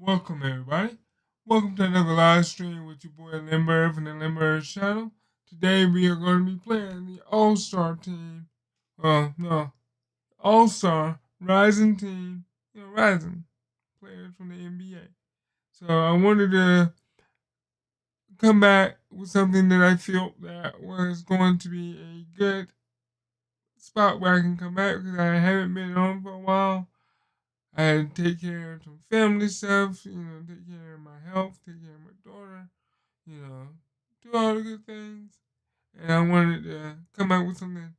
Welcome everybody. Welcome to another live stream with your boy Limber from the Limber channel. Today we are going to be playing the All-Star team. No, All-Star Rising team. Rising players from the NBA. So I wanted to come back with something that I felt that was going to be a good spot where I can come back because I haven't been on for a while. I had to take care of some family stuff, take care of my health, take care of my daughter, do all the good things. And I wanted to come out with something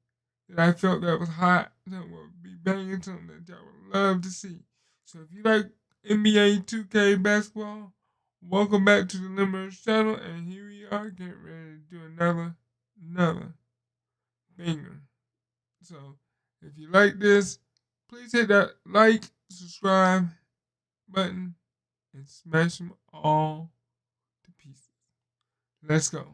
that I felt that was hot, that would be banging, something that y'all would love to see. So if you like NBA 2K basketball, welcome back to the Limbers channel, and here we are getting ready to do another banger. So if you like this, please hit that like, subscribe button, and smash them all to pieces. Let's go.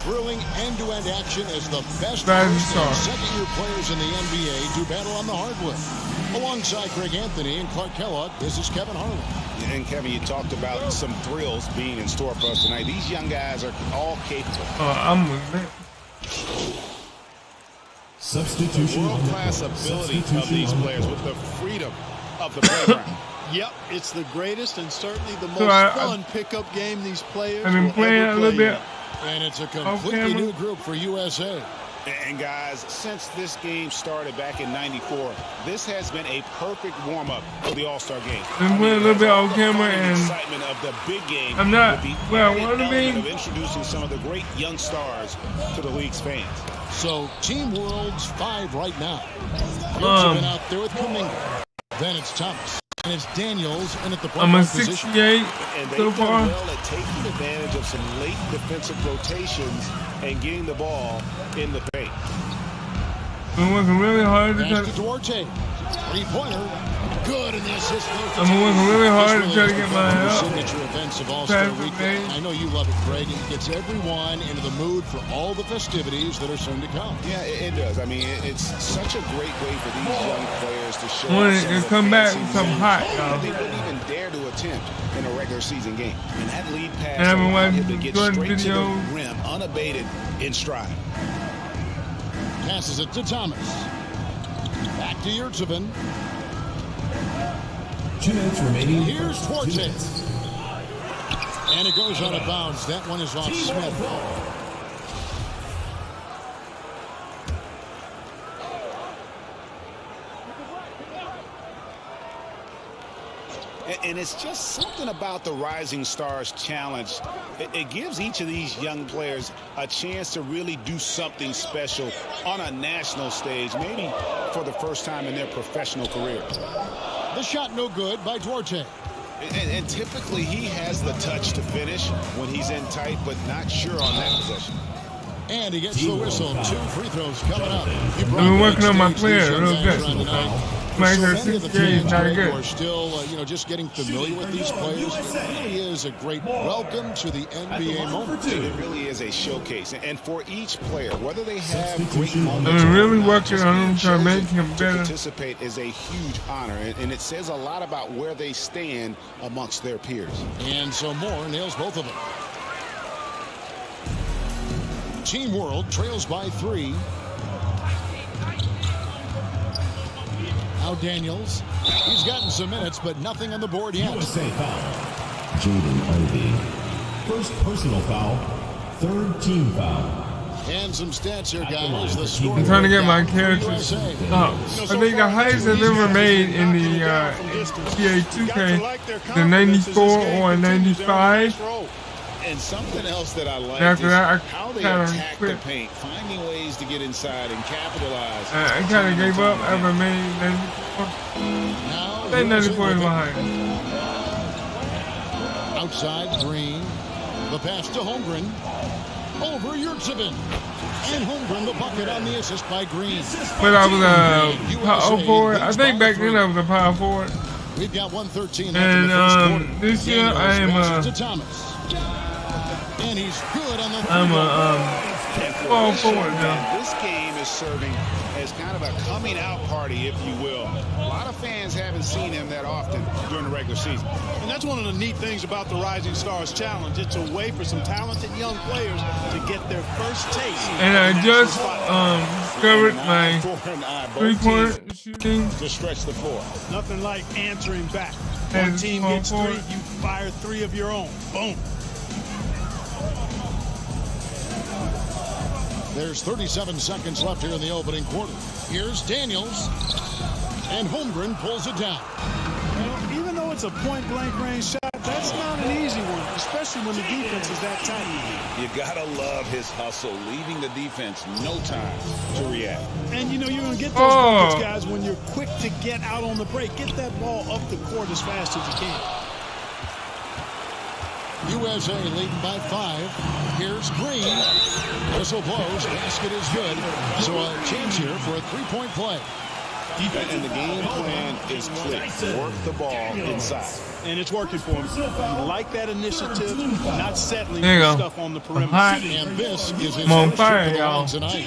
Thrilling end-to-end action as the best first and second-year players in the NBA do battle on the hardwood. Alongside Greg Anthony and Clark Kellogg, this is Kevin Harlan. And Kevin, you talked about some thrills being in store for us tonight. These young guys are all capable. I'm with it. Substitution. The world-class ability of these players with the freedom of the playground. Yep, it's the greatest and certainly the most fun pickup game these players I've been playing a little bit. And it's a completely new group for USA. And guys, since this game started back in '94, this has been a perfect warm-up for the All-Star game. Been playing a little bit on camera, and excitement of the big game. I'm not where I want to be. Of introducing some of the great young stars to the league's fans. So Team World's 5 right now. Been out there with Kuminga. Then it's Thomas. And it's Daniels in at the I'm a position. 68 and so they've far. done well at taking advantage of some late defensive rotations and getting the ball in the paint. Been working really hard to try Pass to Duarte. Three-pointer. Good in the assist. I'm working really hard to try to get my signature events of All-Star Weekend. I know you love it, Greg. It gets everyone into the mood for all the festivities that are soon to come. Yeah, it does. I mean, it's such a great way for these young players to show Wanted some to of the come back fancy with something moves hot, that y'all. they wouldn't even dare to attempt in a regular season game. And that lead pass And I've been allowed him watching to get Jordan straight to the videos. rim, unabated in stride. Passes it to Thomas. Back to Yurtsevin. 2 minutes remaining. Here's Duarte. And it goes out of bounds. That one is off Smith. And it's just something about the Rising Stars Challenge. It gives each of these young players a chance to really do something special on a national stage, maybe for the first time in their professional career. The shot no good by Duarte. And typically he has the touch to finish when he's in tight, but not sure on that possession. And he gets the whistle. 2 free throws coming up. I've been working on my player real good. My So many of the 68 fans, is not Greg, good. who are still, just getting familiar with these players. It really is a great welcome to the NBA moment. It really is a showcase. And for each player, whether they have great moments, I've been really or not, working just on being him, trying to make chosen him to better. participate is a huge honor, and it says a lot about where they stand amongst their peers. And so Moore nails both of them. Team World trails by 3. Now Daniels. He's gotten some minutes, but nothing on the board yet. USA foul. Jaden Ivey. First personal foul. Third team foul. And some stats here, guys. The score I'm trying to get my characters up. I think the highest I've ever made in the NBA 2K, the 94 or 95. And something else that I like After is that, I how they kinda attack the quit. paint, finding ways to get inside and capitalize. I kind of gave up after I made 94. Now, I think 94 is behind. outside Green. The pass to Holmgren. Over Yurtsevin. And Holmgren the bucket on the assist by Green. But I was a power forward. I think back then I was a power forward. We've got 1:13 And after the first quarter. this year I am Passes to Thomas. And he's good on the I'm a And for small this forward young now. man, this game is serving as kind of a coming out party, if you will. A lot of fans haven't seen him that often during the regular season. And that's one of the neat things about the Rising Stars Challenge. It's a way for some talented young players to get their first taste. And I just discovered my three-point shooting. To stretch the floor. Nothing like answering back. One team gets 3, you fire 3 of your own. Boom. There's 37 seconds left here in the opening quarter. Here's Daniels. And Holmgren pulls it down. Well, even though it's a point-blank range shot, that's not an easy one, especially when the defense is that tight. You gotta love his hustle, leaving the defense no time to react. And you know you're gonna get those buckets, guys, when you're quick to get out on the break. Get that ball up the court as fast as you can. USA leading by 5. Here's Green. Whistle blows. Basket is good. So a chance here for a three-point play. And the game plan is clear. Work the ball inside. And it's working for him. You like that initiative, not settling there you for go. stuff on the perimeter. And this is his on fire, y'all. tonight.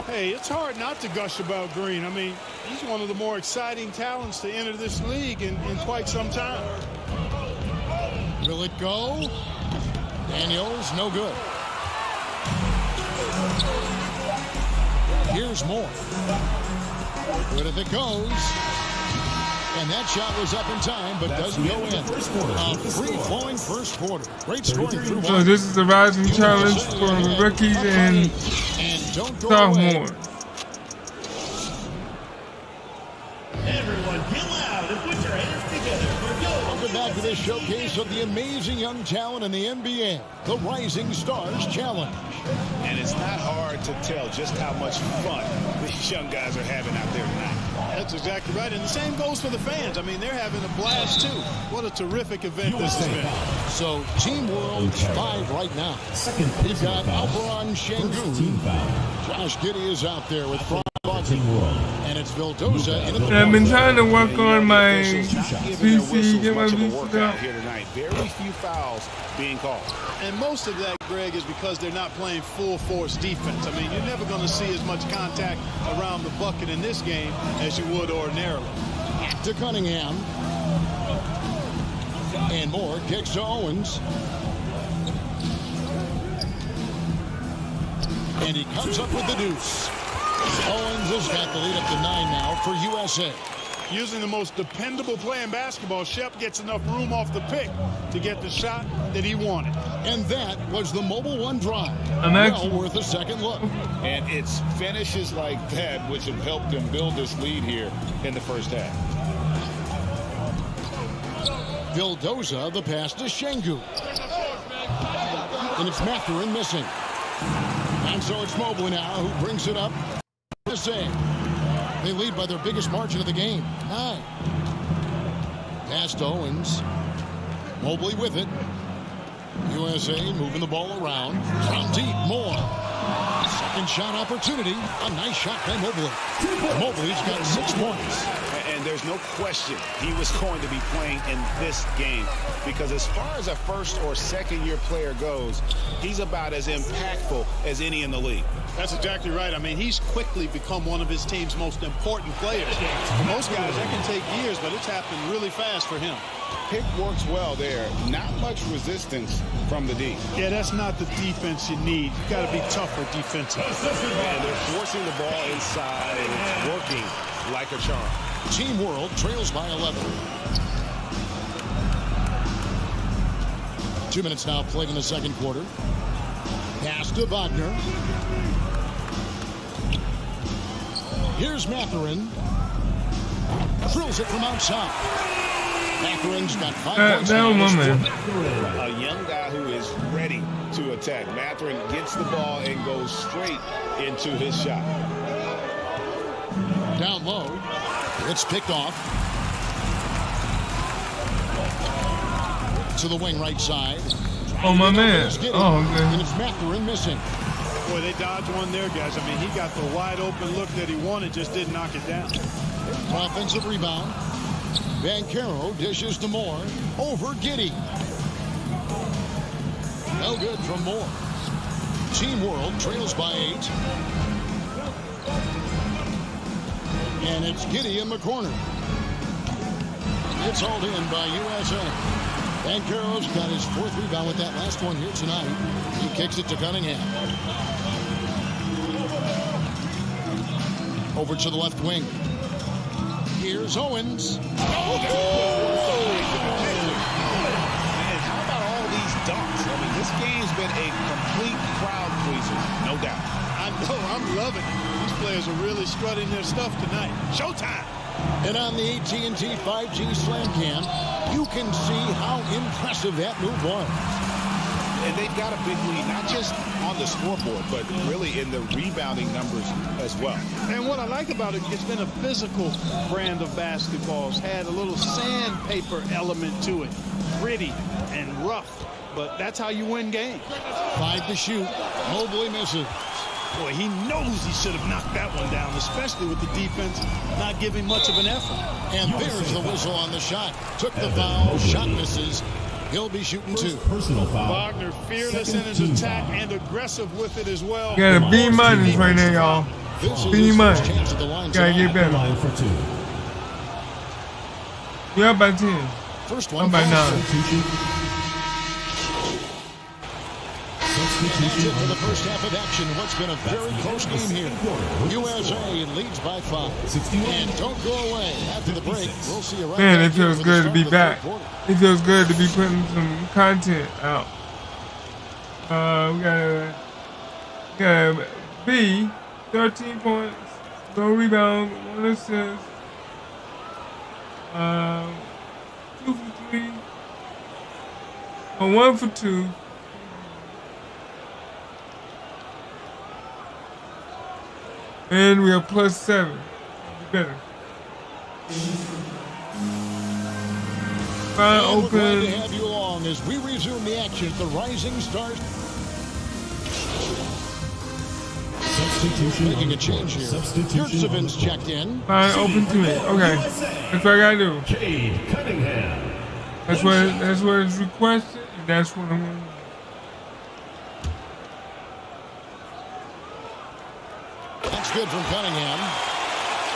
Hey, it's hard not to gush about Green. I mean, he's one of the more exciting talents to enter this league in quite some time. Will it go? Daniels, no good. Here's Moore. Good if it goes. And that shot was up in time, but doesn't go in. A free-flowing first quarter. Great scoring through. So this is the Rising Challenge for the rookies and sophomores. Everyone get loud and put your hands together. Welcome back to this showcase of the amazing young talent in the NBA, the Rising Stars Challenge. And it's not hard to tell just how much fun these young guys are having out there tonight. That's exactly right. And the same goes for the fans. I mean, they're having a blast, too. What a terrific event this has been. So, Team World 5 right now. We've got Alperon Şengün. Josh Giddey is out there with Frank Wagner. And it's Vildoza in the I've been trying to work on my VC, get my VC out. Here tonight. Very few fouls being called. And most of that, Greg, is because they're not playing full-force defense. I mean, you're never going to see as much contact around the bucket in this game as you would ordinarily. to Cunningham. And Moore kicks to Owens. And he comes up with the deuce. Owens has got the lead up to 9 now for USA. Using the most dependable play in basketball, Shep gets enough room off the pick to get the shot that he wanted. And that was the Mobile One drive. Well worth a second look. And it's finishes like that which have helped them build this lead here in the first half. Vildoza, the pass to Şengün. And it's Mathurin missing. And so it's Mobley now who brings it up. The same. They lead by their biggest margin of the game, 9. Pass to Owens. Mobley with it. USA moving the ball around. From deep, Moore. Second shot opportunity. A nice shot by Mobley. Mobley's got 6 points. And there's no question he was going to be playing in this game, because as far as a first or second year player goes, he's about as impactful as any in the league. That's exactly right. I mean, he's quickly become one of his team's most important players. For most guys, that can take years, but it's happened really fast for him. Pick works well there. Not much resistance from the D. Yeah, that's not the defense you need. You got to be tougher defensively. And they're forcing the ball inside, and it's working like a charm. Team World trails by 11. 2 minutes now played in the second quarter. Pass to Wagner. Here's Mathurin. Drills it from outside. Mathurin's got 5 points. A young guy who is ready to attack. Mathurin gets the ball and goes straight into his shot. Down low. It's picked off. To the wing right side. Oh, my man. Oh, okay. And it's Mathurin missing. Boy, they dodged one there, guys. I mean, he got the wide open look that he wanted, just didn't knock it down. Offensive rebound. Banchero dishes to Moore. Over Giddey. No good from Moore. Team World trails by 8. And it's Giddey in the corner. It's hauled in by USA. Banchero's got his 4th rebound with that last one here tonight. He kicks it to Cunningham. Over to the left wing. Here's Owens. Man, how about all these dunks? I mean, this game's been a complete crowd pleaser, no doubt. I know, I'm loving it. These players are really strutting their stuff tonight. Showtime. And on the AT&T 5G Slam Cam, you can see how impressive that move was. And they've got a big lead, not just on the scoreboard, but really in the rebounding numbers as well. And what I like about it, it's been a physical brand of basketball. It's had a little sandpaper element to it. Gritty and rough. But that's how you win games. 5 to shoot. Mobley misses. Boy, he knows he should have knocked that one down, especially with the defense not giving much of an effort. And there's the whistle on the shot. Took the foul. Shot misses. He'll be shooting 2. Personal foul. Wagner fearless in his attack and aggressive with it as well. Got a B- right now, y'all. This is B-. his first chance at the line Gotta tonight. get better. Line for 2. You're up by 10. First I'm one. by 9. Substitution. That's it for the first half of action. What's been a very close game here. USA leads by 5. 61. And don't go away. After the break, we'll see you right Man, back it feels here for the good to start be of the back. third quarter. It feels good to be putting some content out. We got a B, 13 points, no rebound, 1 assist, 2 for 3, 1 for 2. And we are +7. Be better. Fine, And we're glad to open. have you along as we resume the action at the Rising Stars. Substitution. Making on a change court. here. Substitution. on Yurtsevens the court. checked in. Fine, open to me. Okay. That's what I gotta do. Cade Cunningham. That's what it's requested, and that's what I'm gonna do. That's good from Cunningham.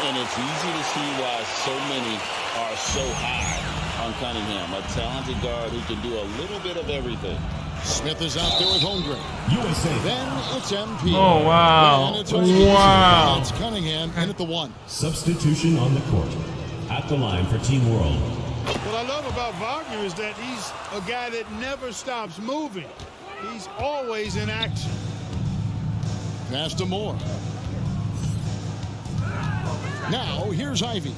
And it's easy to see why so many are so high on Cunningham, a talented guard who can do a little bit of everything. Smith is out there with Holmgren. USA. Then it's MP. Oh, wow. Then it's Holmgren. Wow. It's Cunningham in at the 1. Substitution on the court. At the line for Team World. What I love about Wagner is that he's a guy that never stops moving. He's always in action. Pass to Moore. Now, here's Ivy.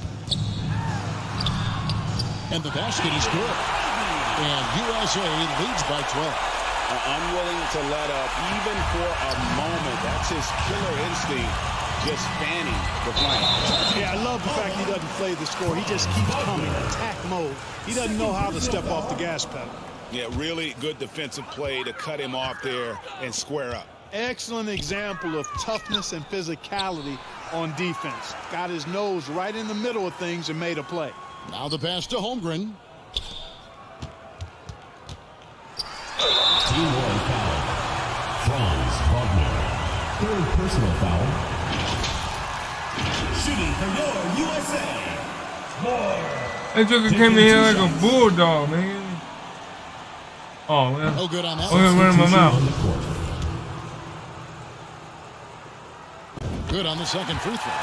And the basket is good. And USA leads by 12. Unwilling to let up, even for a moment. That's his killer instinct, just fanning the flame. Yeah, I love the fact he doesn't play the score. He just keeps coming, attack mode. He doesn't know how to step off the gas pedal. Yeah, really good defensive play to cut him off there and square up. Excellent example of toughness and physicality on defense. Got his nose right in the middle of things and made a play. Now the pass to Holmgren. Team World foul. Franz Wagner. 3rd personal foul. Shooting for your USA. That joker came in here like a bulldog, man. Oh, man. No good on that Oh, one. yeah, right in my Substitution mouth. on the court. Good on the second free throw.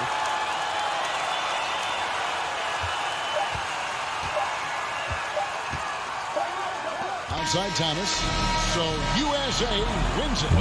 Outside Thomas. So USA wins it. I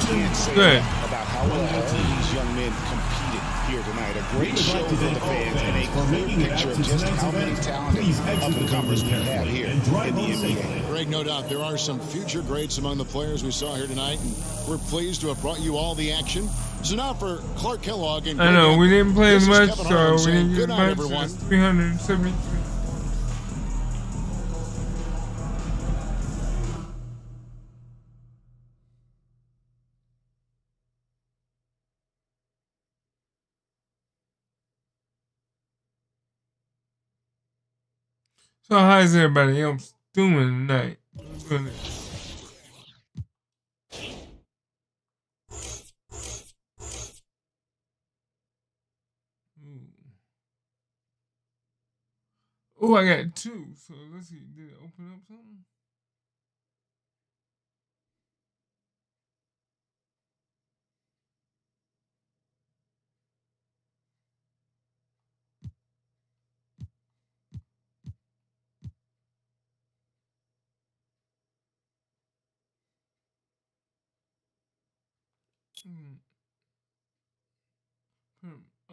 can't say Good. enough about how well all these young men competed here tonight. A great show for the fans and a clear picture of just how many talented up-and-comers we have here in the NBA. Greg, no doubt there are some future greats among the players we saw here tonight, and we're pleased to have brought you all the action. So now for Clark Kellogg and I know, we didn't play as This is much, Kevin so Harlan we saying didn't get good as night, much. everyone. It's 373. So how's everybody else doing tonight? Oh, I got 2. So let's see. Did it open up something?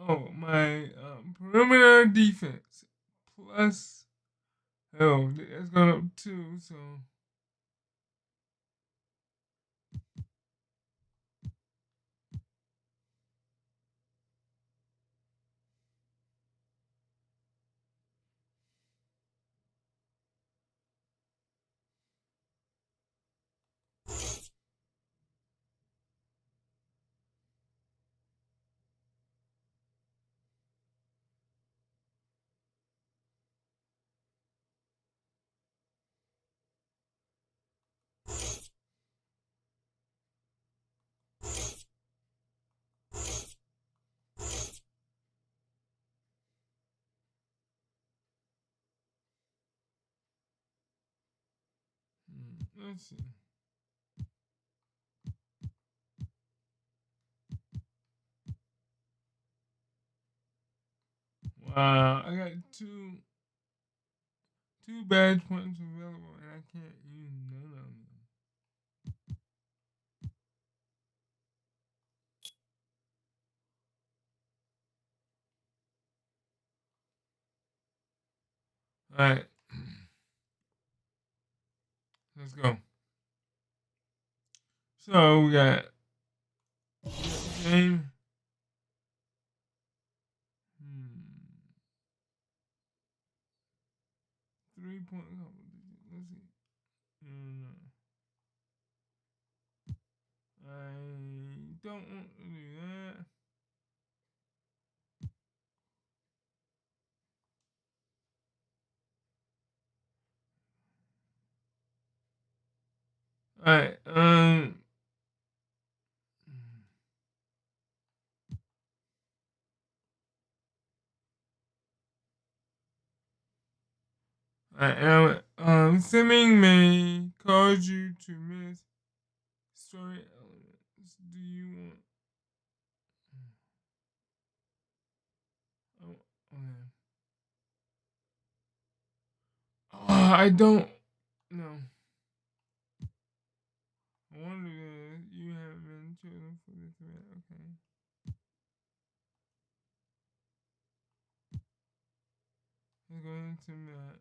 Oh, my perimeter defense plus. Oh, that's gone up 2. So. Let's see. Wow, I got two badge points available, and I can't use none of them. All right, let's go. So we got game. 3 point. Let's see. No. I don't want to do that. All right. Simming may cause you to miss story elements. Do you want? Oh, okay. Oh, I don't know. I wonder if you have been chosen for this event. Okay. Let's go into that.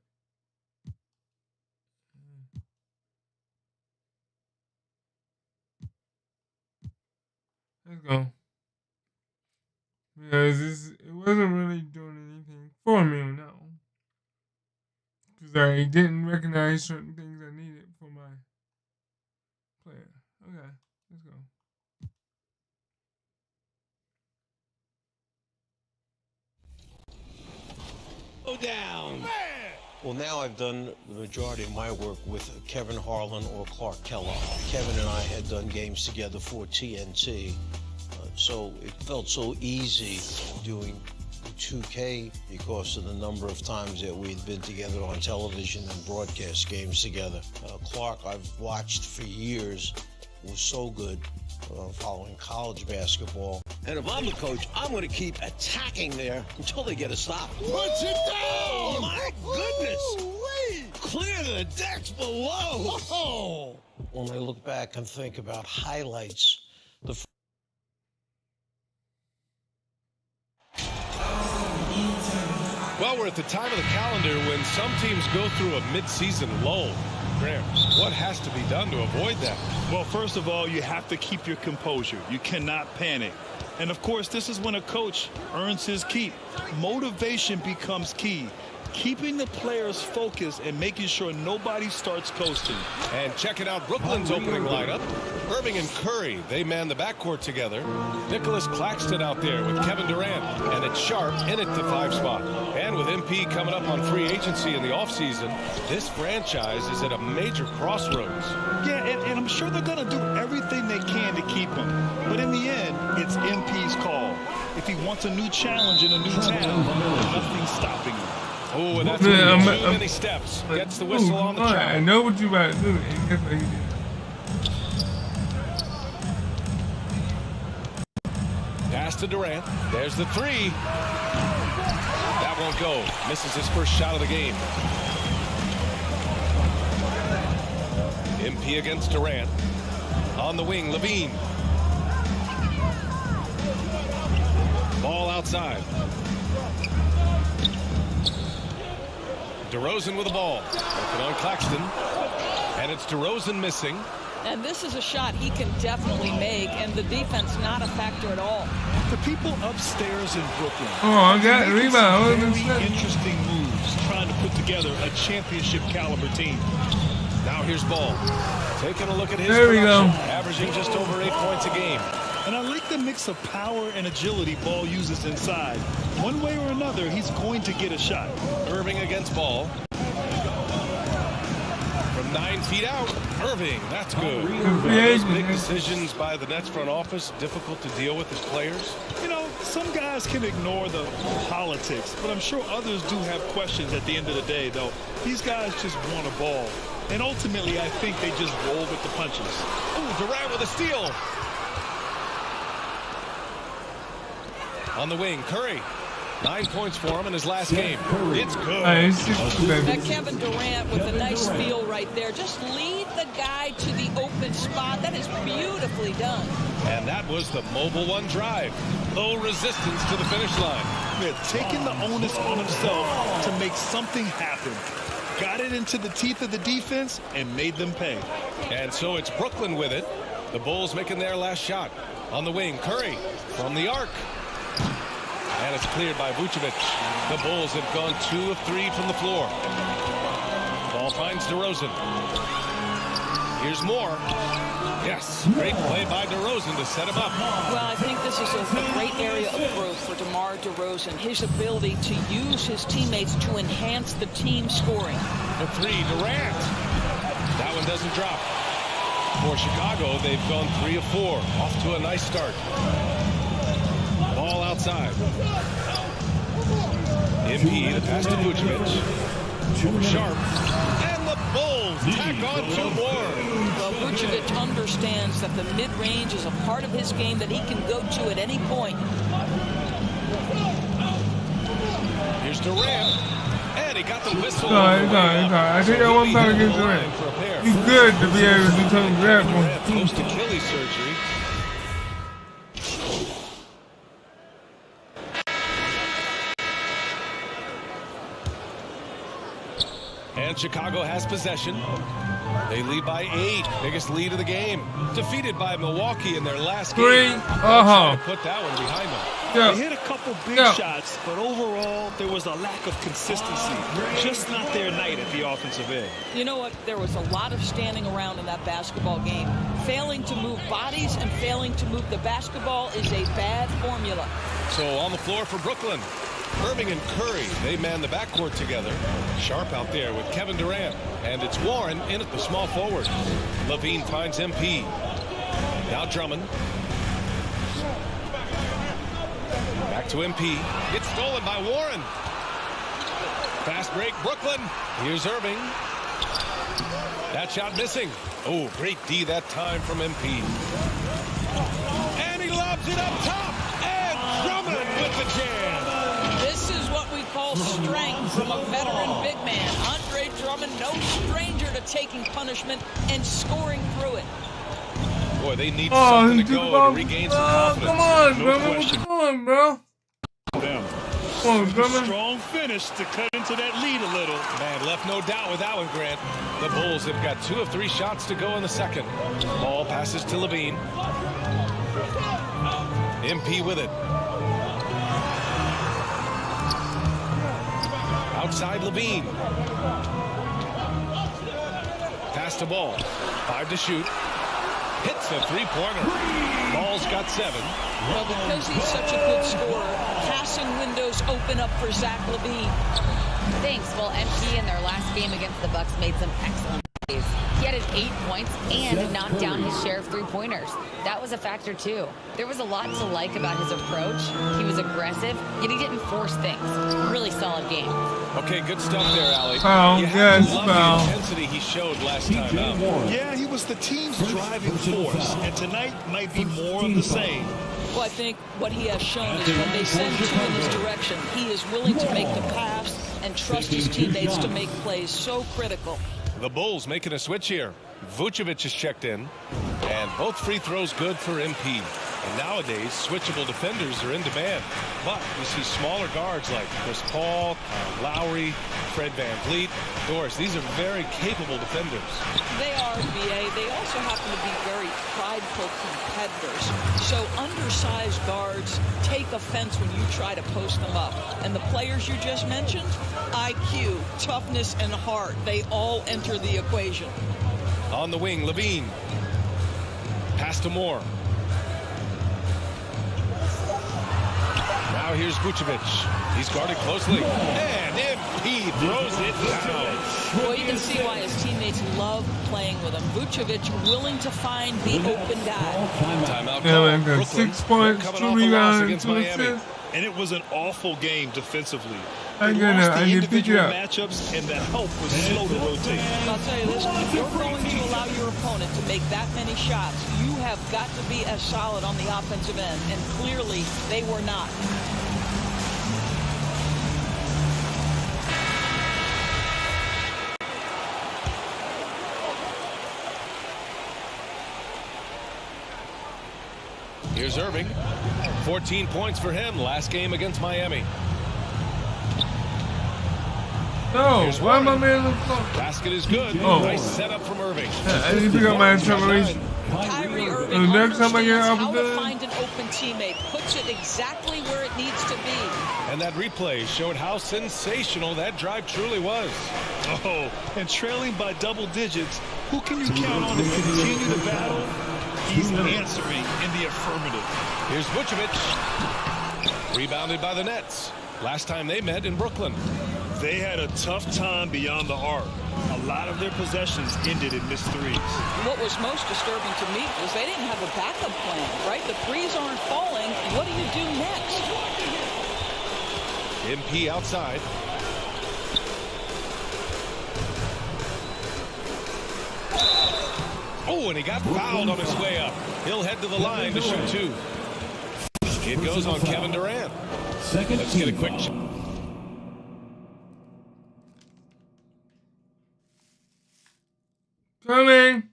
Let's go. Because it wasn't really doing anything for me on that one. Because I didn't recognize certain things I needed for my player. Okay, let's go. Go down. Well, now I've done the majority of my work with Kevin Harlan or Clark Kellogg. Kevin and I had done games together for TNT, so it felt so easy doing 2K because of the number of times that we'd been together on television and broadcast games together. Clark, I've watched for years, was so good following college basketball. And if I'm the coach, I'm going to keep attacking there until they get a stop. Punch it down! My goodness! Clear the decks below! Oh. When I look back and think about highlights, Well, we're at the time of the calendar when some teams go through a mid-season lull. Graham, what has to be done to avoid that? Well, first of all, you have to keep your composure. You cannot panic. And, of course, this is when a coach earns his keep. Motivation becomes key. Keeping the players focused and making sure nobody starts coasting. And checking out Brooklyn's opening lineup. Irving and Curry, they man the backcourt together. Nicholas Claxton out there with Kevin Durant. And it's Sharp in at the 5 spot. And with MP coming up on free agency in the offseason, this franchise is at a major crossroads. Yeah, and I'm sure they're going to do everything they can to keep him. But in the end, it's MP's call. If he wants a new challenge in a new town, nothing's stopping him. Oh, and that's Yeah, too I'm- many steps. Gets the whistle on the I track. know what you about to do. And guess what he did? Pass to Durant. There's the three. That won't go. Misses his first shot of the game. MP against Durant. On the wing, Levine. Ball outside. DeRozan with the ball. Working on Claxton. And it's DeRozan missing. And this is a shot he can definitely make, and the defense not a factor at all. The people upstairs in Brooklyn. Oh, I got the making some rebound. very interesting moves, trying to put together a championship caliber team. Now here's Ball. Taking a look at his There we go. production, averaging just over 8 points a game. And I like the mix of power and agility Ball uses inside. One way or another, he's going to get a shot. Irving against Ball. From 9 feet out, Irving, that's good. Those big decisions by the Nets front office, difficult to deal with as players. You know, some guys can ignore the politics, but I'm sure others do have questions at the end of the day, though. These guys just want a ball. And ultimately, I think they just roll with the punches. Ooh, Durant with a steal. On the wing, Curry. 9 points for him in his last game. It's good. It's just too bad. That Kevin Durant with a nice feel right there. Just lead the guy to the open spot. That is beautifully done. And that was the Mobile One drive. Low resistance to the finish line. Yeah, taking the onus on himself to make something happen. Got it into the teeth of the defense and made them pay. And so it's Brooklyn with it. The Bulls making their last shot. On the wing, Curry from the arc. And it's cleared by Vucevic. The Bulls have gone 2 of 3 from the floor. Ball finds DeRozan. Here's more. Yes, great play by DeRozan to set him up. Well, I think this is a great area of growth for DeMar DeRozan. His ability to use his teammates to enhance the team scoring. The three, Durant. That one doesn't drop. For Chicago, they've gone 3 of 4. Off to a nice start. Ball outside. MP, the pass to Vucevic. Over Sharp. And the Bulls tack on 2 more. Well, Vucevic understands that the mid-range is a part of his game that he can go to at any point. Here's Durant. And he got the whistle. Sorry. I think I want to get Durant. He's good to be able to do something Durant grab. post Achilles surgery. And Chicago has possession. They lead by 8. Biggest lead of the game. Defeated by Milwaukee in their last game. Trying to put that one behind them. Yeah. They hit a couple big shots, but overall, there was a lack of consistency. Just not their night at the offensive end. You know what? There was a lot of standing around in that basketball game. Failing to move bodies and failing to move the basketball is a bad formula. So on the floor for Brooklyn. Irving and Curry, they man the backcourt together. Sharp out there with Kevin Durant. And it's Warren in at the small forward. Levine finds MP. Now Drummond. Back to MP. It's stolen by Warren. Fast break, Brooklyn. Here's Irving. That shot missing. Oh, great D that time from MP. And he lobs it up top. And Drummond with the jam. This is what we call strength from a veteran big man. Andre Drummond, no stranger to taking punishment and scoring through it. Boy, they need something to go to regain some confidence. Come on, No Drummond. What question. you doing, bro? Them. Come on, Drummond. Strong finish to cut into that lead a little. Man, left no doubt with that one, Grant. The Bulls have got 2 of 3 shots to go in the second. Ball passes to Levine. MP with it. Outside Levine. Pass to Ball. 5 to shoot. Hits a 3-pointer. Ball's got 7. Well, because he's such a good scorer, passing windows open up for Zach LaVine. Thanks. Well, MP in their last game against the Bucks made some excellent plays. He had an 8 points and knocked down his share of three-pointers. That was a factor, too. There was a lot to like about his approach. He was aggressive, yet he didn't force things. Really solid game. Okay, good stuff there, Allie. Foul, You have to yes, love foul. the intensity he showed last time out. Yeah, he was the team's driving force, and tonight might be more of the same. Well, I think what he has shown is when they send two in his direction, he is willing to make the pass and trust his teammates to make plays so critical. The Bulls making a switch here. Vucevic is checked in, and both free throws good for MP. And nowadays, switchable defenders are in demand. But we see smaller guards like Chris Paul, Lowry, Fred VanVleet, Doris. These are very capable defenders. They are, BA. They also happen to be very prideful competitors. So undersized guards take offense when you try to post them up. And the players you just mentioned, IQ, toughness, and heart, they all enter the equation. On the wing, Levine. Pass to Moore. Now here's Vucevic. He's guarded closely. And MP throws it down. Well, you can see why his teammates love playing with him. Vucevic willing to find the open guy. Timeout Yeah, call. man, got Brooklyn. 6 points, They're 2 coming off a loss rebounds, against 2 Miami. assists. And it was an awful game defensively. I They get lost it. I the need to pick it individual up. matchups, and the help was slow to rotate. I'll tell you this, if you're going to allow your opponent to make that many shots, you have got to be as solid on the offensive end, and clearly they were not. Here's Irving. 14 points for him last game against Miami. No, Here's why my Warren. man look close? Basket is good. Oh. Nice setup from Irving. I need to pick up my acceleration. Kyrie Irving next time I get understands how to opportunity- find an open teammate, puts it exactly where it needs to be. And that replay showed how sensational that drive truly was. Oh, and trailing by double digits, who can you count on to continue the battle? He's answering in the affirmative. Here's Vucevic. Rebounded by the Nets. Last time they met in Brooklyn. They had a tough time beyond the arc. A lot of their possessions ended in missed threes. What was most disturbing to me was they didn't have a backup plan, right? The threes aren't falling. What do you do next? MP outside. Oh, and he got fouled on his way up. He'll head to the line to shoot two. It goes on Kevin Durant. Let's get a quick check. Coming.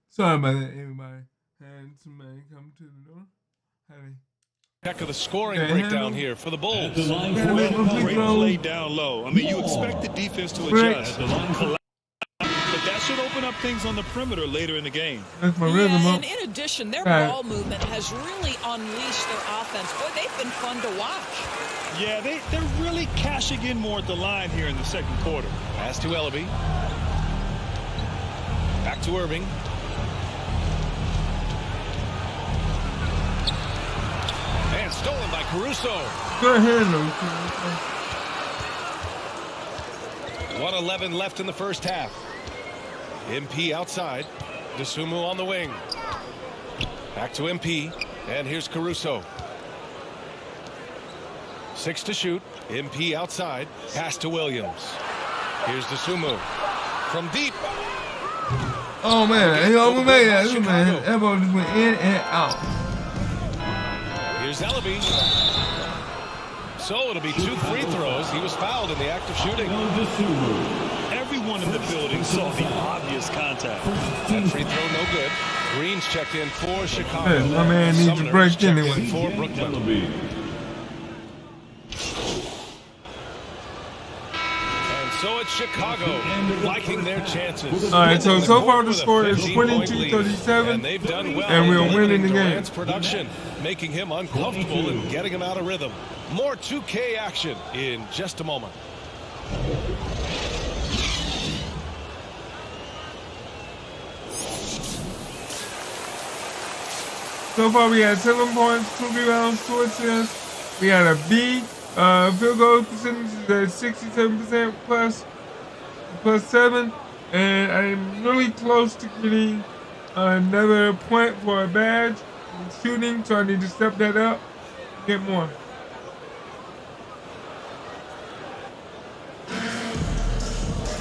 Sorry about that, everybody. Had somebody come to the door. Check of the scoring Okay, breakdown handle. here for the Bulls. Great play down low. I mean, you expect the defense to adjust. But that should open up things on the perimeter later in the game. That's my rhythm Yeah, up. and in addition, their Right. ball movement has really unleashed their offense. Boy, they've been fun to watch. Yeah, they're really cashing in more at the line here in the second quarter. Pass to Ellaby. Back to Irving. And stolen by Caruso. Go ahead, Luke. 1:11 left in the first half. MP outside. Dosunmu on the wing. Back to MP. And here's Caruso. 6 to shoot. MP outside. Pass to Williams. Here's Dosunmu. From deep. Oh man, he overmade that. Look, man, that ball just went in and out. Here's Ellaby. So it'll be 2 free throws. He was fouled in the act of shooting. Everyone in the building saw the obvious contact. That free throw no good. Green's checked in for Chicago. Hey, my man needs to Sumner's break checked anyway. in for Brooklyn. So it's Chicago liking their chances. All right, so far the score is 22-37, and they've done well, and we're winning the game. Durant's production, making him uncomfortable and getting him out of rhythm. More 2K action in just a moment. So far we had 7 points, 2 rebounds, 2 assists. We had a B. Field goal percentage is at 67% plus 7, and I'm really close to getting another point for a badge in shooting, so I need to step that up, get more.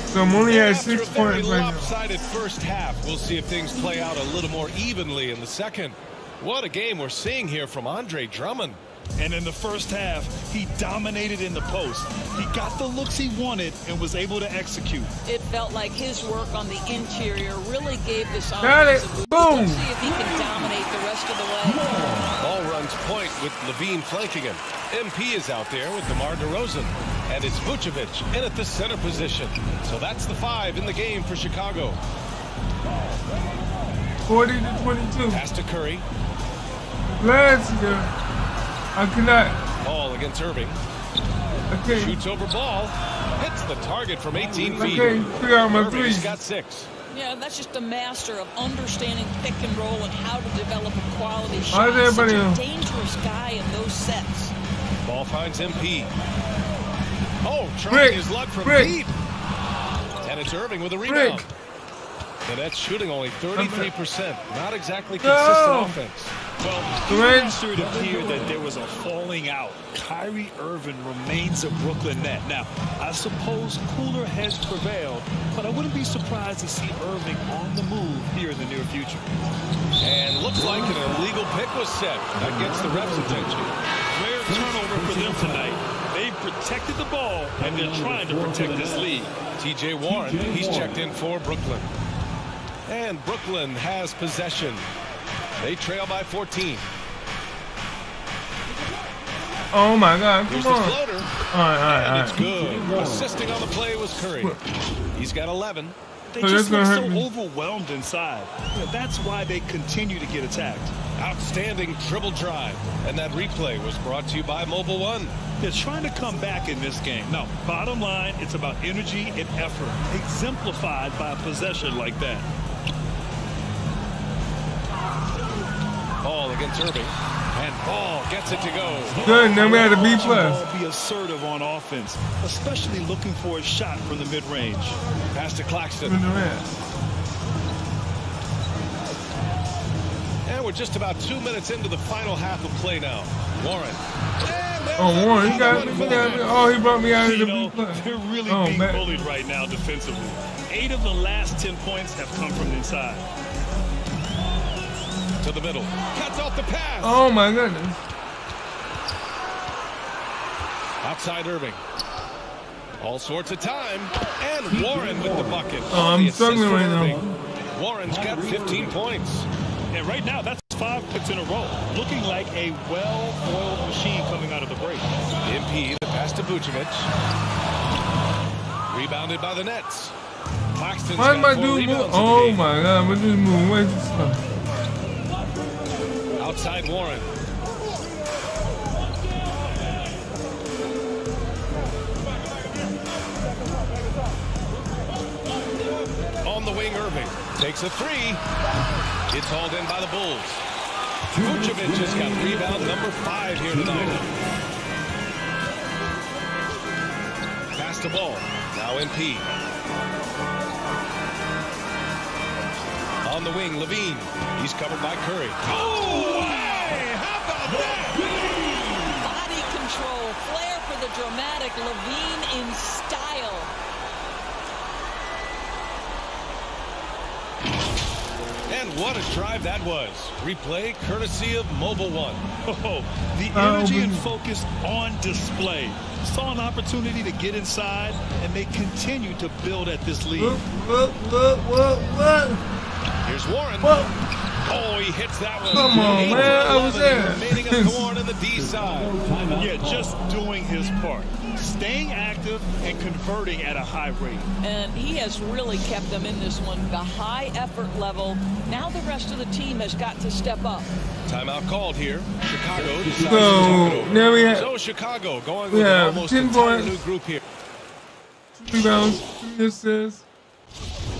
So I'm only at 6 points right now. Lopsided first half. We'll see if things play out a little more evenly in the second. What a game we're seeing here from Andre Drummond. And in the first half, he dominated in the post. He got the looks he wanted and was able to execute. It felt like his work on the interior really gave this Got it. offense a boost. Boom. Let's see if he can dominate the rest of the way. Ball runs point with Levine flanking him. MP is out there with DeMar DeRozan. And it's Vucevic in at the center position. So that's the 5 in the game for Chicago. 40-22. Pass to Curry. Last year, I cannot. Ball against Irving. Okay. Shoots over ball. Hits the target from 18 feet. Okay, figure out my Irving's threes. got 6. Yeah, that's just a master of understanding pick and roll and how to develop a quality How's shot. Such everybody a doing? dangerous guy in those sets. Ball finds MP. Oh, trying Brick, his luck from Brick. deep. And it's Irving with a rebound. Brick. And that's shooting only 33%. Not exactly No. consistent offense. Well, Durant. after it appeared that there was a falling out, Kyrie Irving remains a Brooklyn net. Now, I suppose cooler heads prevailed, but I wouldn't be surprised to see Irving on the move here in the near future. And looks like an illegal pick was set. That gets the ref's attention. Rare turnover for them tonight. They've protected the ball, and they're trying to protect this lead. TJ Warren, he's checked in for Brooklyn. And Brooklyn has possession. They trail by 14. Oh my God, Here's come the on. floater. All right. And it's good. Assisting on the play was Curry. He's got 11. They So just that's look gonna so hurt me. overwhelmed inside. That's why they continue to get attacked. Outstanding dribble drive. And that replay was brought to you by Mobile One. They're trying to come back in this game. No, bottom line, it's about energy and effort, exemplified by a possession like that. Ball against Irving. And Ball gets it to go. Good, and then we had a B Watching plus. Ball be assertive on offense, especially looking for a shot from the mid-range. Pass to Claxton. Durant. And we're just about 2 minutes into the final half of play now. Warren. Oh, Warren, he got me. Oh, he brought me out of the You know, B plus. they're really Oh, being man. bullied right now defensively. 8 of the last 10 points have come from inside. To the middle. Cuts off the pass. Oh my goodness. Outside Irving. All sorts of time. And Warren with the bucket. Oh, I'm The assist struggling from right now. Irving. Warren's got 15 points. And right now, that's 5 points in a row. Looking like a well-oiled machine coming out of the break. MP, the pass to Vucevic. Rebounded by the Nets. Claxton's Why got my 4 dude move? rebounds in the Oh game. my God, my dude moving way too slow. Outside Warren. On the wing, Irving takes a 3. It's hauled in by the Bulls. Vucevic has got rebound number 5 here tonight. Pass the ball. Now MP. On the wing, Levine. He's covered by Curry. Oh, hey, how about that? Body control, flair for the dramatic. Levine in style. And what a drive that was. Replay courtesy of Mobile One. Oh, the energy and focus on display. Saw an opportunity to get inside, and they continue to build at this lead. What? Here's Warren. What? Oh, he hits that one. Come on, man. I was there. Remaining at Warren on the D side. Yeah, just doing his part. Staying active and converting at a high rate. And he has really kept them in this one. The high effort level. Now the rest of the team has got to step up. Timeout called here. Chicago decides to talk it So over. now we have So Chicago going with an almost 10 entire points. new group here. 2 rebounds, 2 assists.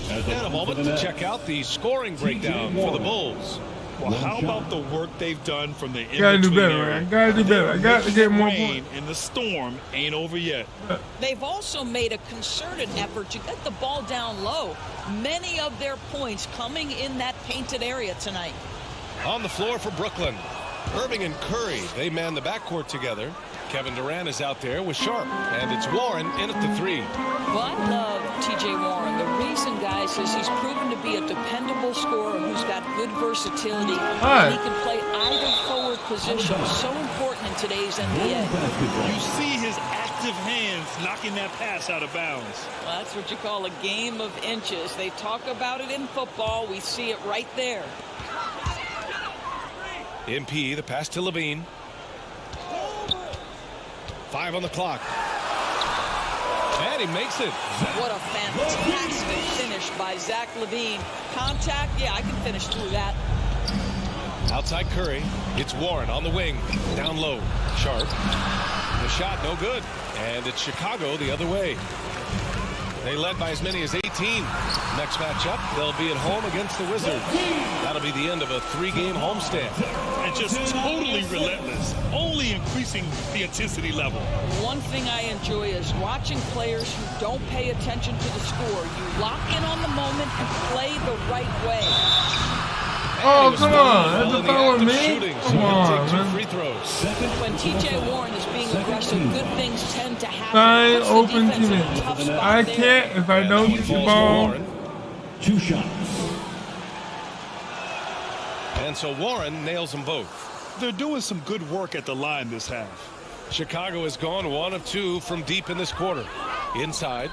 And a moment to check out the scoring breakdown for the Bulls. Well, how about the work they've done from the Gotta do in-between better, area? man. Gotta do better. I got to get more Rain points. and the storm ain't over yet. They've also made a concerted effort to get the ball down low. Many of their points coming in that painted area tonight. On the floor for Brooklyn, Irving and Curry, they man the backcourt together. Kevin Durant is out there with Sharp, and it's Warren in at the 3. Well, I love T.J. Warren. The reason, guys, is he's proven to be a dependable scorer who's got good versatility. And he can play either forward position. So important in today's NBA. You see his active hands knocking that pass out of bounds. Well, that's what you call a game of inches. They talk about it in football. We see it right there. MP, the pass to Levine. 5 on the clock. And he makes it. What a fantastic finish by Zach LaVine. Contact, yeah, I can finish through that. Outside Curry. It's Warren on the wing. Down low. Sharp. The shot no good. And it's Chicago the other way. They led by as many as 18. Next matchup, they'll be at home against the Wizards. That'll be the end of a 3-game homestand. And just totally relentless, only increasing the intensity level. One thing I enjoy is watching players who don't pay attention to the score. You lock in on the moment and play the right way. Oh, come on. That's a foul on me. Come on, Take 2 man. free throws. When T.J. Warren is being aggressive, good things tend to happen. Fine, Puts the open defense in a team. tough spot I there. can't if I don't get the ball. Warren. 2 shots. And so Warren nails them both. They're doing some good work at the line this half. Chicago has gone 1 of 2 from deep in this quarter. Inside.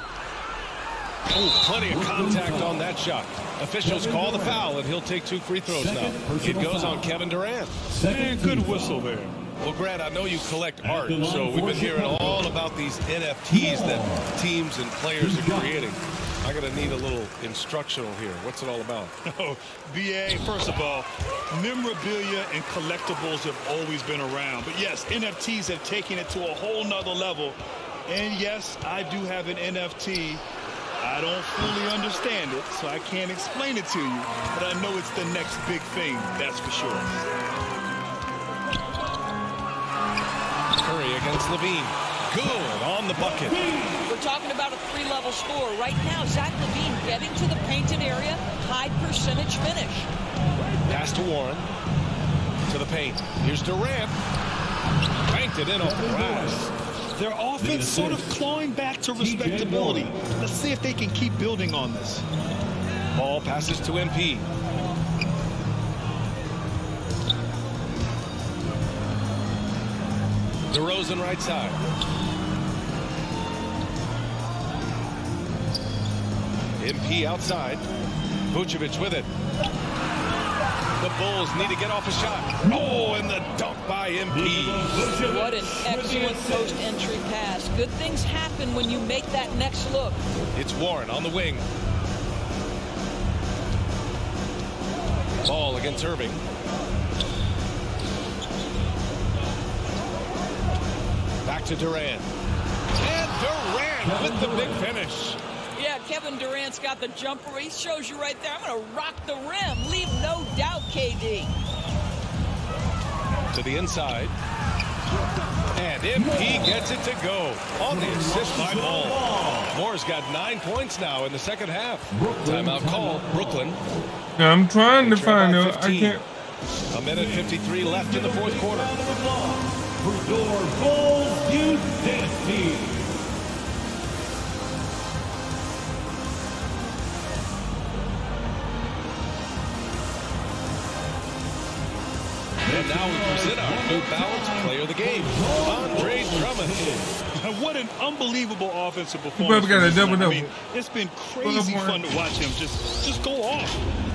Oh, plenty of contact on that shot. Officials call the foul, and he'll take 2 free throws now. It goes on Kevin Durant. And good whistle there. Well, Grant, I know you collect art, so we've been hearing all about these NFTs that teams and players are creating. I'm going to need a little instructional here. What's it all about? Oh, BA, first of all, memorabilia and collectibles have always been around. But yes, NFTs have taken it to a whole nother level. And yes, I do have an NFT. I don't fully understand it, so I can't explain it to you. But I know it's the next big thing, that's for sure. Curry against Levine. Good on the bucket. We're talking about a 3-level score. Right now, Zach LaVine getting to the painted area, high percentage finish. Pass to Warren. To the paint. Here's Durant. Banked it in off the glass. Their offense sort of clawing back to respectability. Let's see if they can keep building on this. Ball passes to MP. DeRozan right side. MP outside. Vucevic with it. The Bulls need to get off a shot. Oh, and the dunk by MP. What an excellent post-entry pass. Good things happen when you make that next look. It's Warren on the wing. Ball against Irving. Back to Durant. And Durant with the big finish. Yeah, Kevin Durant's got the jumper. He shows you right there. I'm going to rock the rim. Leave no doubt, KD. To the inside. And MP gets it to go on the assist by Ball. Moore's got 9 points now in the second half. Timeout call, Brooklyn. Now I'm trying to find out. I 15. can't. A minute 53 left in the fourth quarter. For your Bulls Youth Dance Team. And now we present our New Balance Player of the Game, Andre Drummond. What an unbelievable offensive probably performance. got a from this double-double. one. I mean, it's been crazy fun to watch him just go off.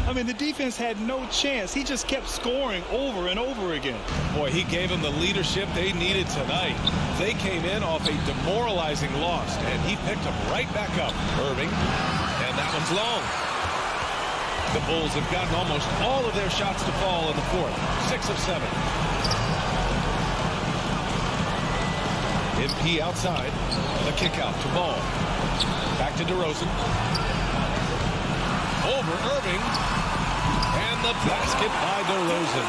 I mean, the defense had no chance. He just kept scoring over and over again. Boy, he gave them the leadership they needed tonight. They came in off a demoralizing loss, and he picked them right back up. Irving, and that one's long. The Bulls have gotten almost all of their shots to fall in the fourth. 6 of 7. MP outside. The kick out to Ball. Back to DeRozan. Over Irving. And the basket by DeRozan.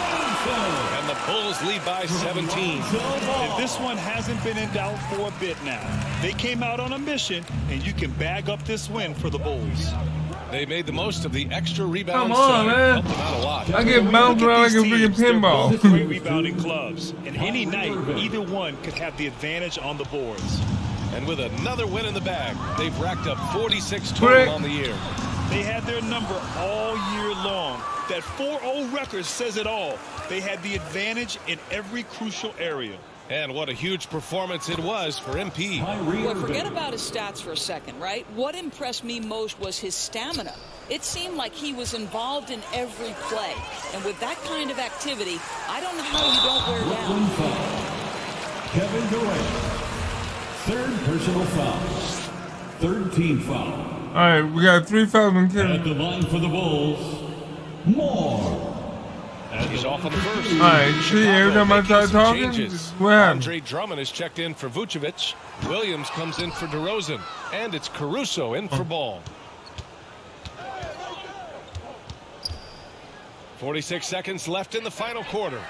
And the Bulls lead by 17. And this one hasn't been in doubt for a bit now. They came out on a mission, and you can bag up this win for the Bulls. They made the most of the extra rebound. Come on, man. Helped them out a lot. I get bounced around like a freaking pinball. Both great rebounding clubs, and any night, either one could have the advantage on the boards. And with another win in the bag, they've racked up 46 total on the year. They had their number all year long. That 4-0 record says it all. They had the advantage in every crucial area. And what a huge performance it was for MP. Well, forget about his stats for a second, right? What impressed me most was his stamina. It seemed like he was involved in every play. And with that kind of activity, I don't know how you don't wear down. Kevin Durant. Third personal foul. Third team foul. All right, we got 3 fouls on At the Kevin. line for the Bulls, Moore. He's off on the first. All right, see, every time I start talking, what happens? Andre Drummond is checked in for Vucevic. Williams comes in for DeRozan. And it's Caruso in for Ball. 46 seconds left in the final quarter.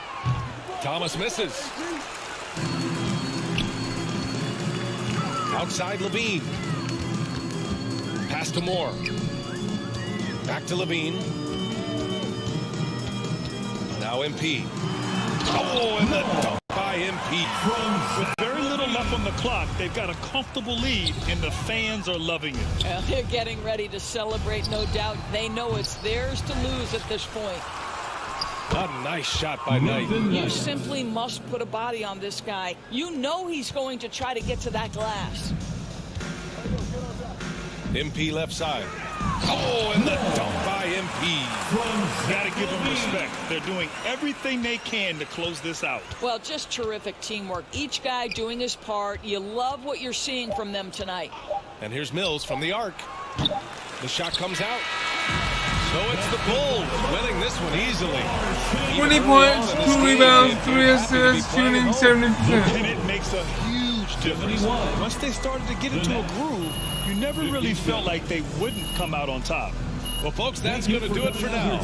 Thomas misses. Outside Levine. Pass to Moore. Back to Levine. Now MP. Oh, and the dunk by MP. With very little left on the clock, they've got a comfortable lead, and the fans are loving it. Well, they're getting ready to celebrate, no doubt. They know it's theirs to lose at this point. A nice shot by Knight. You simply must put a body on this guy. You know he's going to try to get to that glass. MP left side. Oh, and the dunk by MP. Got to give them respect. They're doing everything they can to close this out. Well, just terrific teamwork. Each guy doing his part. You love what you're seeing from them tonight. And here's Mills from the arc. The shot comes out. So it's the Bulls winning this one easily. 20 points, 2 rebounds, 3 assists, shooting 70%. And it makes a huge difference. Once they started to get into a groove, you never really felt like they wouldn't come out on top. Well, folks, that's going to do it for now.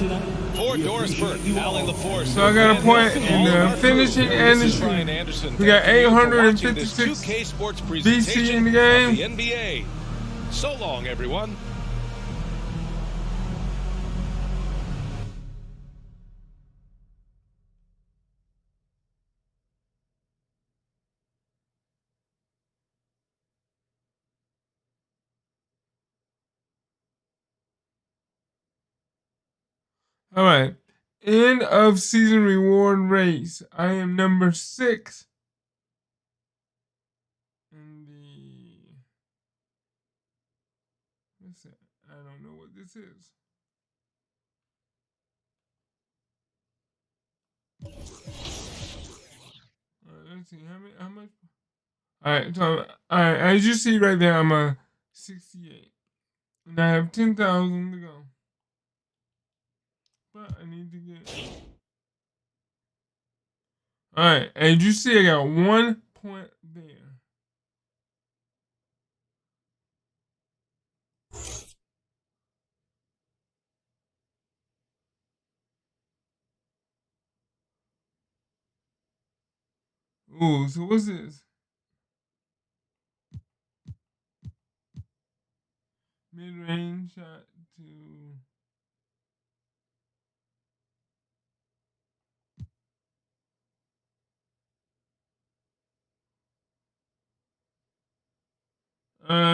For Doris Burke, Allie LaForce. So I got a point in the finishing and the shooting. We got 856 BC in the game. The NBA. So long, everyone. All right. End of season reward race. I am number 6 in the. What's that? I don't know what this is. All right, let's see how much. All right, so as you see right there, I'm a 68, and I have 10,000 to go. But I need to get. Alright, as you see, I got 1 point there. Oh, so what's this? Mid-range shot to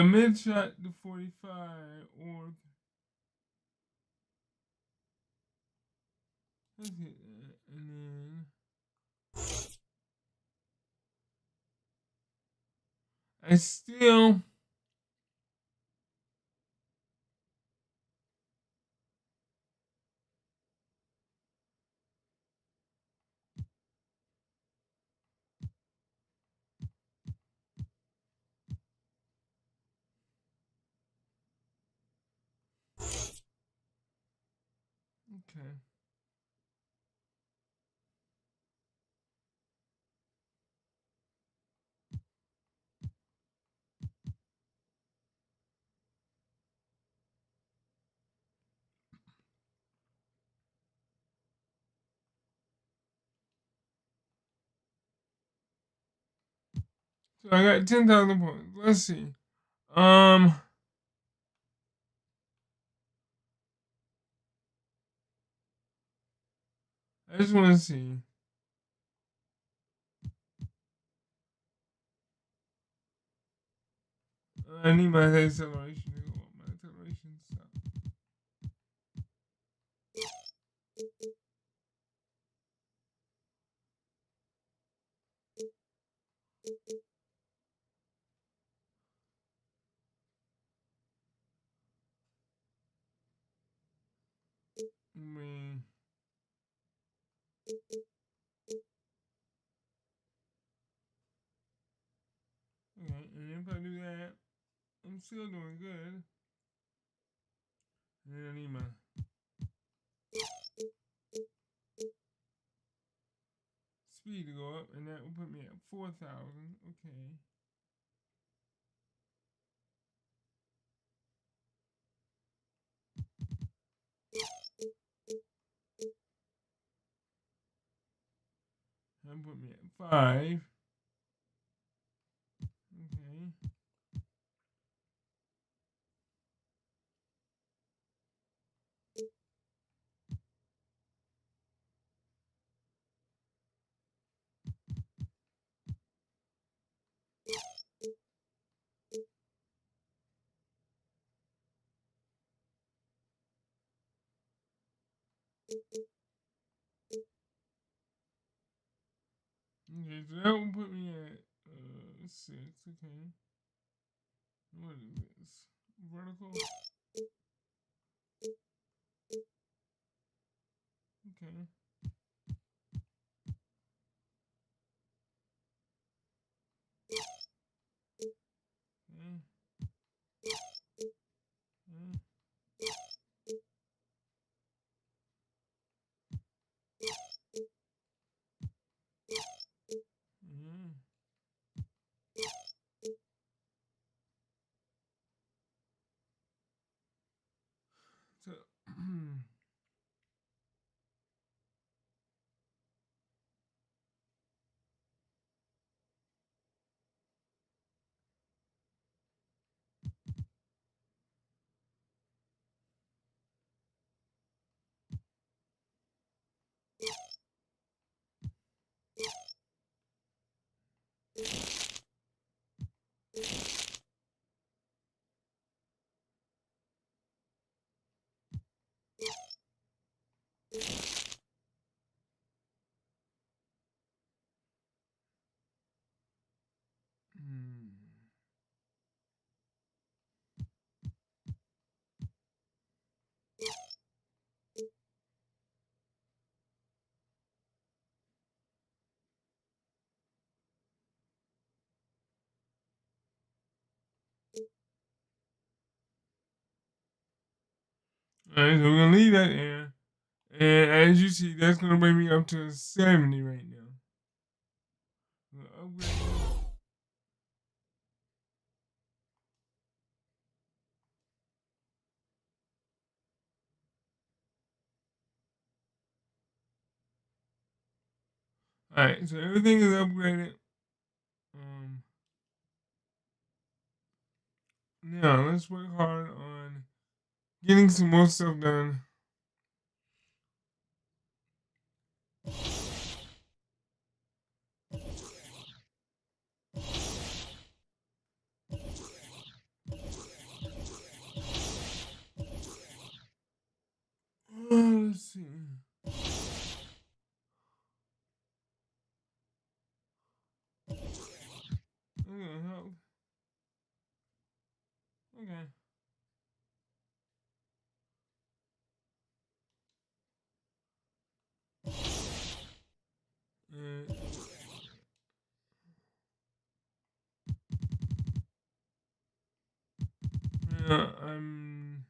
mid shot to 45 or let's hit that and then I still okay. So I got 10,000 points. Let's see. I just want to see. I need my acceleration to go up. My acceleration stop. Me. Okay, and if I do that, I'm still doing good. And then I need my speed to go up, and that will put me at 4,000. Okay. That put me at 5. Okay. Okay, so that will put me at 6. Okay. What is this? Vertical? Okay. Okay. Okay. Yeah. So, Alright, so we're gonna leave that there. And as you see, that's gonna bring me up to 70 right now. Upgrade. Alright, so everything is upgraded. now let's work hard on getting some more stuff done. Let's see. Okay. Yeah, I'm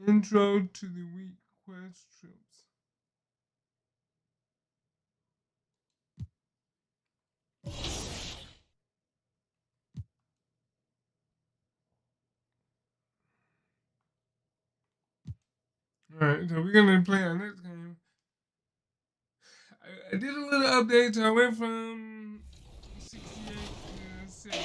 intro to the week quest trips. Alright, so we're gonna play our next game. I did a little update, so I went from 68 to 70.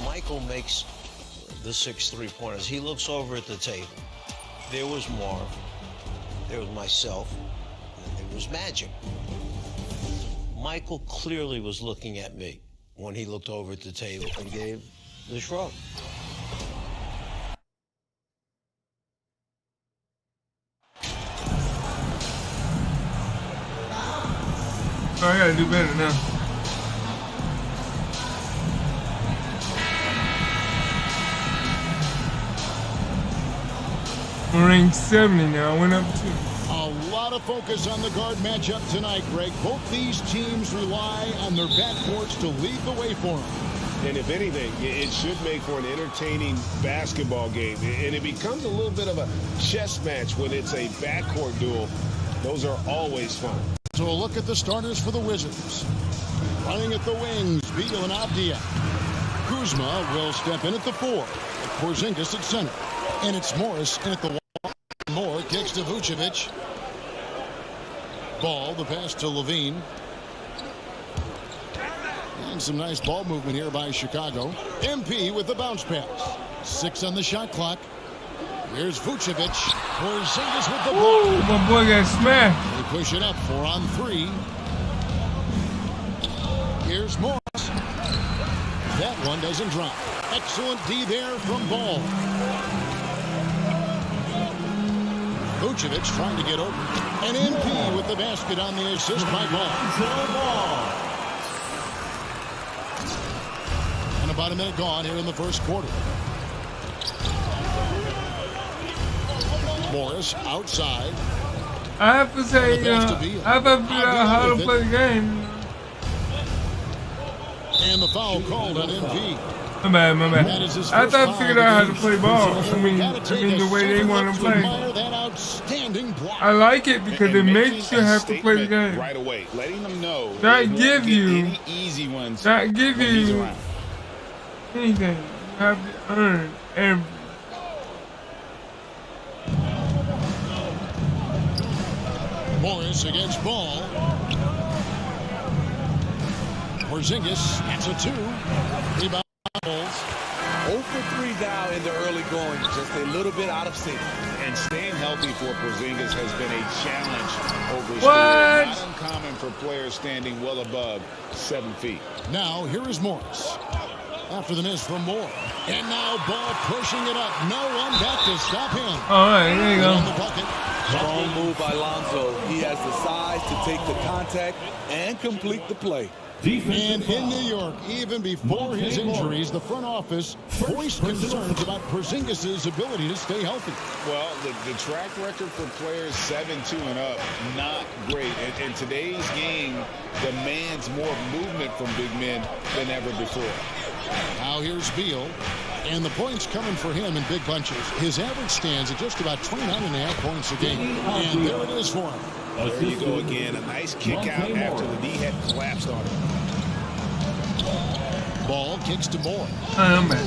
Michael makes the 6 3-pointers. He looks over at the table. There was Marv, there was myself, and there was Magic. Michael clearly was looking at me when he looked over at the table and gave the shrug. Oh, I gotta do better now. I'm ranked 70 now. I went up 2. A lot of focus on the guard matchup tonight, Greg. Both these teams rely on their backcourts to lead the way for them. And if anything, it should make for an entertaining basketball game. And it becomes a little bit of a chess match when it's a backcourt duel. Those are always fun. So a look at the starters for the Wizards. Running at the wings, Beal and Avdia. Kuzma will step in at the 4. Porzingis at center. And it's Morris in at the 1. Moore kicks to Vucevic. Ball, the pass to Levine. And some nice ball movement here by Chicago. MP with the bounce pass. 6 on the shot clock. Here's Vucevic. Porzingis with the ball. Ooh, my boy got smashed. They push it up 4 on 3. Here's Morris. That one doesn't drop. Excellent D there from Ball. Vucevic trying to get open. And MP with the basket on the assist by Ball. And about a minute gone here in the first quarter. Morris outside. I have to say, I have to figure out how to play the game. And the foul called on MP. My bad. I thought I figured out how to play ball. I mean the way they want to play. I like it because it makes you have to play the game. Right away, letting them know. Not give you any easy ones. Not give you anything. You have to earn every. Morris against Ball. Porzingis, that's a 2. Rebound. 0 for 3 now in the early going, just a little bit out of sync. And staying healthy for Porzingis has been a challenge over his What? career. Not uncommon for players standing well above 7 feet. Now here is Morris. After the miss from Moore. And now Ball pushing it up. No one back to stop him. All right, there you go. On the bucket. Strong move by Lonzo. He has the size to take the contact and complete the play. And in New York, even before his injuries, the front office voiced concerns about Porzingis' ability to stay healthy. Well, the track record for players 7-2 and up, not great. And today's game demands more movement from big men than ever before. Now here's Beal. And the points coming for him in big bunches. His average stands at just about 29.5 points a game. And there it is for him. There you go again. A nice kick out after the D had collapsed on him. Ball kicks to Moore. I'm back.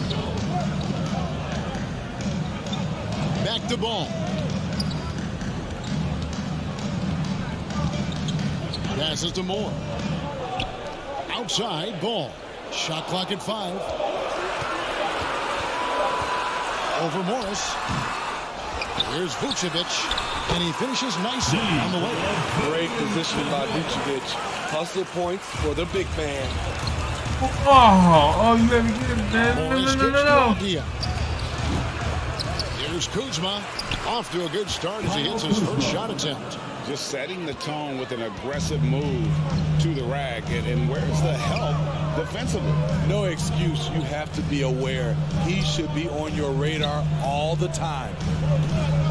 Back to Ball. Passes to Moore. Outside, Ball. Shot clock at 5. Over Morris. Here's Vucevic, and he finishes nicely on the way. Great position by Vucevic. Hustle points for the big man. Oh, you gotta get it, man. Morris No. gets to Avdia. Here's Kuzma. Off to a good start as he hits his first shot attempt. Just setting the tone with an aggressive move to the rack. And where's the help defensively? No excuse. You have to be aware. He should be on your radar all the time.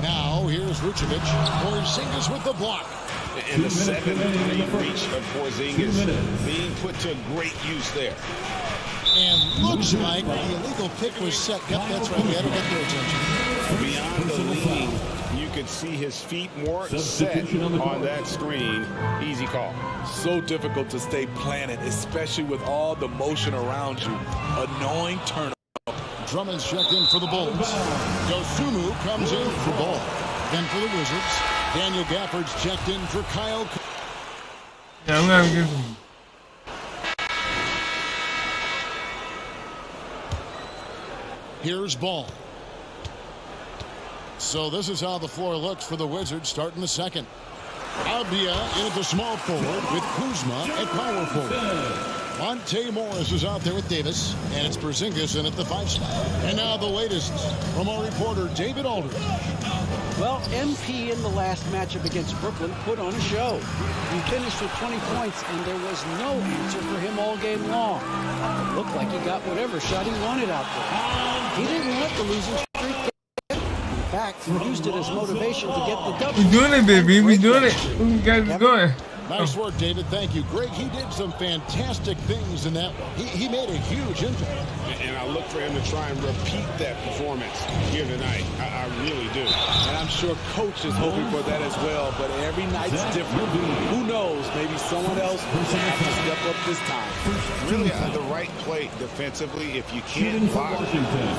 Now, here's Vucevic. Porzingis with the block. And the 7-3 reach of Porzingis being put to great use there. And looks like the illegal pick was set. Yep, that's right. We had to get their attention. Beyond the lean, you could see his feet more set on that screen. Easy call. So difficult to stay planted, especially with all the motion around you. Annoying turnover. Drummond's checked in for the Bulls. Dosunmu comes in for Ball. Then for the Wizards, Daniel Gafford's checked in for Kyle. Yeah, I'm gonna get some. Here's Ball. So this is how the floor looks for the Wizards starting the second. Avdia in at the small forward with Kuzma at power forward. Monte Morris is out there with Davis, and it's Porzingis in at the 5 spot. And now the latest from our reporter, David Aldridge. Well, MP in the last matchup against Brooklyn put on a show. He finished with 20 points, and there was no answer for him all game long. It looked like he got whatever shot he wanted out there. He didn't let the losing streak get. In fact, he used it as motivation to get the W. We doing it, baby. We doing it. We got it going. Nice work, David. Thank you. Greg, he did some fantastic things in that one. He made a huge impact. And I look for him to try and repeat that performance here tonight. I really do. And I'm sure Coach is hoping for that as well, but every night's different. Who knows? Maybe someone else will have to step up this time. Really the right play defensively. If you can't block,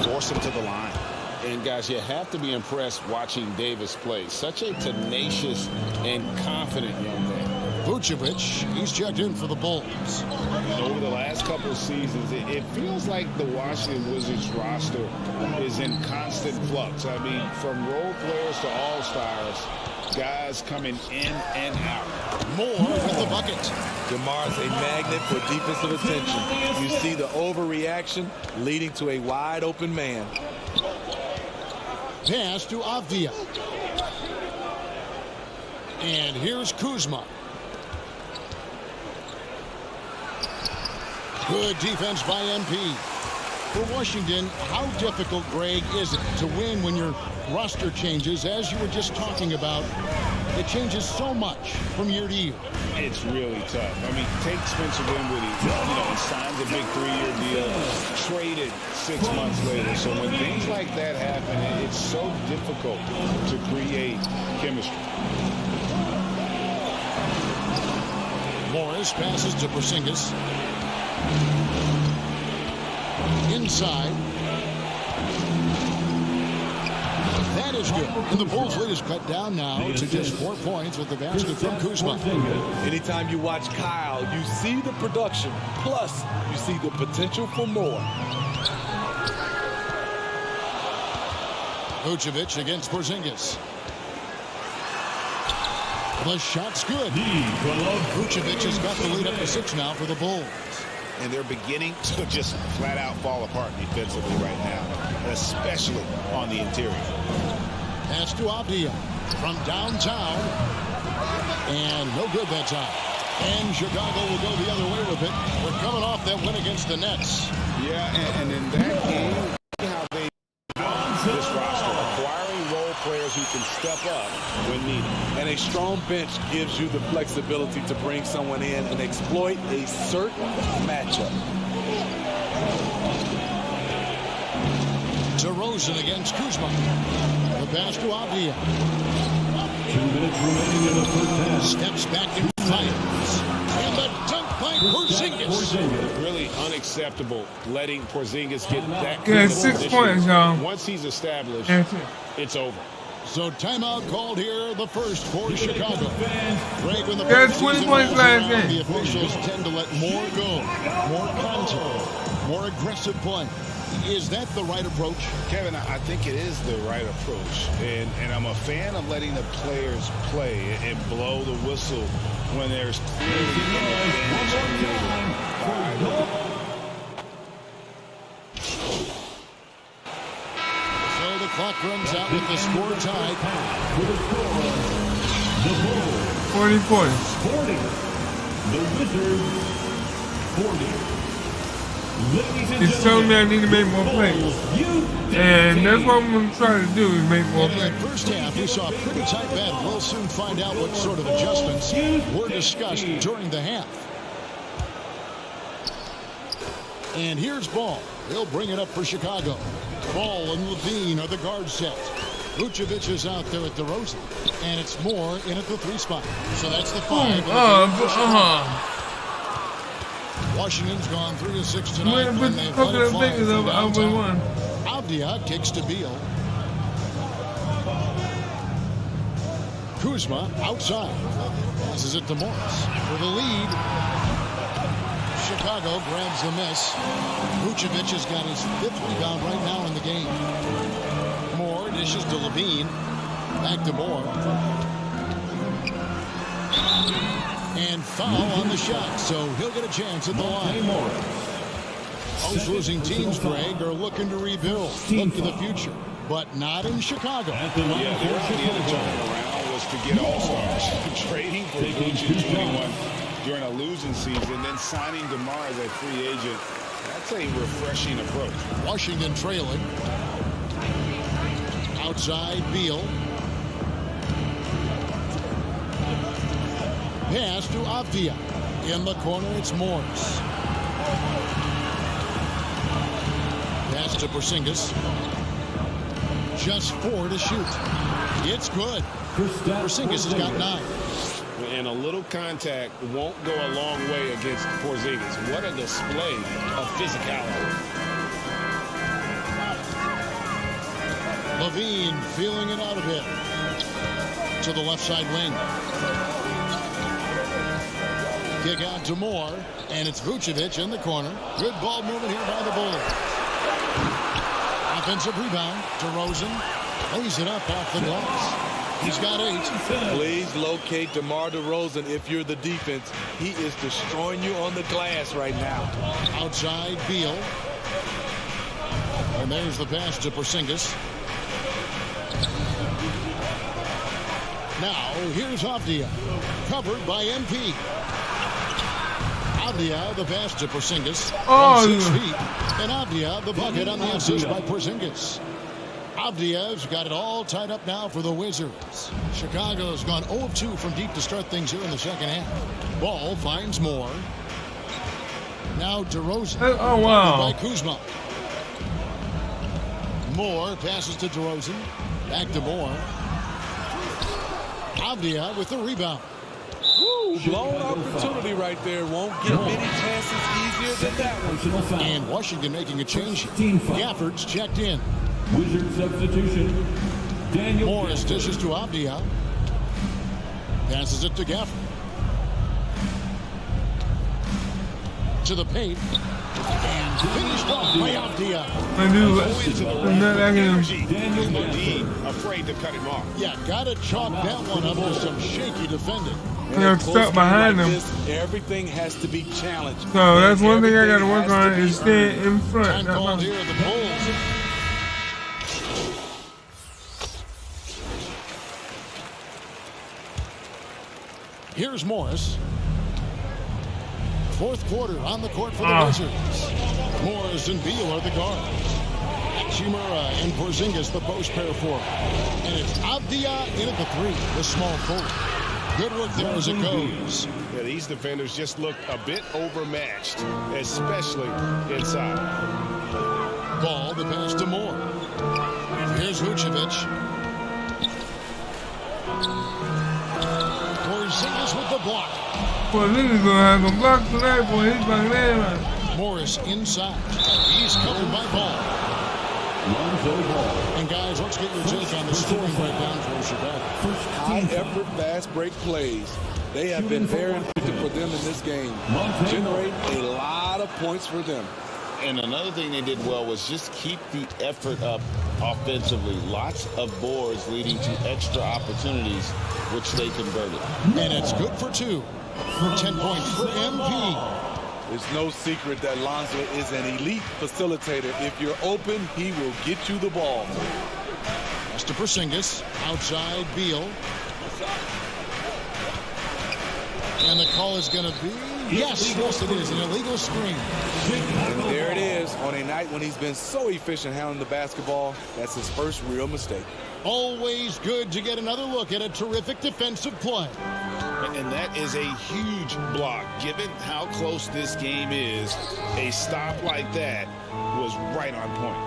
force him to the line. And guys, you have to be impressed watching Davis play. Such a tenacious and confident young man. Vucevic, he's checked in for the Bulls. Over the last couple of seasons, it feels like the Washington Wizards roster is in constant flux. I mean, from role players to all-stars, guys coming in and out. Moore with the bucket. DeMar's a magnet for defensive attention. You see the overreaction leading to a wide-open man. Pass to Avdia. And here's Kuzma. Good defense by MP. For Washington, how difficult, Greg, is it to win when your roster changes, as you were just talking about? It changes so much from year to year. It's really tough. I mean, take Spencer Dinwiddie, he signs a big 3-year deal, traded 6 months later. So when things like that happen, it's so difficult to create chemistry. Morris passes to Porzingis. Inside. That is good. And the Bulls lead is cut down now to just 4 points with the basket from Kuzma. Anytime you watch Kyle, you see the production, plus you see the potential for more. Vucevic against Porzingis. The shot's good. Vucevic has got the lead up to 6 now for the Bulls. And they're beginning to just flat out fall apart defensively right now, especially on the interior. Pass to Avdia from downtown. And no good that time. And Chicago will go the other way with it. We're coming off that win against the Nets. Yeah, and in that game, how they this roster, acquiring role players who can step up when needed. And a strong bench gives you the flexibility to bring someone in and exploit a certain matchup. DeRozan against Kuzma. The pass to Avdia. 2 minutes remaining in the first half. Steps back and fires. And the dunk by Porzingis. Really unacceptable letting Porzingis get that Yeah, 6 points, y'all. Once he's established, it's over. So timeout called here, the first for Chicago. Greg, when the That's 20 points last game. The officials tend to let more go, more contact, more aggressive play. Is that the right approach? Kevin, I think it is the right approach. And I'm a fan of letting the players play and blow the whistle when there's clearly So the clock runs out with the score tied. 40 points. 40. The Wizards 40. It's telling me I need to make more plays. And that's what I'm going to try to do, is make more In plays. that first half, we saw a pretty tight battle. We'll soon find out what sort of adjustments were discussed during the half. And here's Ball. He'll bring it up for Chicago. Ball and Levine are the guard set. Vucevic is out there at DeRozan. And it's Moore in at the 3 spot. So that's the 5. Washington's gone 3 of 6 tonight when they've led it 5 from downtown. Avdia kicks to Beal. Kuzma outside. Passes it to Morris for the lead. Chicago grabs the miss. Vucevic has got his 5th rebound right now in the game. Moore dishes to Levine. Back to Moore. And foul on the shot, so he'll get a chance at the line. Those losing teams, Greg, are looking to rebuild, look to the future, but not in Chicago. Yeah, the other turnaround was to get all-stars. Trading for Vucevic in 21 during a losing season, then signing DeMar as a free agent. That's a refreshing approach. Washington trailing. Outside, Beal. Pass to Avdia. In the corner, it's Morris. Pass to Porzingis. Just 4 to shoot. It's good. Porzingis has got 9. And a little contact won't go a long way against Porzingis. What a display of physicality. Levine feeling it out a bit. To the left side wing. Kick out to Moore, and it's Vucevic in the corner. Good ball movement here by the Bulls. Offensive rebound. DeRozan lays it up off the glass. He's got 8. Please locate DeMar DeRozan if you're the defense. He is destroying you on the glass right now. Outside, Beal. And there's the pass to Porzingis. Now, here's Avdia. Covered by MP. Avdia, the pass to Porzingis from 6 feet. And Avdia, the bucket on the assist by Porzingis. Avdia's got it all tied up now for the Wizards. Chicago's gone 0 of 2 from deep to start things here in the second half. Ball finds Moore. Now DeRozan. Oh, wow. By Kuzma. Moore passes to DeRozan. Back to Moore. Avdia with the rebound. Woo, blown opportunity right there. Won't get many chances easier than that one. And Washington making a change. Gafford's checked in. Wizard substitution. Daniel Morris dishes to Avdia. Passes it to Gafford. To the paint. And finished off by Avdia. I do. I'm not afraid to cut him off. Yeah, gotta chalk that one up to some shaky defending. I'm stuck behind them. Everything has to be challenged. So that's one thing I got to work on is staying in front. Time called here, the Bulls. Here's Morris. 4th quarter on the court for the Wizards. Morris and Beal are the guards. Chimera and Porzingis the post pair for. And it's Avdia in at the 3, the small forward. Good work there as it goes. Yeah, these defenders just look a bit overmatched, especially inside. Ball, the pass to Moore. Here's Vucevic. Porzingis with the block. Boy, this is going to have a block tonight, boy. He's back there. Morris inside. He's covered by Ball. And guys, let's get your take on the scoring breakdown for Chicago. High-effort, fast-break plays. They have been very effective for them in this game. Generate a lot of points for them. And another thing they did well was just keep the effort up offensively. Lots of boards leading to extra opportunities, which they converted. And it's good for 2. 10 points for MP. There's no secret that Lonzo is an elite facilitator. If you're open, he will get you the ball. That's to Porzingis. Outside, Beal. And the call is going to be... Yes, it is. An illegal screen. And there it is. On a night when he's been so efficient handling the basketball, that's his first real mistake. Always good to get another look at a terrific defensive play. And that is a huge block. Given how close this game is, a stop like that was right on point.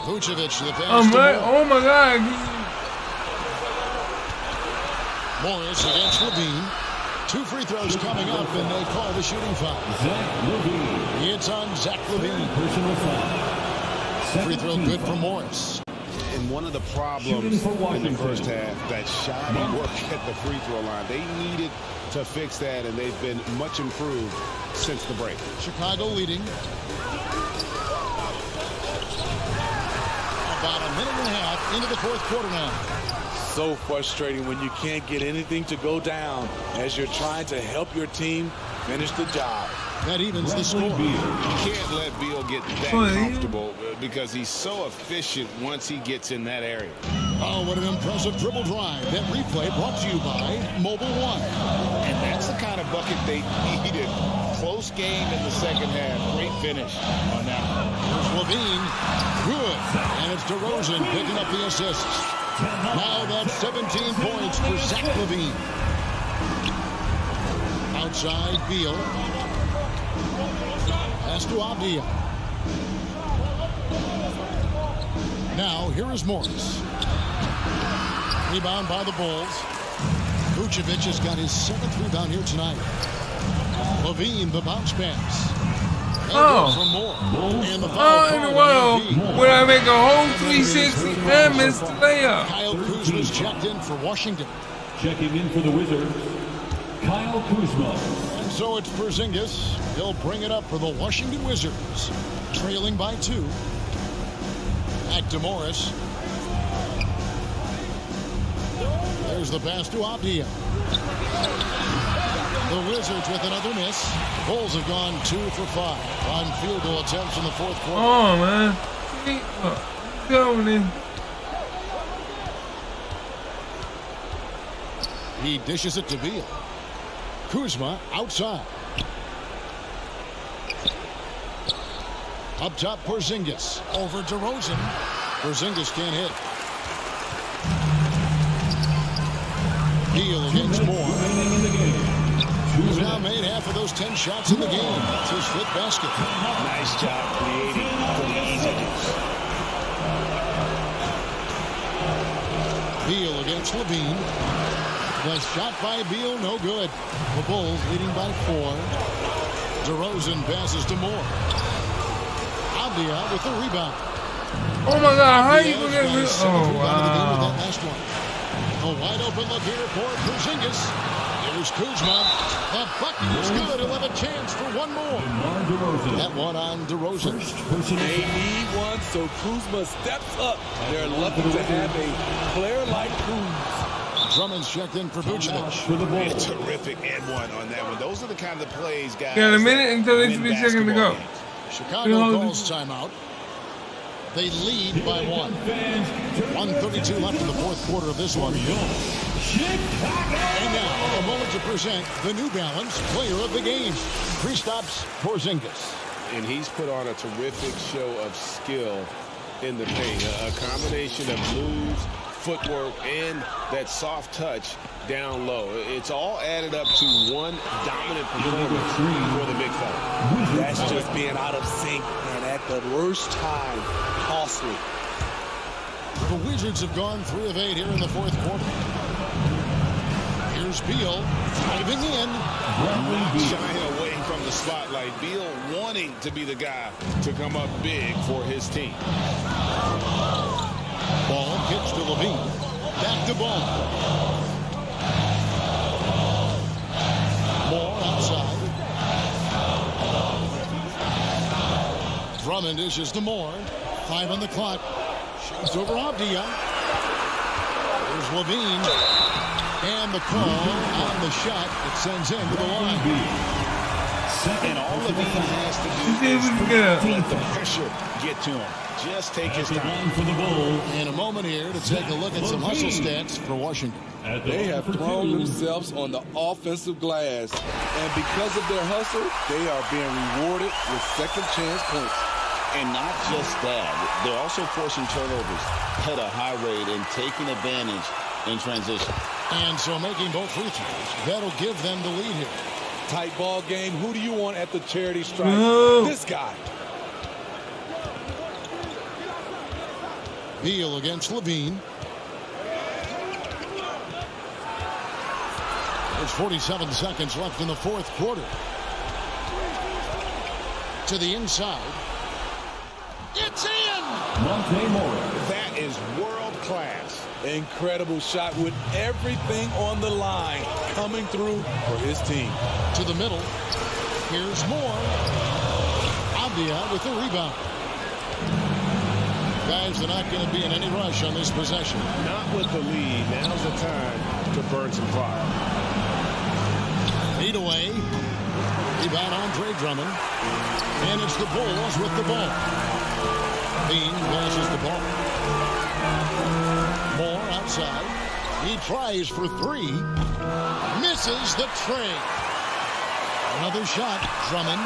Vucevic, the pass Oh my God. Morris against Levine. 2 free throws coming up, and they call the shooting foul. It's on Zach Levine. Free throw good for Morris. And one of the problems in the first half, that shoddy work at the free throw line. They needed to fix that, and they've been much improved since the break. Chicago leading. About a minute and a half into the fourth quarter now. So frustrating when you can't get anything to go down as you're trying to help your team finish the job. That evens the score. You can't let Beal get that comfortable because he's so efficient once he gets in that area. Oh, what an impressive dribble drive. That replay brought to you by Mobile One. And that's the kind of bucket they needed. Close game in the second half. Great finish on that one. Here's Levine. Good. And it's DeRozan picking up the assists. Now that's 17 points for Zach Levine. Outside Beal. Pass to Avdia. Now here is Morris. Rebound by the Bulls. Vucevic has got his 7th rebound here tonight. Levine, the bounce pass. For more. And the foul in the world would I make a whole 360 and miss the layup? Kyle Kuzma's checked in for Washington. Checking in for the Wizards, Kyle Kuzma. And so it's Porzingis. He'll bring it up for the Washington Wizards. Trailing by 2. Back to Morris. There's the pass to Avdia. The Wizards with another miss. Bulls have gone 2 for 5 on field goal attempts in the fourth quarter. Oh, man. Going. He dishes it to Beal. Kuzma outside. Up top, Porzingis. Over DeRozan. Porzingis can't hit. Beal against Moore. He's now made half of those 10 shots in the game. It's his 5th basket. Nice job creating for the easy Beal against Levine. The shot by Beal, no good. The Bulls leading by 4. DeRozan passes to Moore. Avdia with the rebound. Oh my God, how you gonna get this? Oh wow. wow. A wide open look here for Porzingis. Here's Kuzma. The bucket is good. He'll have a chance for one more. That one on DeRozan. They need one, so Kuzma steps up. They're lucky to have a player like Kuz. Drummond's checked in for Vucevic. A terrific and one on that one. Those are the kind of plays, guys. Got a minute until 3 seconds to go. Chicago calls timeout. They lead by 1. 1:32 left in the fourth quarter of this one. And now, a moment to present the New Balance Player of the Game. Kristaps Porzingis. And he's put on a terrific show of skill in the paint. A combination of moves, footwork, and that soft touch down low. It's all added up to one dominant performance for the big fella. That's just being out of sync and at the worst time. Costly. The Wizards have gone 3 of 8 here in the fourth quarter. Here's Beal driving in. Shying away from of the spotlight. Beal wanting to be the guy to come up big for his team. Ball pitched to Levine. Back to Ball. Moore outside. Drummond dishes to Moore. 5 on the clock. Shoots over Avdia. There's Levine. And the call on the shot. It sends him to the line. And all Levine has to do is let the pressure get to him. Just take his time. For the Bulls. In a moment here to take a look at some hustle stats for Washington. They have thrown themselves on the offensive glass. And because of their hustle, they are being rewarded with second chance points. And not just that, they're also forcing turnovers at a high rate and taking advantage in transition. And so making both free throws, that'll give them the lead here. Tight ball game. Who do you want at the charity stripe? No. This guy. Beal against Levine. There's 47 seconds left in the fourth quarter. To the inside. It's in! Monte Morris. That is world class. Incredible shot with everything on the line coming through for his team. To the middle. Here's Moore. Avdia with the rebound. Guys are not going to be in any rush on this possession. Not with the lead. Now's the time to burn some fire. Feet away. Rebound Andre Drummond. And it's the Bulls with the ball. Bean passes the ball. Moore outside. He tries for 3. Misses the tray. Another shot. Drummond.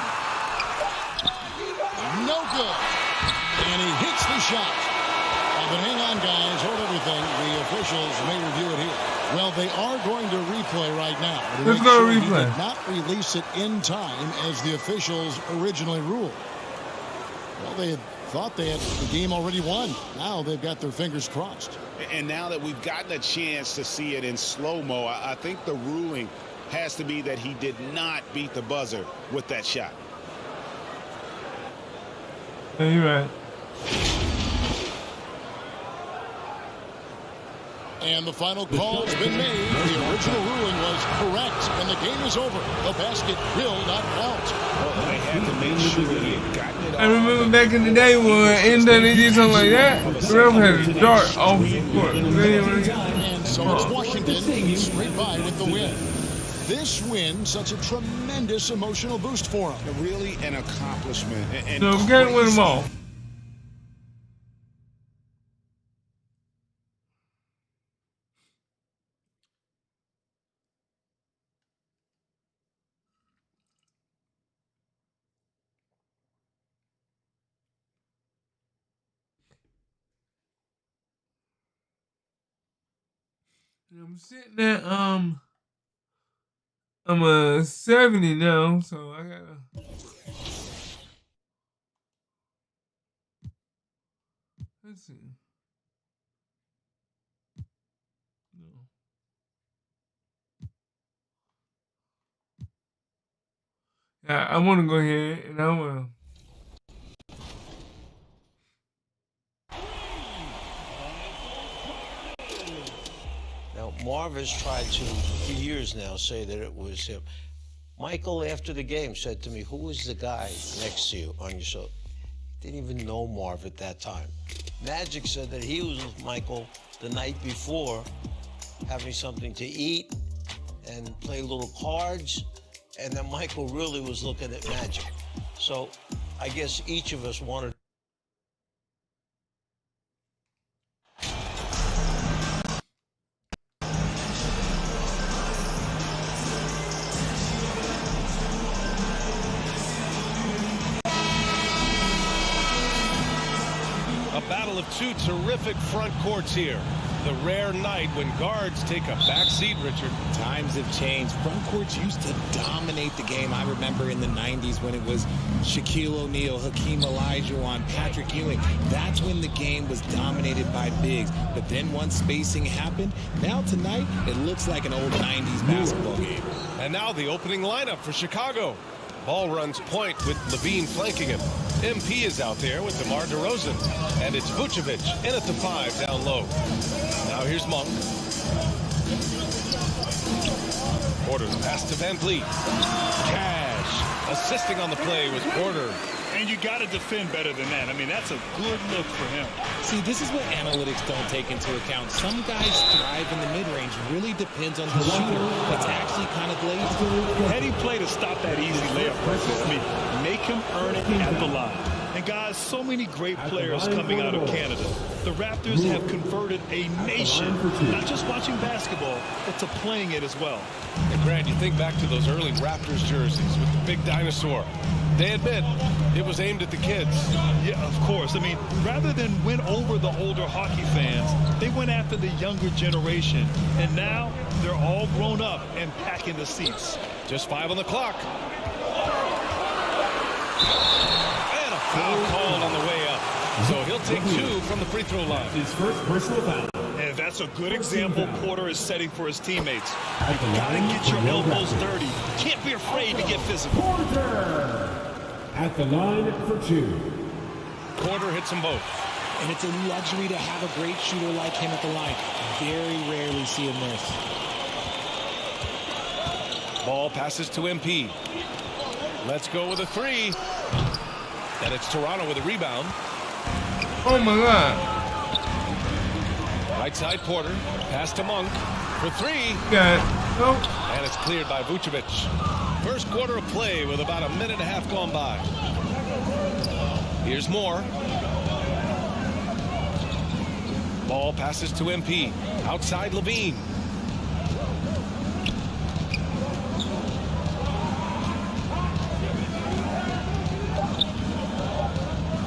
No good. And he hits the shot. But hang on, guys. Hold everything. The officials may review it here. Well, they are going to replay right now. Let's go to replay. He did not release it in time as the officials originally ruled. Well, they had thought they had the game already won. Now they've got their fingers crossed. And now that we've gotten a chance to see it in slow-mo, I think the ruling has to be that he did not beat the buzzer with that shot. Yeah, you're right. And the final call's been made. The original ruling was correct, and the game is over. The basket will not count. Well, they had to make sure he had gotten it off. I remember back in the day when anytime they did something like that, the ref had a dart off the court. And so it's Washington straight by with the win. This win, such a tremendous emotional boost for them. Really an accomplishment. And So we can't win them all. I'm sitting at I'm a 70 now, so I gotta. Let's see. No. Yeah, I want to go ahead and I want to. Now, Marv has tried to, for years now, say that it was him. Michael, after the game, said to me, who was the guy next to you on your show? Didn't even know Marv at that time. Magic said that he was with Michael the night before, having something to eat and play little cards, and then Michael really was looking at Magic. So I guess each of us wanted. A battle of two terrific front courts here. The rare night when guards take a back seat, Richard. Times have changed. Front courts used to dominate the game. I remember in the 90s when it was Shaquille O'Neal, Hakeem Olajuwon, Patrick Ewing. That's when the game was dominated by bigs. But then once spacing happened, now tonight it looks like an old 90s basketball game. And now the opening lineup for Chicago. Ball runs point with Levine flanking him. MP is out there with DeMar DeRozan. And it's Vucevic in at the 5 down low. Now here's Monk. Porter's pass to Van Vliet. Cash assisting on the play was Porter. And you got to defend better than that. I mean, that's a good look for him. See, this is what analytics don't take into account. Some guys thrive in the mid-range. Really depends on the shooter. It's actually kind of lazy. Heading play to stop that easy layup versus me. Make him earn it at the line. And guys, so many great players coming out of Canada. The Raptors have converted a nation, not just watching basketball, but to playing it as well. And Grant, you think back to those early Raptors jerseys with the big dinosaur. They admit it was aimed at the kids. Yeah, of course. I mean, rather than win over the older hockey fans, they went after the younger generation. And now they're all grown up and packing the seats. Just 5 on the clock. And a foul called on the way up. So he'll take 2 from the free throw line. His first personal foul. And that's a good example Porter is setting for his teammates. You gotta get your elbows dirty. Can't be afraid to get physical. Porter at the line for 2. Porter hits them both. And it's a luxury to have a great shooter like him at the line. Very rarely see him miss. Ball passes to MP. Let's go with a 3. And it's Toronto with a rebound. Oh my God. Right side Porter. Pass to Monk for 3. Got it. Nope. And it's cleared by Vucevic. First quarter of play with about a minute and a half gone by. Here's Moore. Ball passes to MP. Outside Levine.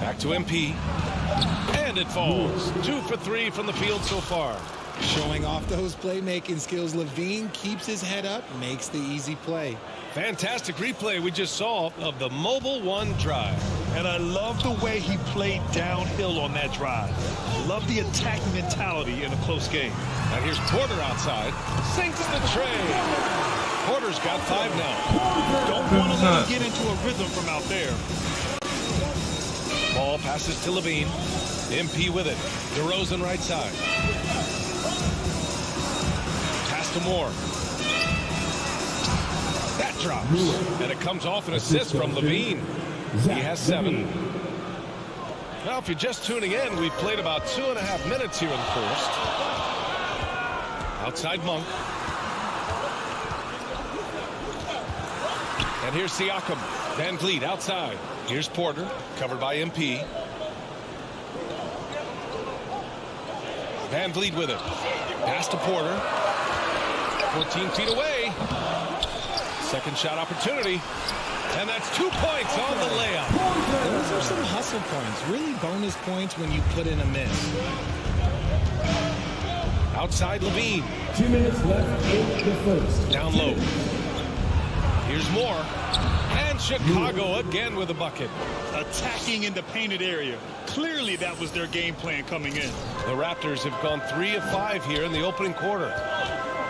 Back to MP. And it falls. 2 for 3 from the field so far. Showing off those playmaking skills, Levine keeps his head up, makes the easy play. Fantastic replay we just saw of the Mobile One drive. And I love the way he played downhill on that drive. Love the attacking mentality in a close game. And here's Porter outside. Sinks the tray. Porter's got 5 now. Don't want to let him get into a rhythm from out there. Ball passes to Levine. MP with it. DeRozan right side. Pass to Moore. That drops. And it comes off an assist from Levine. He has 7. Now, if you're just tuning in, we've played about 2.5 minutes here in the first. Outside Monk. And here's Siakam. Van Vliet outside. Here's Porter, covered by MP. Van Vliet with it. Pass to Porter. 14 feet away. Second shot opportunity. And that's 2 points on the layup. Those are some hustle points. Really bonus points when you put in a miss. Outside Levine. 2 minutes left in the first. Down low. Here's Moore. And Chicago again with a bucket. Attacking in the painted area. Clearly that was their game plan coming in. The Raptors have gone 3 of 5 here in the opening quarter.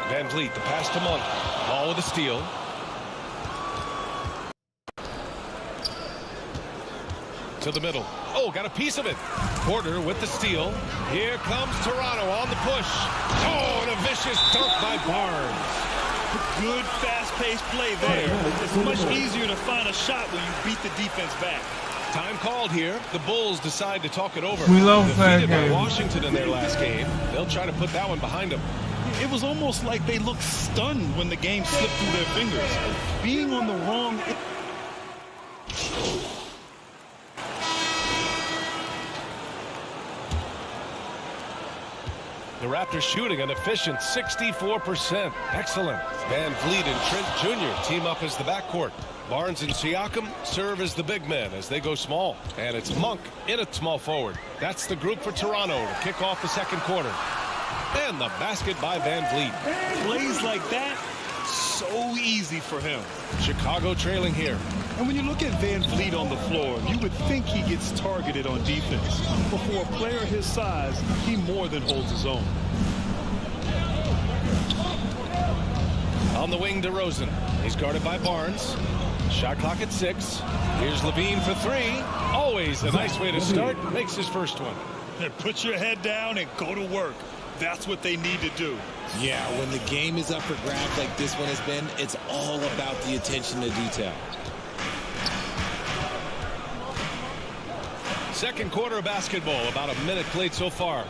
Van Vliet, the pass to Monk. Ball with a steal. To the middle. Oh, got a piece of it. Porter with the steal. Here comes Toronto on the push. Oh, and a vicious dunk by Barnes. Good fast-paced play there. It's much easier to find a shot when you beat the defense back. Time called here. The Bulls decide to talk it over. We love that Defeated by game. Washington in their last game. They'll try to put that one behind them. It was almost like they looked stunned when the game slipped through their fingers. Being on the wrong... The Raptors shooting an efficient 64%. Excellent. Van Vliet and Trent Jr. team up as the backcourt. Barnes and Siakam serve as the big men as they go small. And it's Monk in at small forward. That's the group for Toronto to kick off the second quarter. And the basket by Van Vliet. Plays like that, so easy for him. Chicago trailing here. And when you look at Van Vliet on the floor, you would think he gets targeted on defense. But for a player his size, he more than holds his own. On the wing, DeRozan. He's guarded by Barnes. Shot clock at 6. Here's Levine for 3. Always a nice way to start. Makes his first one. Put your head down and go to work. That's what they need to do. Yeah, when the game is up for grabs like this one has been, it's all about the attention to detail. Second quarter of basketball, about a minute played so far.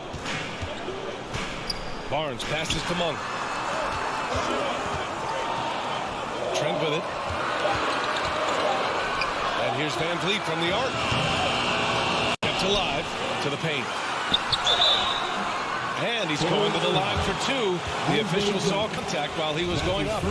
Barnes passes to Monk. Trent with it. And here's Van Vliet from the arc. Kept alive to the paint. And he's going to the line for 2. The official saw contact while he was going up.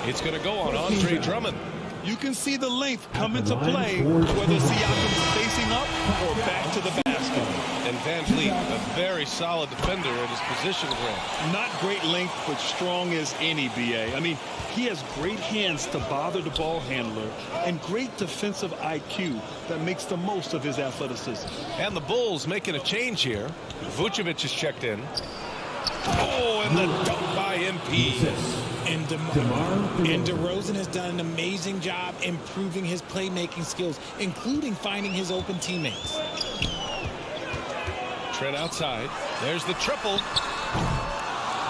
It's going to go on Andre Drummond. You can see the length come into play, whether Siakam's facing up or back to the basket. And Van Vliet, a very solid defender at his position group. Not great length, but strong as any, BA. I mean, he has great hands to bother the ball handler and great defensive IQ that makes the most of his athleticism. And the Bulls making a change here. Vucevic is checked in. Oh, and the dunk by MP. And DeRozan has done an amazing job improving his playmaking skills, including finding his open teammates. Trent outside. There's the triple.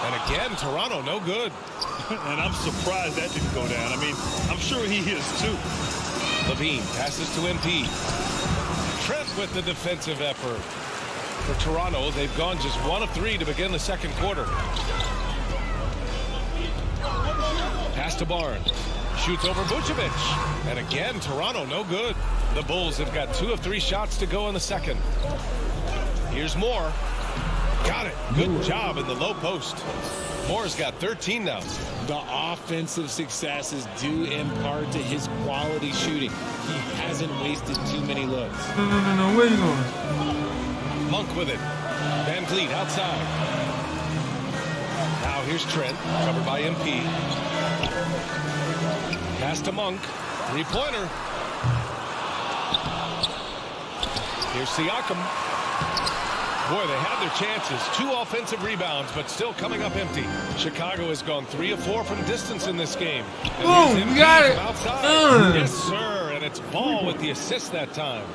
And again, Toronto no good. And I'm surprised that didn't go down. I mean, I'm sure he is too. Levine passes to MP. Trent with the defensive effort. For Toronto, they've gone just 1 of 3 to begin the second quarter. Pass to Barnes. Shoots over Vucevic. And again, Toronto no good. The Bulls have got 2 of 3 shots to go in the second. Here's Moore. Got it. Good job in the low post. Moore's got 13 now. The offensive success is due in part to his quality shooting. He hasn't wasted too many looks. No, where you going? Monk with it. Van Vliet outside. Now here's Trent, covered by MP. Pass to Monk. 3-pointer. Here's Siakam. Boy, they had their chances. 2 offensive rebounds, but still coming up empty. Chicago has gone 3 of 4 from distance in this game. Boom, you got it. Outside. Yes, sir. And it's Ball with the assist that time.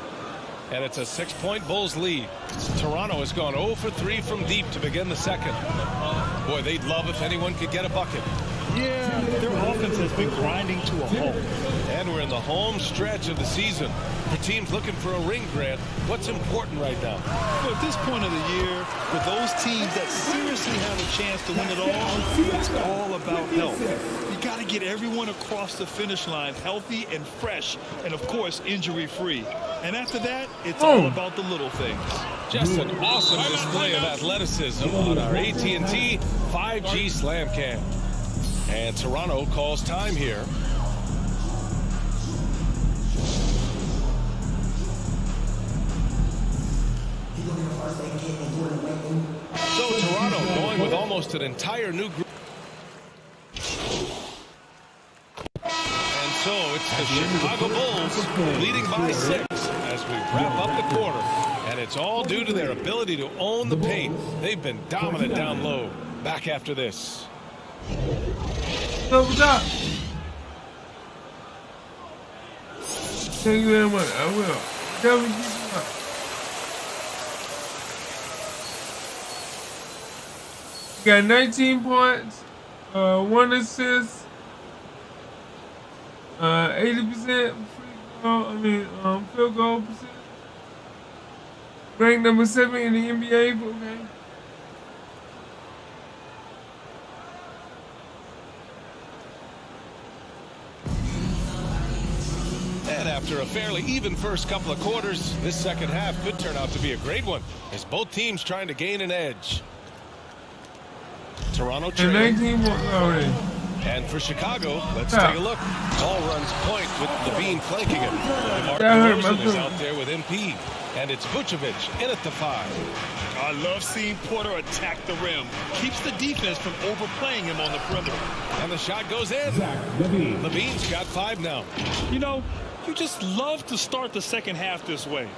And it's a 6-point Bulls lead. Toronto has gone 0 for 3 from deep to begin the second. Boy, they'd love if anyone could get a bucket. Yeah, their offense has been grinding to a halt. And we're in the home stretch of the season. For teams looking for a ring, Grant, what's important right now? Well, at this point of the year, for those teams that seriously have a chance to win it all, it's all about health. You got to get everyone across the finish line healthy and fresh, and of course, injury-free. And after that, it's all about the little things. Just an awesome display of athleticism on our AT&T 5G Slam Cam. And Toronto calls time here. So Toronto going with almost an entire new group. And so it's the Chicago Bulls leading by 6 as we wrap up the quarter. And it's all due to their ability to own the paint. They've been dominant down low. Back after this. What's up? Thank you very much. I will. Definitely keep it up. Got 19 points, 1 assist, 80% field goal percent. Ranked number 7 in the NBA. Okay. And after a fairly even first couple of quarters, this second half could turn out to be a great one as both teams trying to gain an edge. Toronto trailing. And for Chicago, let's take a look. Ball runs point with Levine flanking it. Mark DeRozan is out there with MP. And it's Vucevic in at the 5. I love seeing Porter attack the rim. Keeps the defense from overplaying him on the perimeter. And the shot goes in. Levine's got 5 now. You know, you just love to start the second half this way.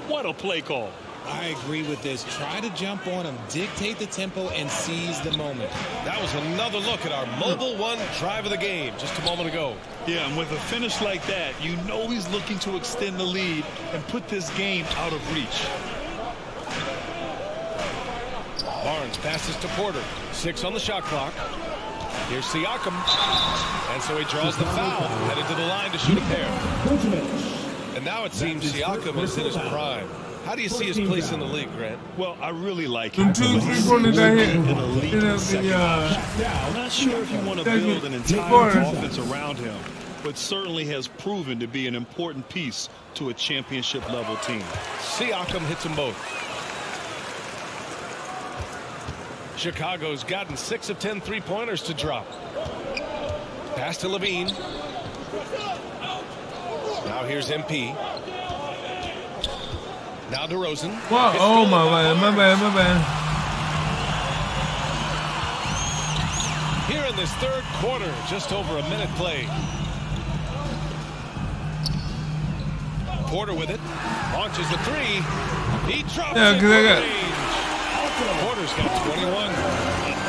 What a play call. I agree with this. Try to jump on him, dictate the tempo, and seize the moment. That was another look at our Mobile One drive of the game just a moment ago. Yeah, and with a finish like that, you know he's looking to extend the lead and put this game out of reach. Barnes passes to Porter. 6 on the shot clock. Here's Siakam. And so he draws the foul, headed to the line to shoot a pair. And now it seems Siakam is in his prime. How do you see his place in the league, Grant? Well, I really like him. I'm not sure if you want to build an entire offense around him, but certainly has proven to be an important piece to a championship-level team. Siakam hits them both. Chicago's gotten 6 of 10 three-pointers to drop. Pass to Levine. Now here's MP. Now DeRozan. Wow. Oh, my bad. Here in this third quarter, just over a minute played. Porter with it. Launches the three. He drops it from range. Porter's got 21. A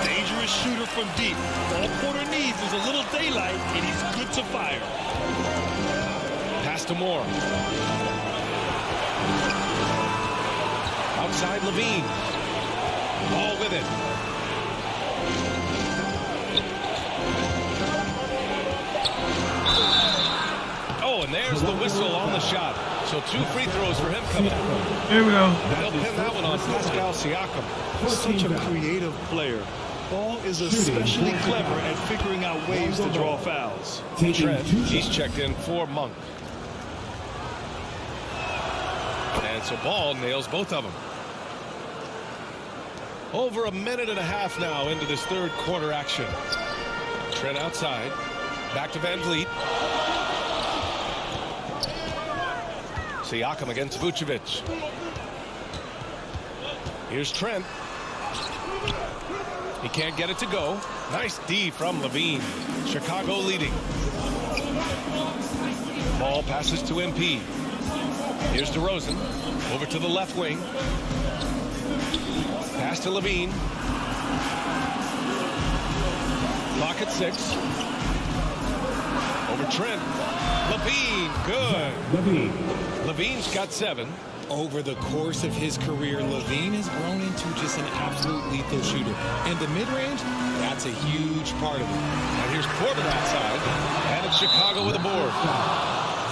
dangerous shooter from deep. All Porter needs is a little daylight, and he's good to fire. Pass to Moore. Outside Levine. Ball with it. Oh, and there's the whistle on the shot. So 2 free throws for him coming up. Here we go. They'll pin that one on Pascal Siakam. Such a creative player. Ball is especially clever at figuring out ways to draw fouls. Trent, he's checked in for Monk. And so Ball nails both of them. Over a minute and a half now into this third quarter action. Trent outside. Back to Van Vliet. Siakam against Vucevic. Here's Trent. He can't get it to go. Nice D from Levine. Chicago leading. Ball passes to MP. Here's DeRozan. Over to the left wing. Pass to Levine. Clock at 6. Over Trent. Levine, good. Levine's got 7. Over the course of his career, Levine has grown into just an absolute lethal shooter. And the mid-range, that's a huge part of it. And here's Porter outside. And it's Chicago with a board.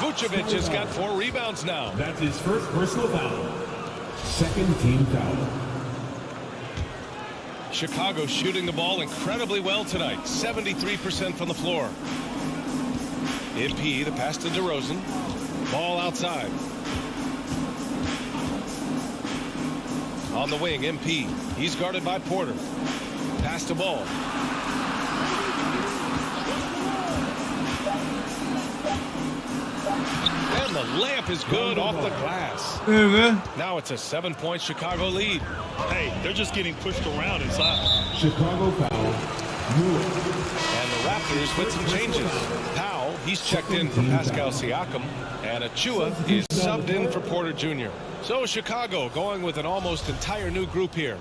Vucevic has got 4 rebounds now. That's his first personal foul. Second team foul. Chicago shooting the ball incredibly well tonight. 73% from the floor. MP, the pass to DeRozan. Ball outside. On the wing, MP. He's guarded by Porter. Pass to Ball. And the layup is good off the glass. Now it's a 7-point Chicago lead. Hey, they're just getting pushed around inside. Chicago foul. And the Raptors with some changes. Powell, he's checked in for Pascal Siakam. And Achua is subbed in for Porter Jr. So Chicago going with an almost entire new group here.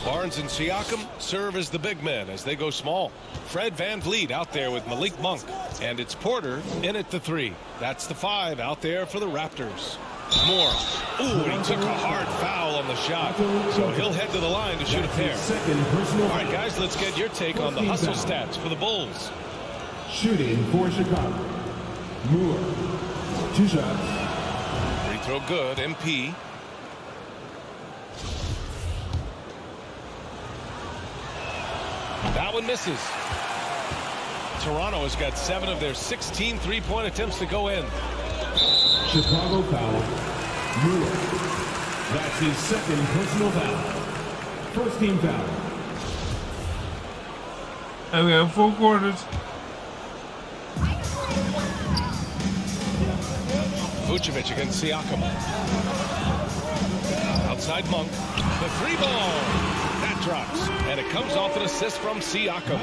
Barnes and Siakam serve as the big men as they go small. Fred Van Vliet out there with Malik Monk. And it's Porter in at the 3. That's the 5 out there for the Raptors. Moore. Ooh, he took a hard foul on the shot. So he'll head to the line to shoot a pair. All right, guys, let's get your take on the hustle stats for the Bulls. Shooting for Chicago. Moore. 2 shots. Free throw good. MP. That one misses. Toronto has got 7 of their 16 three-point attempts to go in. Chicago foul. Moore. That's his second personal foul. First team foul. And we have 4 quarters. Vucevic against Siakam. Outside Monk. The 3 ball. That drops. And it comes off an assist from Siakam.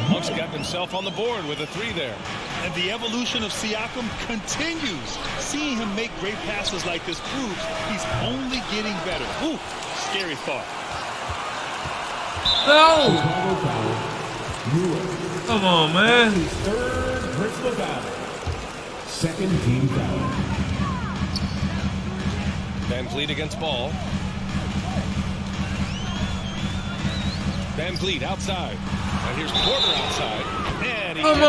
Monk's got himself on the board with a 3 there. And the evolution of Siakam continues. Seeing him make great passes like this proves he's only getting better. Ooh, scary thought. No! Come on, man. Third personal foul. Second team foul. Van Vliet against Ball. Van Vliet outside. And here's Porter outside. And he gets it to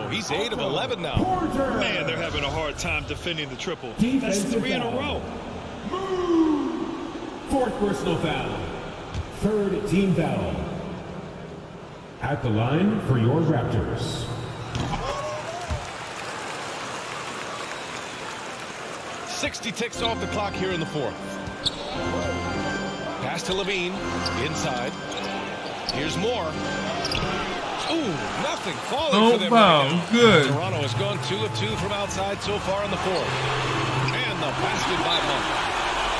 go. He's 8 of 11 now. Man, they're having a hard time defending the triple. That's 3 in a row. Fourth personal foul. Third team foul. At the line for your Raptors. "60 ticks off the clock here in the fourth. Pass to Levine. Inside. Here's Moore. Ooh, nothing falling for them right now. Good. Toronto has gone 2 of 2 from outside so far in the fourth. And the basket by Monk.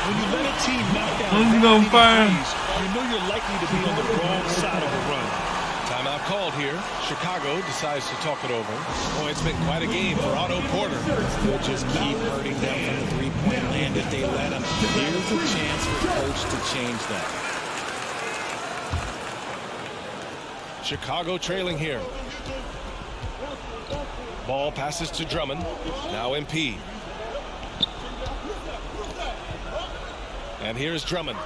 When you let a team knock down Monk's on fire. you know you're likely to be on the wrong side of a run. Timeout called here. Chicago decides to talk it over. Boy, it's been quite a game for Otto Porter. They'll just keep hurting them from the three-point land if they let them. Here's a chance for coach to change that. Chicago trailing here. Ball passes to Drummond. Now MP. And here's Drummond.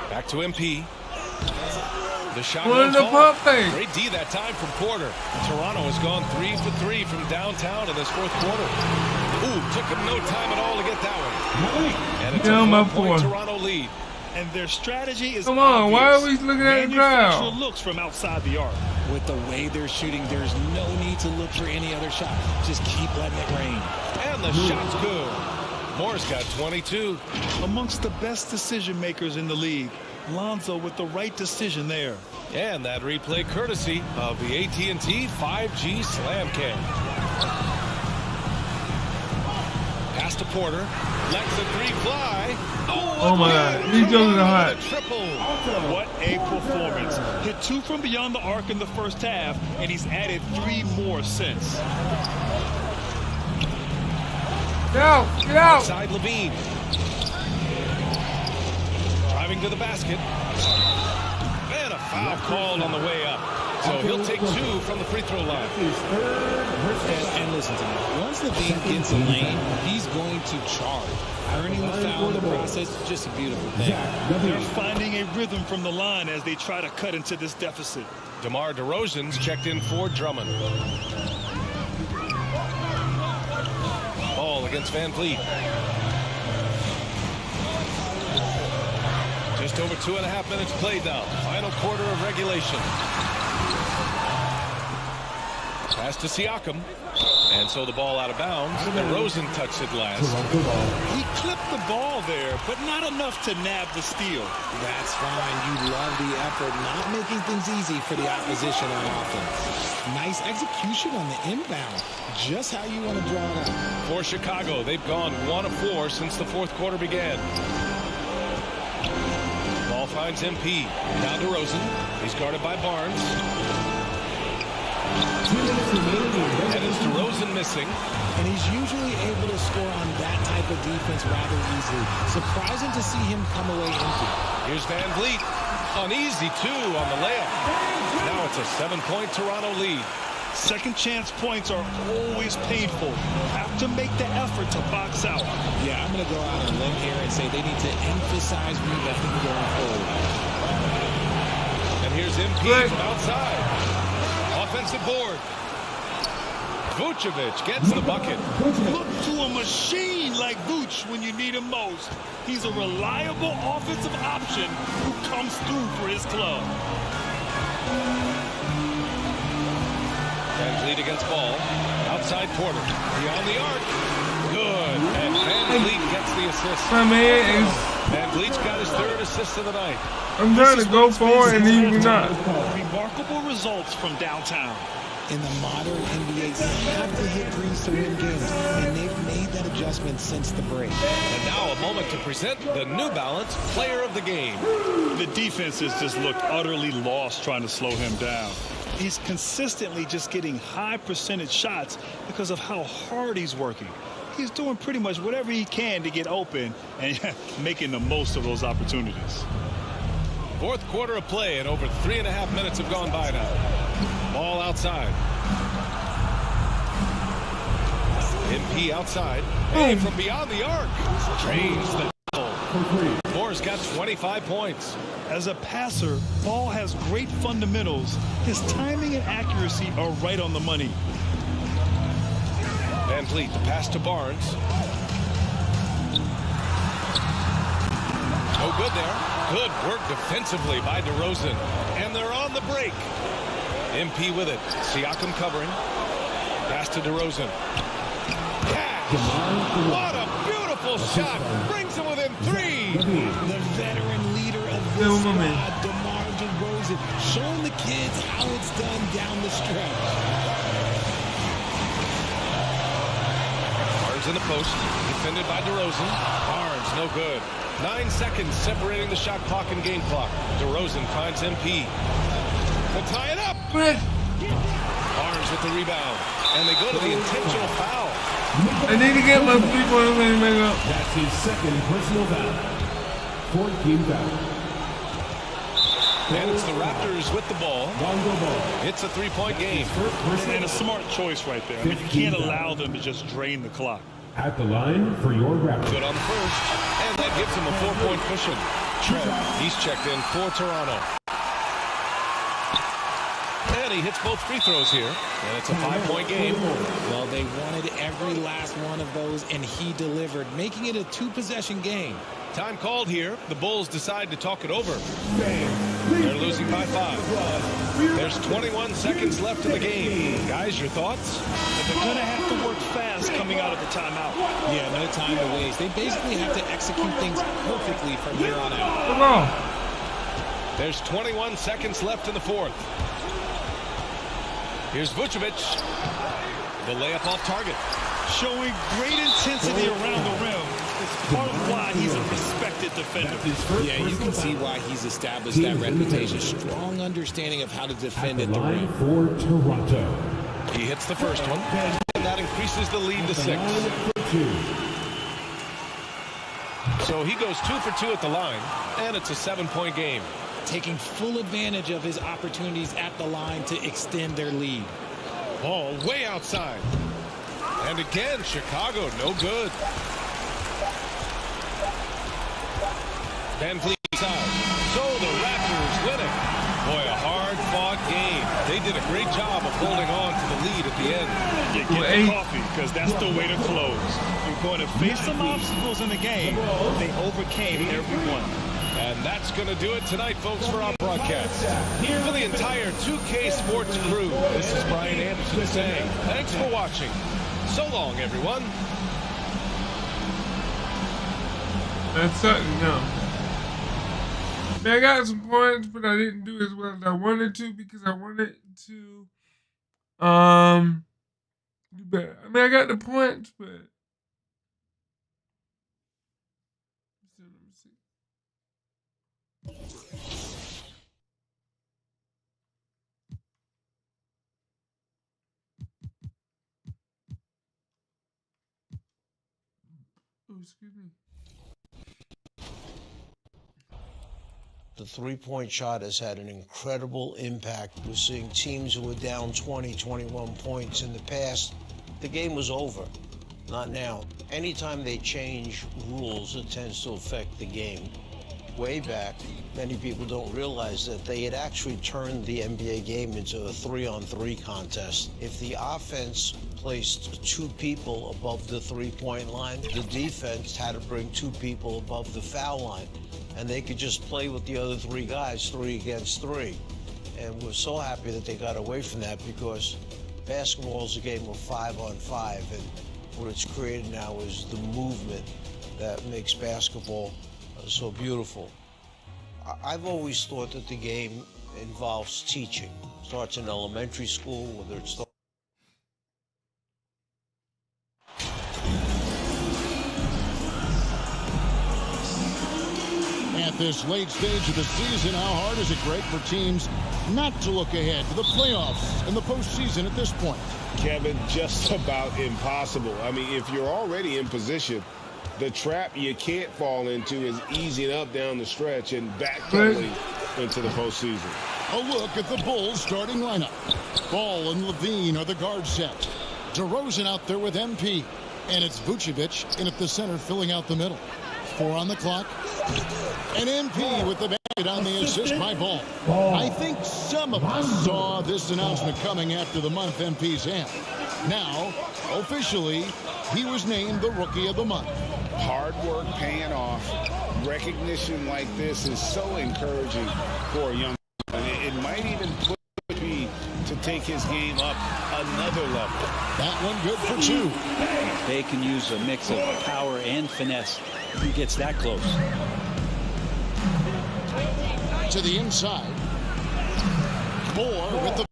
Back to MP. The shot won't fall. Great D that time from Porter. Toronto has gone 3 for 3 from downtown in this fourth quarter. Ooh, took him no time at all to get that one. And it's a 4-point Toronto lead. And their strategy is Come on, obvious. why are we looking at the crowd? Manufacture looks from outside the arc. With the way they're shooting, there's no need to look for any other shot. Just keep letting it rain. And the shot's good. Moore's got 22. Amongst the best decision makers in the league. Lonzo with the right decision there. And that replay courtesy of the AT&T 5G Slam Cam. Pass to Porter. Lets the 3 fly. Oh my God, these jokers are hot. Triple. What a performance. Hit 2 from beyond the arc in the first half, and he's added 3 more since. Get out, get out. Outside Levine. Driving to the basket. And a foul called on the way up. So he'll take 2 from the free throw line. And listen to me. Once Levine gets a lane, he's going to charge. Earning the foul in the process, just a beautiful thing. They're finding a rhythm from the line as they try to cut into this deficit. DeMar DeRozan's checked in for Drummond. Ball against Van Vliet. Just over 2.5 minutes played now. Final quarter of regulation. Pass to Siakam. And so the ball out of bounds. DeRozan touched it last. He clipped the ball there, but not enough to nab the steal. That's fine. You love the effort, not making things easy for the opposition on offense. Nice execution on the inbound. Just how you want to draw it out. For Chicago, they've gone 1 of 4 since the fourth quarter began. Ball finds MP. Now DeRozan. He's guarded by Barnes. And it's DeRozan missing. And he's usually able to score on that type of defense rather easily. Surprising to see him come away empty. Here's Van Vliet. An easy 2 on the layup. Now it's a 7-point Toronto lead. Second chance points are always painful. Have to make the effort to box out. Yeah, I'm going to go out on a limb here and say they need to emphasize rebounding going forward. And here's MP from outside. Offensive board. Vucevic gets the bucket. Look to a machine like Vuce when you need him most. He's a reliable offensive option who comes through for his club. Van Vliet against Ball. Outside Porter. Beyond the arc. Good. And Van Vliet gets the assist. Van Vliet's got his 3rd assist of the night. I'm trying to go for it and he's not. Remarkable results from downtown. in the modern NBA. You have to hit threes to win games, and they've made that adjustment since the break. And now a moment to present the New Balance Player of the Game. The defense has just looked utterly lost trying to slow him down. He's consistently just getting high percentage shots because of how hard he's working. He's doing pretty much whatever he can to get open and making the most of those opportunities. Fourth quarter of play, and over 3.5 minutes have gone by now. Ball outside. MP outside. And from beyond the arc, drains the goal. Moore's got 25 points. As a passer, Ball has great fundamentals. His timing and accuracy are right on the money. Van Vliet, the pass to Barnes. No good there. Good work defensively by DeRozan. And they're on the break. MP with it. Siakam covering. Pass to DeRozan. Cash! What a beautiful shot. Brings him within 3. The veteran leader of this squad, DeMar DeRozan, showing the kids how it's done down the stretch. In the post, defended by DeRozan. Barnes, no good. 9 seconds separating the shot clock and game clock. DeRozan finds MP. To tie it up. Barnes with the rebound. And they go to the intentional foul. I need to get my 3-point laying up. That's his second personal foul. 14 foul. And it's the Raptors with the ball. It's a 3-point game. And a smart choice right there. I mean, you can't allow them to just drain the clock. At the line for your Raptors. Good on the first. And that gives him a 4-point cushion. Trev, he's checked in for Toronto. And he hits both free throws here. And it's a 5-point game. Well, they wanted every last one of those, and he delivered, making it a 2-possession game. Time called here. The Bulls decide to talk it over. They're losing by 5. There's 21 seconds left in the game. Guys, your thoughts? They're going to have to work fast coming out of the timeout. Yeah, no time to waste. They basically have to execute things perfectly from here on out. Come on. There's 21 seconds left in the fourth. Here's Vucevic. The layup off target. Showing great intensity around the rim. It's part of why he's a respected defender. Yeah, you can see why he's established that reputation. Strong understanding of how to defend at the rim. For Toronto. He hits the first one, and that increases the lead to 6. So he goes 2 for 2 at the line, and it's a 7-point game. Taking full advantage of his opportunities at the line to extend their lead. Ball way outside. And again, Chicago, no good. Van Vliet side. So the Raptors win it. Boy, a hard-fought game. They did a great job of holding on to the lead at the end. You get the coffee, because that's the way to close. You're going to face some obstacles in the game. They overcame every one. And that's going to do it tonight, folks, for our broadcast. For the entire 2K Sports crew, this is Brian Anderson saying thanks for watching. So long, everyone. That's something, no. Man, I got some points, but I didn't do as well as I wanted to because I wanted to do better. I mean, I got the points, but let me see. Oh, excuse me. The three-point shot has had an incredible impact. We're seeing teams who were down 20, 21 points in the past. The game was over. Not now. Anytime they change rules, it tends to affect the game. Way back, many people don't realize that they had actually turned the NBA game into a 3-on-3 contest. If the offense placed 2 people above the three-point line, the defense had to bring 2 people above the foul line. And they could just play with the other 3 guys, 3 against 3. And we're so happy that they got away from that because basketball is a game of 5-on-5. And what it's created now is the movement that makes basketball so beautiful. I've always thought that the game involves teaching. Starts in elementary school, whether it's the At this late stage of the season, how hard is it, Greg, for teams not to look ahead to the playoffs and the postseason at this point? Kevin, just about impossible. I mean, if you're already in position, the trap you can't fall into is easing up down the stretch and backpedaling into the postseason. A look at the Bulls starting lineup. Ball and Levine are the guard set. DeRozan out there with MP. And it's Vucevic in at the center filling out the middle. 4 on the clock. And MP with the basket on the assist by Ball. I think some of us saw this announcement coming after the month MP's had. Now, officially, he was named the Rookie of the Month. Hard work paying off. Recognition like this is so encouraging for a young man. It might even push me to take his game up another level. That one good for 2. They can use a mix of power and finesse. He gets that close. To the inside. Moore with the...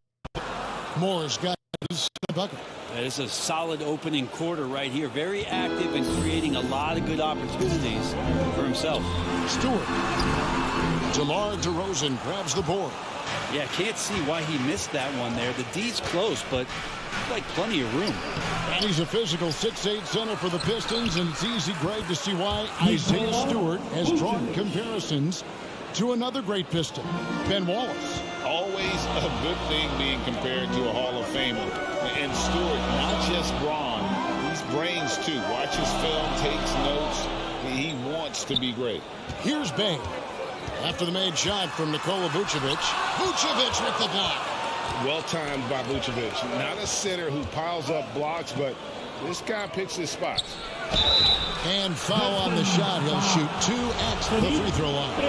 Moore's got his bucket. It's a solid opening quarter right here. Very active and creating a lot of good opportunities for himself. Stewart. DeMar DeRozan grabs the board. Yeah, can't see why he missed that one there. The D's close, but like plenty of room. And he's a physical 6'8" center for the Pistons, and it's easy, Greg, to see why Isaiah Stewart has drawn comparisons to another great Piston, Ben Wallace. Always a good thing being compared to a Hall of Famer. And Stewart, not just brawn, he's brains too. Watches film, takes notes. He wants to be great. Here's Bane. After the made shot from Nikola Vucevic. Vucevic with the block. Well timed by Vucevic. Not a center who piles up blocks, but this guy picks his spots. And foul on the shot. He'll shoot 2 at the free throw line.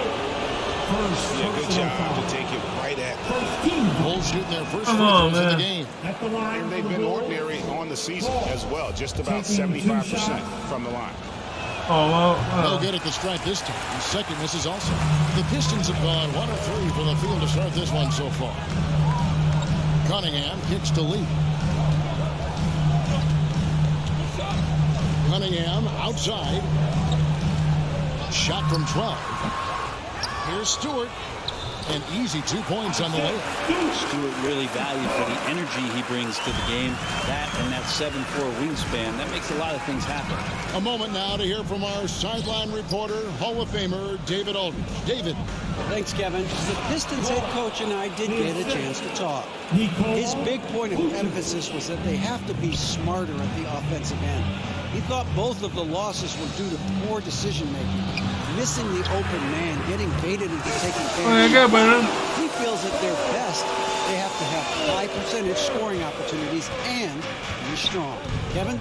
Yeah, good job to take it right at them. Bulls shooting their first free throws of the game. And they've been ordinary on the season as well. Just about 75% from the line. No good at the stripe this time. The second misses also. The Pistons have gone 1 of 3 from the field to start this one so far. Cunningham kicks to lead. Cunningham outside. Shot from 12. Here's Stewart. An easy 2 points on the layup. Stewart really valued for the energy he brings to the game. That and that 7'4" wingspan, that makes a lot of things happen. A moment now to hear from our sideline reporter, Hall of Famer David Aldridge. David. Thanks, Kevin. The Pistons head coach and I did get a chance to talk. His big point of emphasis was that they have to be smarter at the offensive end. He thought both of the losses were due to poor decision-making, missing the open man, getting baited into taking advantage. He feels at their best, they have to have high percentage scoring opportunities and be strong. Kevin?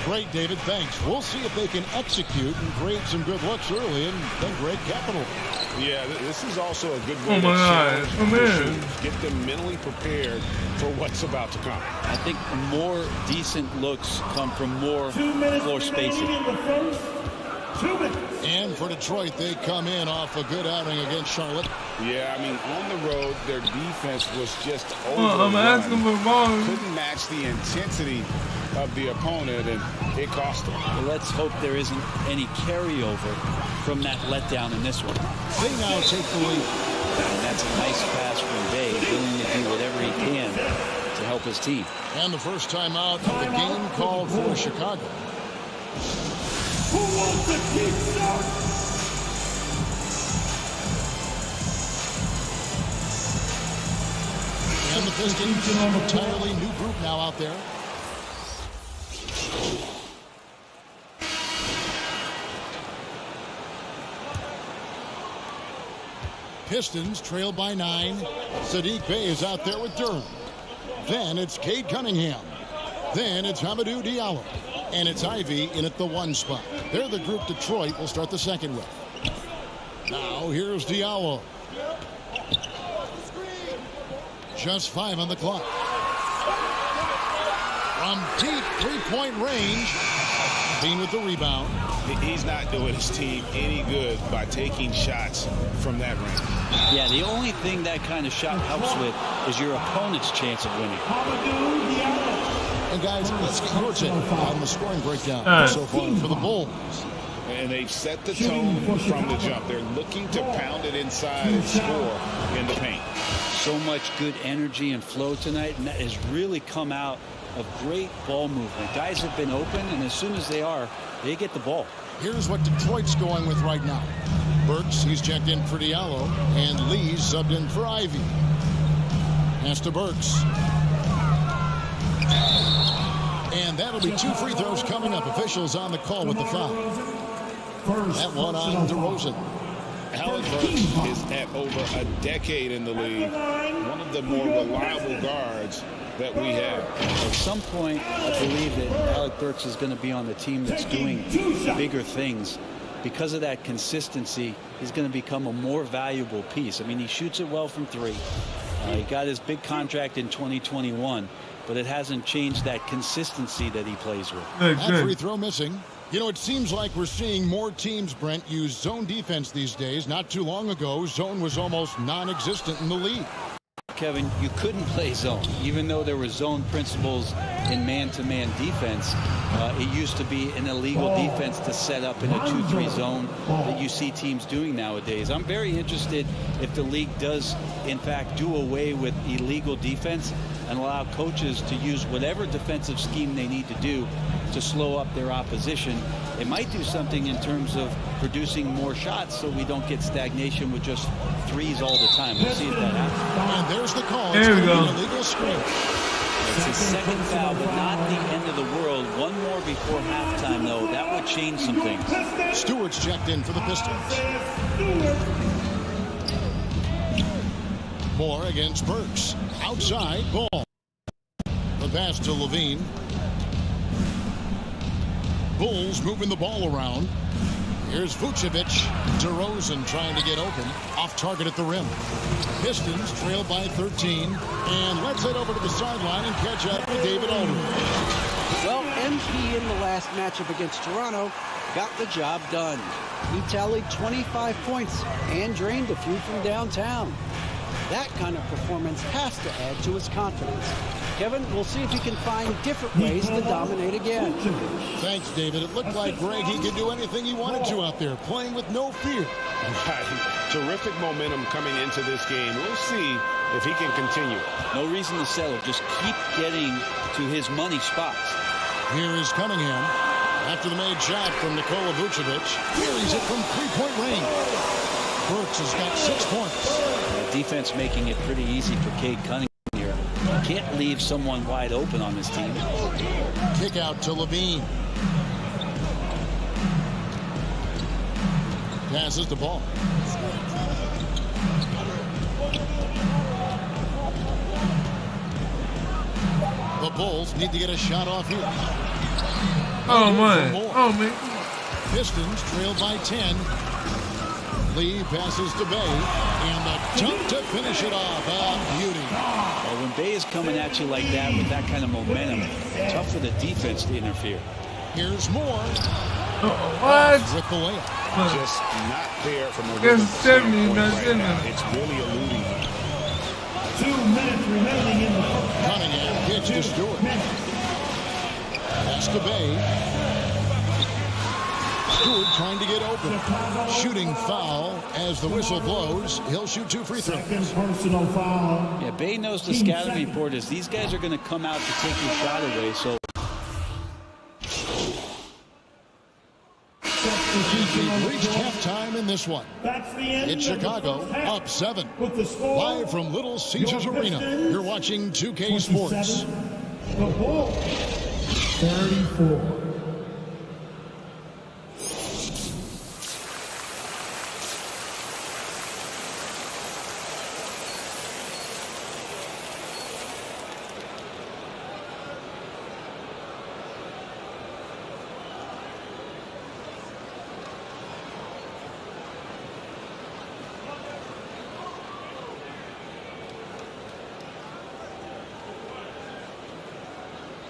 Great, David. Thanks. We'll see if they can execute and create some good looks early and then great capital. Yeah, this is also a good way to challenge the shooters. Get them mentally prepared for what's about to come. I think more decent looks come from more floor spacing. And for Detroit, they come in off a good outing against Charlotte. Yeah, I mean, on the road, their defense was just I'm asking for balls. Couldn't match the intensity of the opponent, and it cost them. Well, let's hope there isn't any carryover from that letdown in this one. They now take the lead. And that's a nice pass from Bay, willing to do whatever he can to help his team. And the first time out of the game called for Chicago. Who wants to keep start? And the Pistons, an entirely new group now out there. Pistons trail by 9. Sadiq Bey is out there with Durham. Then it's Cade Cunningham. Then it's Hamidou Diallo. And it's Ivy in at the 1 spot. They're the group Detroit will start the second with. Now here's Diallo. Just 5 on the clock. From deep 3-point range, LaVine with the rebound. He's not doing his team any good by taking shots from that range. Yeah, the only thing that kind of shot helps with is your opponent's chance of winning. And guys, let's get your take on the scoring breakdown so far for the Bulls. And they've set the tone from the jump. They're looking to pound it inside and score in the paint. So much good energy and flow tonight, and that has really come out of great ball movement. Guys have been open, and as soon as they are, they get the ball. Here's what Detroit's going with right now. Burks, he's checked in for Diallo, and Lee's subbed in for Ivy. Pass to Burks. And that'll be 2 free throws coming up. Officials on the call with the foul. That one on DeRozan. Alec Burks is at over a decade in the league. One of the more reliable guards that we have. At some point, I believe that Alec Burks is going to be on the team that's doing bigger things. Because of that consistency, he's going to become a more valuable piece. I mean, he shoots it well from 3. He got his big contract in 2021, but it hasn't changed that consistency that he plays with. That free throw missing. You know, it seems like we're seeing more teams, Brent, use zone defense these days. Not too long ago, zone was almost non-existent in the league. Kevin, you couldn't play zone, even though there were zone principles in man-to-man defense. It used to be an illegal defense to set up in a 2-3 zone that you see teams doing nowadays. I'm very interested if the league does, in fact, do away with illegal defense and allow coaches to use whatever defensive scheme they need to do to slow up their opposition. It might do something in terms of producing more shots so we don't get stagnation with just 3s all the time. We'll see if that happens. And there's the call. There we go. Illegal screen. It's his second foul, but not the end of the world. One more before halftime, though. That would change some things. Stewart's checked in for the Pistons. Moore against Burks. Outside, ball. The pass to LaVine. Bulls moving the ball around. Here's Vucevic. DeRozan trying to get open. Off target at the rim. Pistons trail by 13. And let's head over to the sideline and catch up with David Aldridge. Well, MP in the last matchup against Toronto got the job done. He tallied 25 points and drained a few from downtown. That kind of performance has to add to his confidence. Kevin, we'll see if he can find different ways to dominate again. Thanks, David. It looked like Greg, he could do anything he wanted to out there, playing with no fear. Right. Terrific momentum coming into this game. We'll see if he can continue. No reason to settle. Just keep getting to his money spots. Here is Cunningham. After the made shot from Nikola Vucevic. Carries it from 3-point range. Burks has got 6 points. Defense making it pretty easy for Cade Cunningham here. You can't leave someone wide open on this team. Kick out to LaVine. Passes the ball. The Bulls need to get a shot off here. Oh, man. Oh, man. Pistons trail by 10. Lee passes to Bay, and the jump to finish it off. A beauty. Well, when Bay is coming at you like that with that kind of momentum, tough for the defense to interfere. Here's Moore. What? With the layup. Just not there from a Guess rhythm 70 standpoint not right in now. there. It's really eluding him. 2 minutes remaining in the first. Cunningham hits to Stewart. Pass to Bay. Stewart trying to get open. Shooting foul as the whistle blows. He'll shoot 2 free throws. Personal foul. Yeah, Bay knows the scouting report is these guys are going to come out to take your shot away, so We've reached halftime in this one. It's Chicago up 7. Live from Little Caesars Arena. You're watching 2K Sports. The Bulls 34.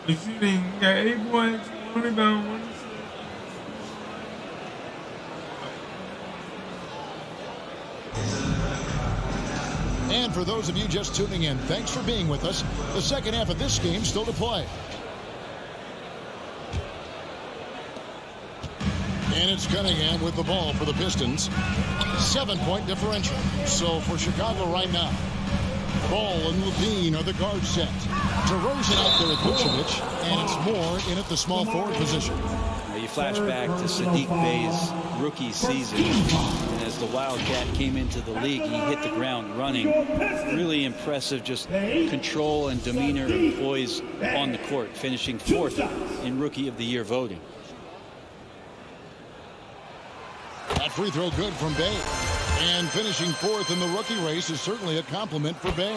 The shooting got 8 points, 1 rebound, 1 assist. for those of you just tuning in, thanks for being with us. The second half of this game still to play. And it's Cunningham with the ball for the Pistons. 7-point differential. So for Chicago right now, Ball and Levine are the guard set. DeRozan out there with Vucevic, and it's Moore in at the small forward position. You flash back to Sadiq Bey's rookie season, and as the Wildcat came into the league, he hit the ground running. Really impressive, just control and demeanor and poise on the court, finishing 4th in Rookie of the Year voting. That free throw good from Bey. And finishing 4th in the rookie race is certainly a compliment for Bey.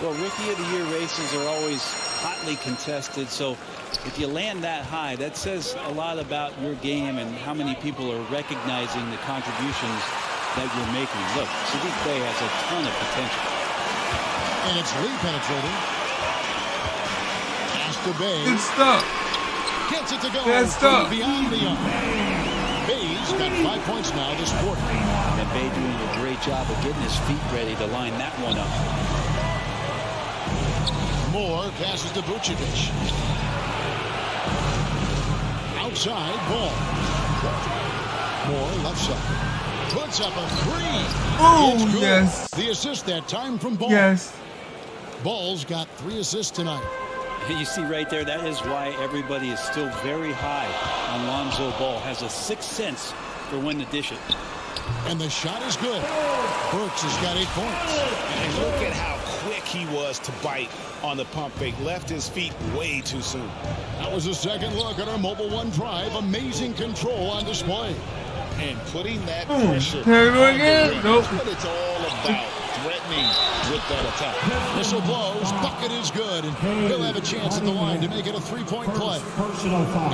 Well, Rookie of the Year races are always hotly contested, so if you land that high, that says a lot about your game and how many people are recognizing the contributions that you're making. Look, Sadiq Bey has a ton of potential. And it's Lee penetrating. Pass to Bey. Good stuff. Gets it to go. Good stuff. Beyond the arc. Bey's got 5 points now this quarter. And Bey doing a great job of getting his feet ready to line that one up. Moore passes to Vucevic. Outside, Ball. Moore left side. Puts up a three. Oh, yes. The assist that time from Ball. Yes. Ball's got 3 assists tonight. You see right there, that is why everybody is still very high on Lonzo Ball. Has a sixth sense for when to dish it. And the shot is good. Burks has got 8 points. And look at how quick he was to bite on the pump fake. Left his feet way too soon. That was a second look at our Mobile One drive. Amazing control on display. And putting that pressure on again? Nope. That's what it's all about. Threatening with that attack. Whistle blows. Bucket is good. And he'll have a chance at the line to make it a 3-point play.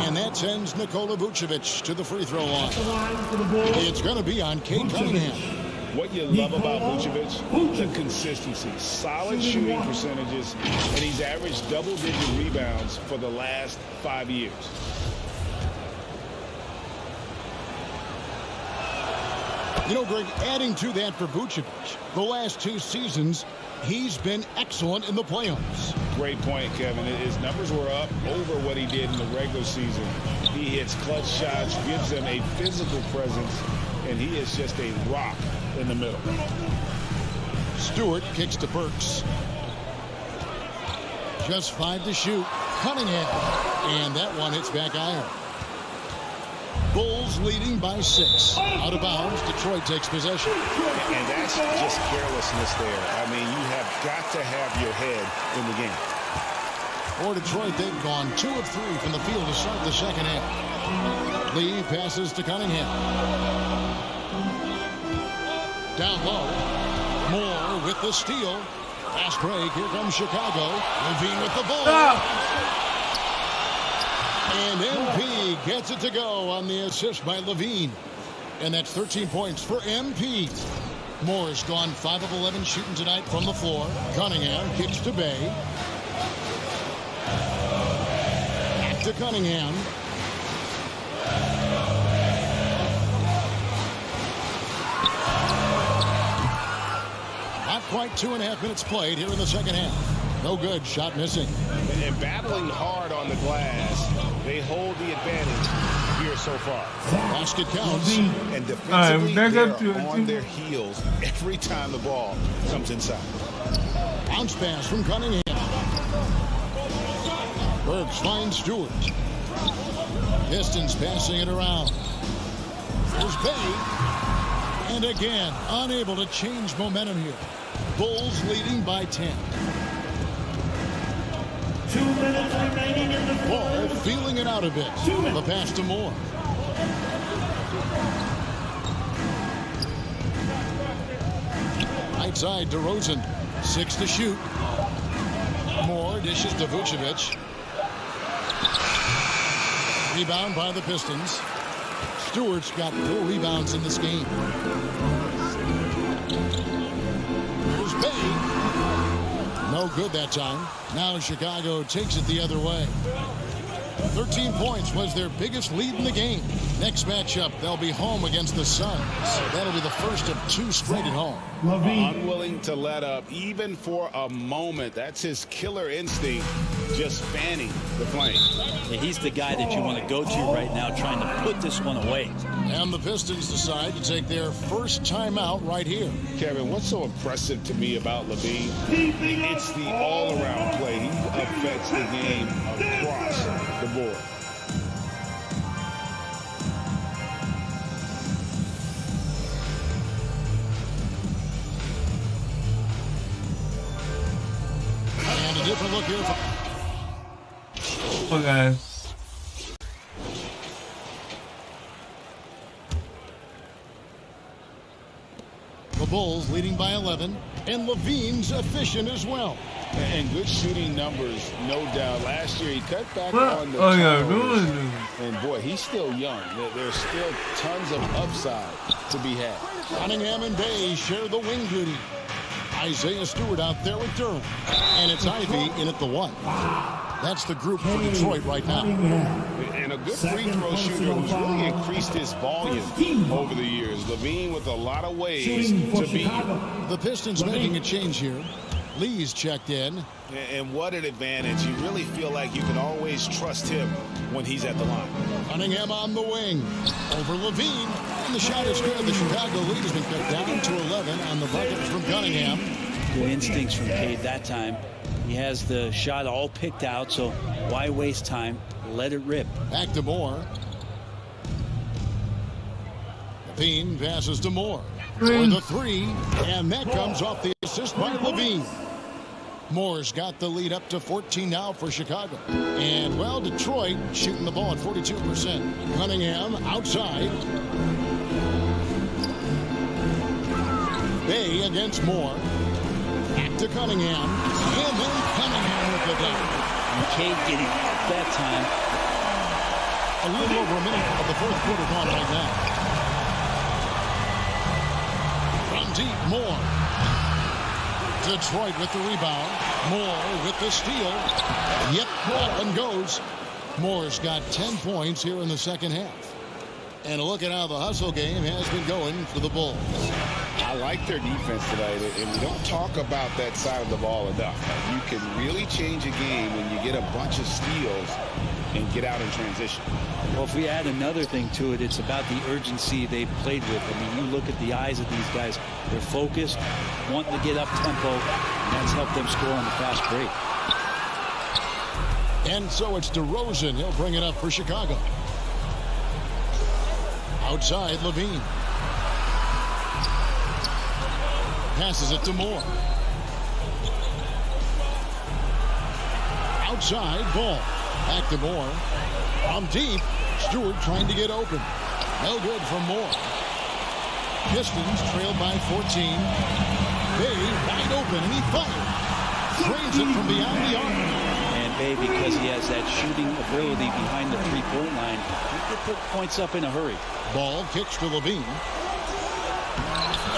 And that sends Nikola Vucevic to the free throw line. It's going to be on Cade Cunningham. What you love about Vucevic, the consistency, solid shooting percentages, and he's averaged double-digit rebounds for the last 5 years. You know, Greg, adding to that for Vucevic, the last 2 seasons, he's been excellent in the playoffs. Great point, Kevin. His numbers were up over what he did in the regular season. He hits clutch shots, gives them a physical presence, and he is just a rock in the middle. Stewart kicks to Burks. Just 5 to shoot. Cunningham. And that one hits back iron. Bulls leading by 6. Out of bounds, Detroit takes possession. And that's just carelessness there. I mean, you have got to have your head in the game. For Detroit, they've gone 2 of 3 from the field to start the second half. Lee passes to Cunningham. Down low. Moore with the steal. Fast break. Here comes Chicago. Levine with the ball. And MP gets it to go on the assist by Levine. And that's 13 points for MP. Moore's gone 5 of 11 shooting tonight from the floor. Cunningham kicks to Bey. Back to Cunningham. Not quite 2.5 minutes played here in the second half. No good. Shot missing. And battling hard on the glass. They hold the advantage here so far. Basket counts. And defensively, they're on their heels every time the ball comes inside. Bounce pass from Cunningham. Burks finds Stewart. Pistons passing it around. There's Bey. And again, unable to change momentum here. Bulls leading by 10. 2 minutes remaining in the Ball feeling it out a bit. The pass to Moore. Right side, DeRozan. 6 to shoot. Moore dishes to Vucevic. Rebound by the Pistons. Stewart's got 4 rebounds in this game. Here's Bey. No good that time. Now Chicago takes it the other way. 13 points was their biggest lead in the game. Next matchup, they'll be home against the Suns. That'll be the first of 2 straight at home. Unwilling to let up, even for a moment. That's his killer instinct, just fanning the flame. Yeah, he's the guy that you want to go to right now, trying to put this one away. And the Pistons decide to take their first timeout right here. Kevin, what's so impressive to me about LaVine? It's the all-around play. He affects the game across the board. And a different look here. Oh, guys. The Bulls leading by 11, and LaVine's efficient as well. And good shooting numbers, no doubt. Last year, he cut back What on the are you turnovers. doing? And boy, he's still young. There's still tons of upside to be had. Cunningham and Bay share the wing duty. Isaiah Stewart out there with Durham. And it's Ivy in at the 1. That's the group for Detroit right now. And a good free throw shooter who's really increased his volume over the years. LaVine with a lot of ways to beat you. The Pistons making a change here. Lee's checked in. And what an advantage. You really feel like you can always trust him when he's at the line. Cunningham on the wing. Over LaVine. And the shot is good. The Chicago lead has been cut down to 11 on the bucket from Cunningham. Good instincts from Cade that time. He has the shot all picked out, so why waste time? Let it rip. Back to Moore. LaVine passes to Moore. For the 3, and that comes off the assist by LaVine. Moore's got the lead up to 14 now for Chicago. And, well, Detroit shooting the ball at 42%. Cunningham outside. Bay against Moore. Back to Cunningham. And then Cunningham with the dunk. And Cade getting that time. A little over a minute of the 4th quarter gone right now. From deep, Moore. Detroit with the rebound. Moore with the steal. Yep, that one goes. Moore's got 10 points here in the second half. And look at how the hustle game has been going for the Bulls. I like their defense tonight, and we don't talk about that side of the ball enough. You can really change a game when you get a bunch of steals and get out in transition. Well, if we add another thing to it, it's about the urgency they've played with. I mean, you look at the eyes of these guys. They're focused, wanting to get up tempo, and that's helped them score on the fast break. And so it's DeRozan. He'll bring it up for Chicago. Outside, LaVine. Passes it to Moore. Outside, Ball. Back to Moore. From deep, Stewart trying to get open. No good from Moore. Pistons trailed by 14. Bay wide open, and he fires. Drains it from beyond the arc. And Bay, because he has that shooting ability behind the three-point line, he can put points up in a hurry. Ball kicks to LaVine.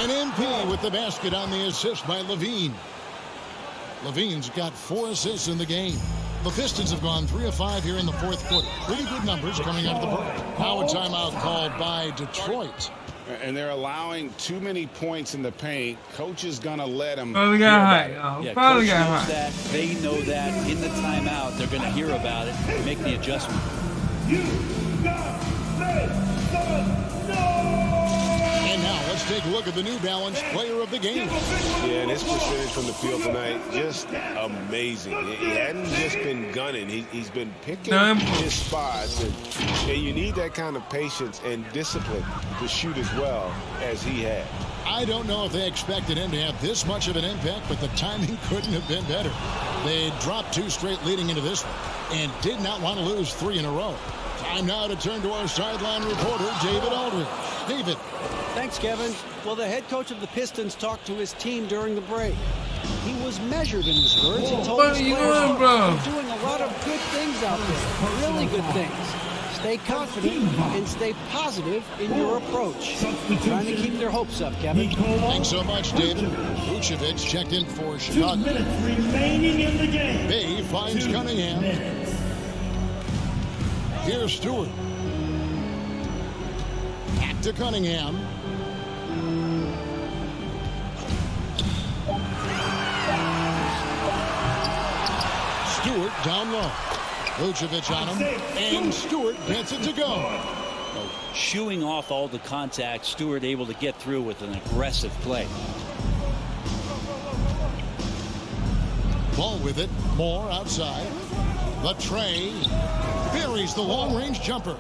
And MP with the basket on the assist by LaVine. LaVine's got 4 assists in the game. The Pistons have gone 3 of 5 here in the 4th quarter. Pretty good numbers coming out of the break. Now a timeout called by Detroit. And they're allowing too many points in the paint. Coach is going to let them. Finally got hot. Yeah, Finally Coach got knows hot. that. They know that. In the timeout, they're going to hear about it and make the adjustment. And now let's take a look at the New Balance player of the game. Yeah, and his percentage from the field tonight, just amazing. He hadn't just been gunning. He's been picking his spots. And you need that kind of patience and discipline to shoot as well as he had. I don't know if they expected him to have this much of an impact, but the timing couldn't have been better. They dropped 2 straight leading into this one and did not want to lose 3 in a row. Time now to turn to our sideline reporter, David Aldridge. David. Thanks, Kevin. Well, the head coach of the Pistons talked to his team during the break. He was measured in his words. He told his players, "You're doing a lot of good things out there, really good things. Stay confident and stay positive in your approach." Trying to keep their hopes up, Kevin. Thanks so much, David. Vucevic checked in for Chicago. 2 minutes remaining in the game. Bay finds Cunningham. Here's Stewart. Back to Cunningham. Stewart down low. Vucevic on him, and Stewart gets it to go. Shooing off all the contact, Stewart able to get through with an aggressive play. Ball with it, Moore outside. The tray buries the long-range jumper.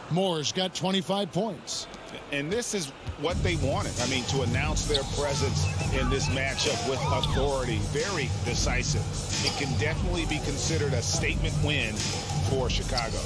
Moore's got 25 points. And this is what they wanted. I mean, to announce their presence in this matchup with authority, very decisive. It can definitely be considered a statement win for Chicago.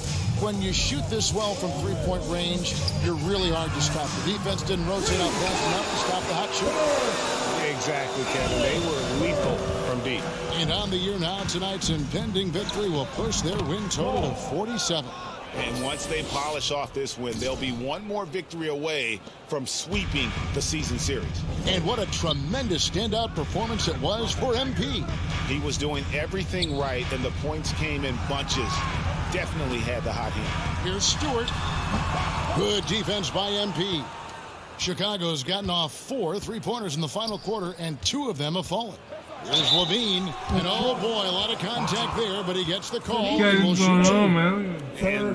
When you shoot this well from three-point range, you're really hard to stop. The defense didn't rotate out fast enough to stop the hot shooter. Exactly, Kevin. They were lethal from deep. And on the year now, tonight's impending victory will push their win total of 47. And once they polish off this win, they'll be one more victory away from sweeping the season series. And what a tremendous standout performance it was for MP. He was doing everything right, and the points came in bunches. Definitely had the hot hand. Here's Stewart. Good defense by MP. Chicago's gotten off 4 three-pointers in the final quarter, and 2 of them have fallen. Here's Levine, and oh boy, a lot of contact there, but he gets the call. And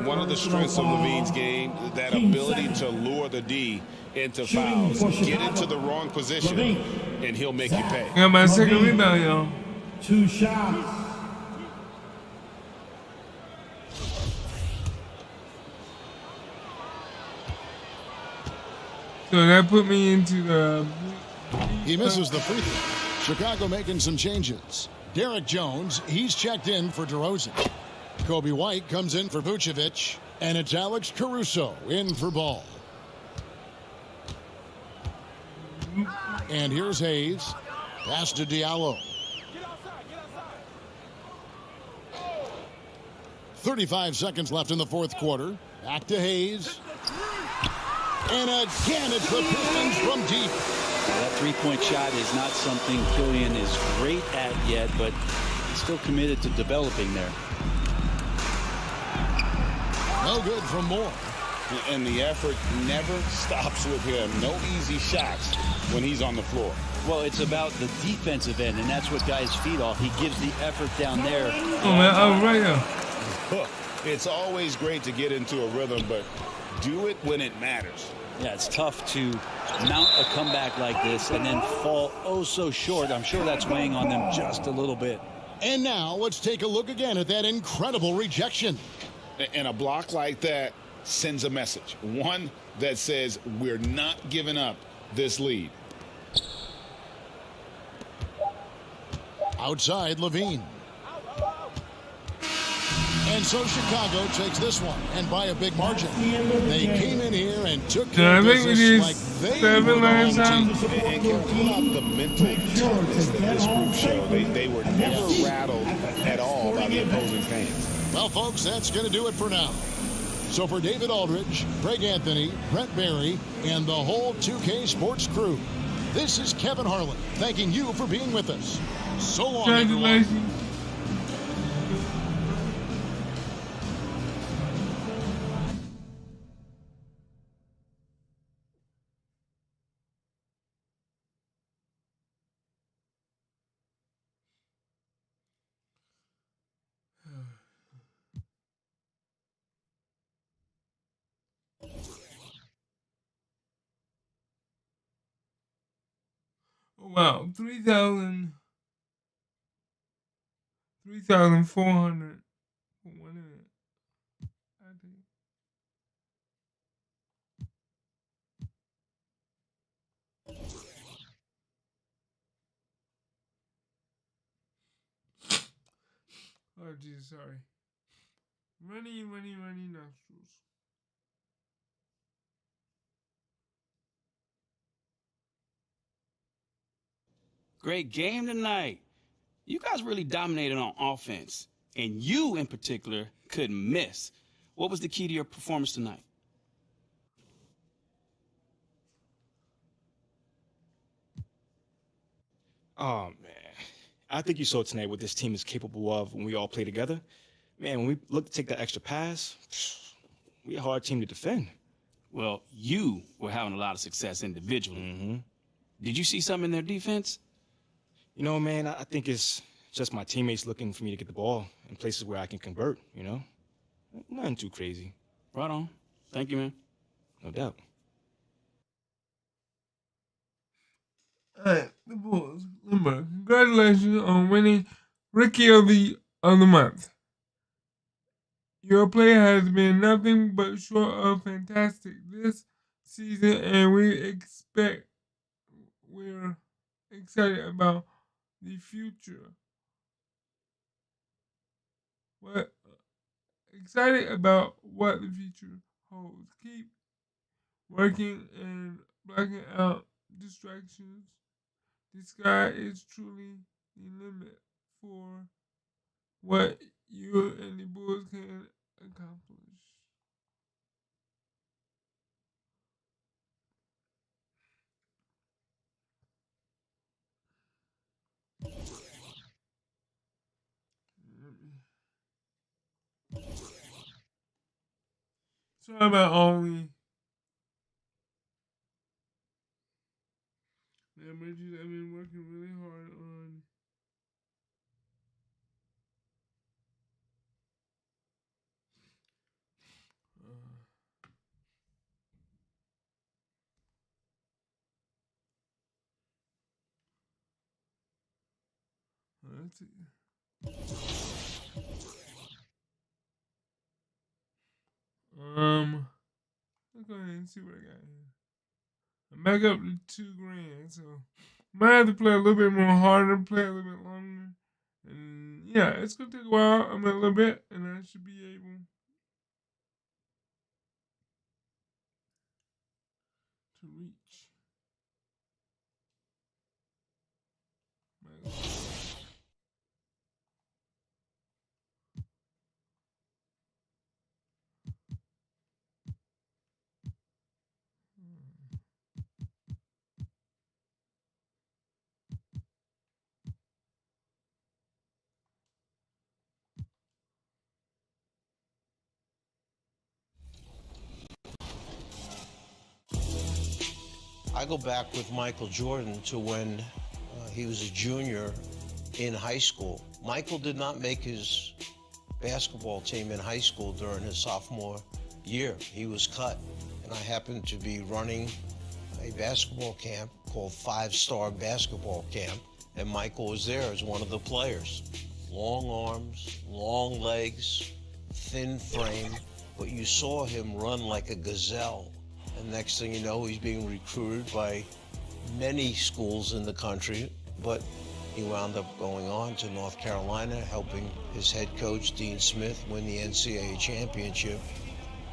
one of the strengths of Levine's game, that ability to lure the D into fouls, get into the wrong position, and he'll make you pay. Got my second rebound, y'all. 2 shots. So that put me into the... He misses the free throw. Chicago making some changes. Derek Jones, he's checked in for DeRozan. Kobe White comes in for Vucevic. And it's Alex Caruso in for Ball. And here's Hayes. Pass to Diallo. 35 seconds left in the fourth quarter. Back to Hayes. And again, it's the Pistons from deep. That three-point shot is not something Killian is great at yet, but he's still committed to developing there. No good from Moore. And the effort never stops with him. No easy shots when he's on the floor. Well, it's about the defensive end, and that's what guys feed off. He gives the effort down there. Oh, man, oh, right here. It's always great to get into a rhythm, but do it when it matters. Yeah, it's tough to mount a comeback like this and then fall oh so short. I'm sure that's weighing on them just a little bit. And now let's take a look again at that incredible rejection. And a block like that sends a message. One that says we're not giving up this lead. Outside Levine. And so Chicago takes this one, and by a big margin. They came in here and took care of business like they were the home team. And can pull out the mental toughness that this group showed. They were never rattled at all by the opposing fans. Well, folks, that's going to do it for now. So for David Aldridge, Craig Anthony, Brent Barry, and the whole 2K Sports crew, this is Kevin Harlan thanking you for being with us. So long, everyone. Wow, 3,400 for 1 minute. I think. Oh, Jesus, sorry. Runny nostrils. Great game tonight. You guys really dominated on offense, and you in particular couldn't miss. What was the key to your performance tonight? Oh, man. I think you saw tonight what this team is capable of when we all play together. man, when we looked to take that extra pass, we a hard team to defend. Well, you were having a lot of success individually. Mm-hmm. Did you see something in their defense? You know, man, I think it's just my teammates looking for me to get the ball in places where I can convert, you know? Nothing too crazy. Right on. Thank you, man. No doubt. All right, the Bulls. Limber, congratulations on winning Rookie of the Month. Your play has been nothing but short of fantastic this season, and we're excited about the future. Excited about what the future holds. Keep working and blocking out distractions. The sky is truly the limit for what you and the Bulls can accomplish. Sorry about only. I've been working really hard on let's see. Let's go ahead and see what I got here. I'm back up to $2,000, so might have to play a little bit more harder, play a little bit longer. And yeah, it's gonna take a while. I'm a little bit, and I should be able to reach my goal. I go back with Michael Jordan to when he was a junior in high school. Michael did not make his basketball team in high school during his sophomore year. He was cut, and I happened to be running a basketball camp called 5-Star Basketball Camp, and Michael was there as one of the players. Long arms, long legs, thin frame, but you saw him run like a gazelle. And next thing you know, he's being recruited by many schools in the country, but he wound up going on to North Carolina, helping his head coach, Dean Smith, win the NCAA championship,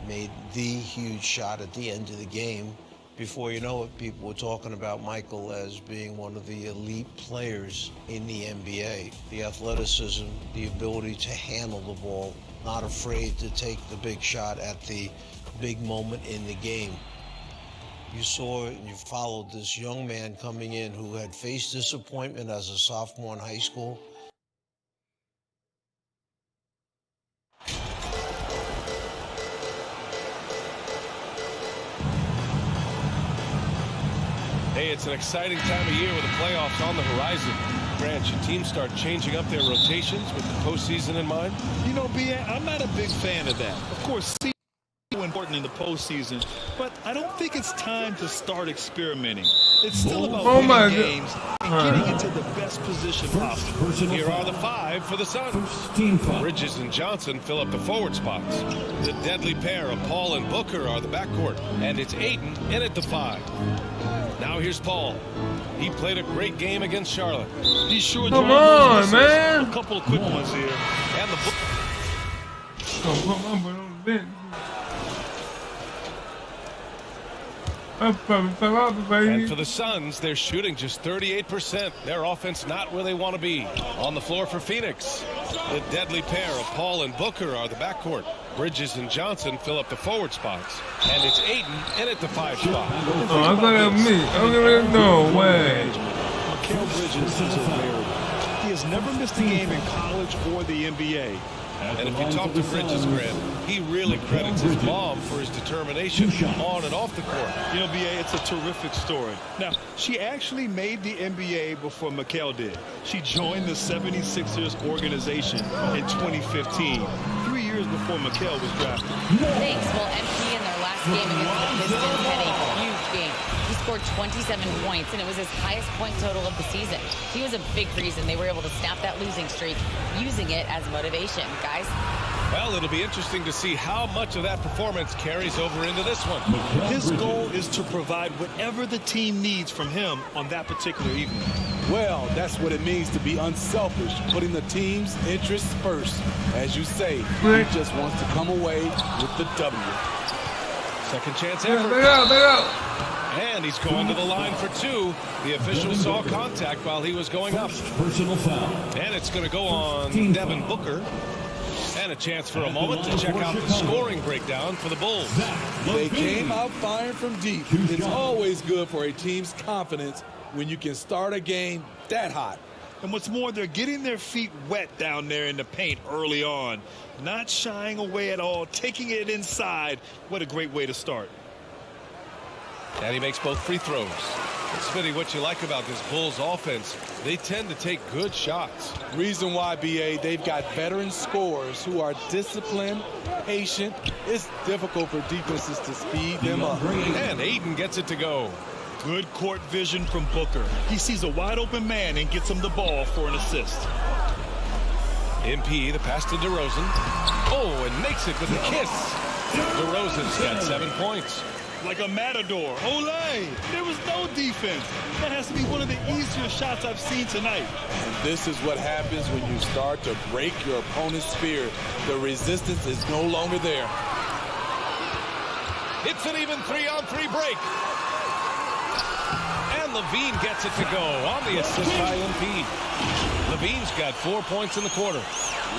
made the huge shot at the end of the game. Before you know it, people were talking about Michael as being one of the elite players in the NBA. The athleticism, the ability to handle the ball, not afraid to take the big shot at the big moment in the game. You saw and you followed this young man coming in who had faced disappointment as a sophomore in high school. Hey, it's an exciting time of year with the playoffs on the horizon. Grant, should teams start changing up their rotations with the postseason in mind? You know, B.A., I'm not a big fan of that. Of course, important in the postseason, but I don't think it's time to start experimenting. It's still about winning games and getting into the best position possible. Here are the 5 for the Suns. Bridges and Johnson fill up the forward spots. The deadly pair of Paul and Booker are the backcourt, and it's Ayton in at the 5. Now here's Paul. He played a great game against Charlotte. He sure Come on, man. A couple of quick ones here. And the And for the Suns, they're shooting just 38%. Their offense not where they want to be. On the floor for Phoenix, the deadly pair of Paul and Booker are the backcourt. Bridges and Johnson fill up the forward spots. And it's Ayton in at the 5 spot. Oh, I thought that was me. Okay, no way. Mikal Bridges is a rarity. He has never missed a game in college or the NBA. And if you talk to Bridges, Grant, he really credits his mom for his determination on and off the court. You know, BA, it's a terrific story. Now, she actually made the NBA before Mikal did. She joined the 76ers organization in 2015, 3 years before Mikal was drafted. Thanks. Well, MP in their last game against the Pistons had a huge game. He scored 27 points, and it was his highest point total of the season. He was a big reason they were able to snap that losing streak, using it as motivation. Guys? Well, it'll be interesting to see how much of that performance carries over into this one. His goal is to provide whatever the team needs from him on that particular evening. Well, that's what it means to be unselfish, putting the team's interests first. As you say, he just wants to come away with the W. Second chance effort. And he's going to the line for two. The official saw contact while he was going up. Personal foul. And it's going to go on Devin Booker. And a chance for a moment to check out the scoring breakdown for the Bulls. They came out firing from deep. It's always good for a team's confidence when you can start a game that hot. And what's more, they're getting their feet wet down there in the paint early on. Not shying away at all, taking it inside. What a great way to start. And he makes both free throws. Smitty, what you like about this Bulls offense, they tend to take good shots. Reason why, BA, they've got veteran scorers who are disciplined, patient. It's difficult for defenses to speed them up. And Ayton gets it to go. Good court vision from Booker. He sees a wide open man and gets him the ball for an assist. MP, the pass to DeRozan. Oh, and makes it with a kiss. DeRozan's got 7 points. Like a matador. Olay! There was no defense. That has to be one of the easier shots I've seen tonight. And this is what happens when you start to break your opponent's spirit. The resistance is no longer there. It's an even 3-on-3 break. And LaVine gets it to go on the assist by MP. LaVine's got 4 points in the quarter.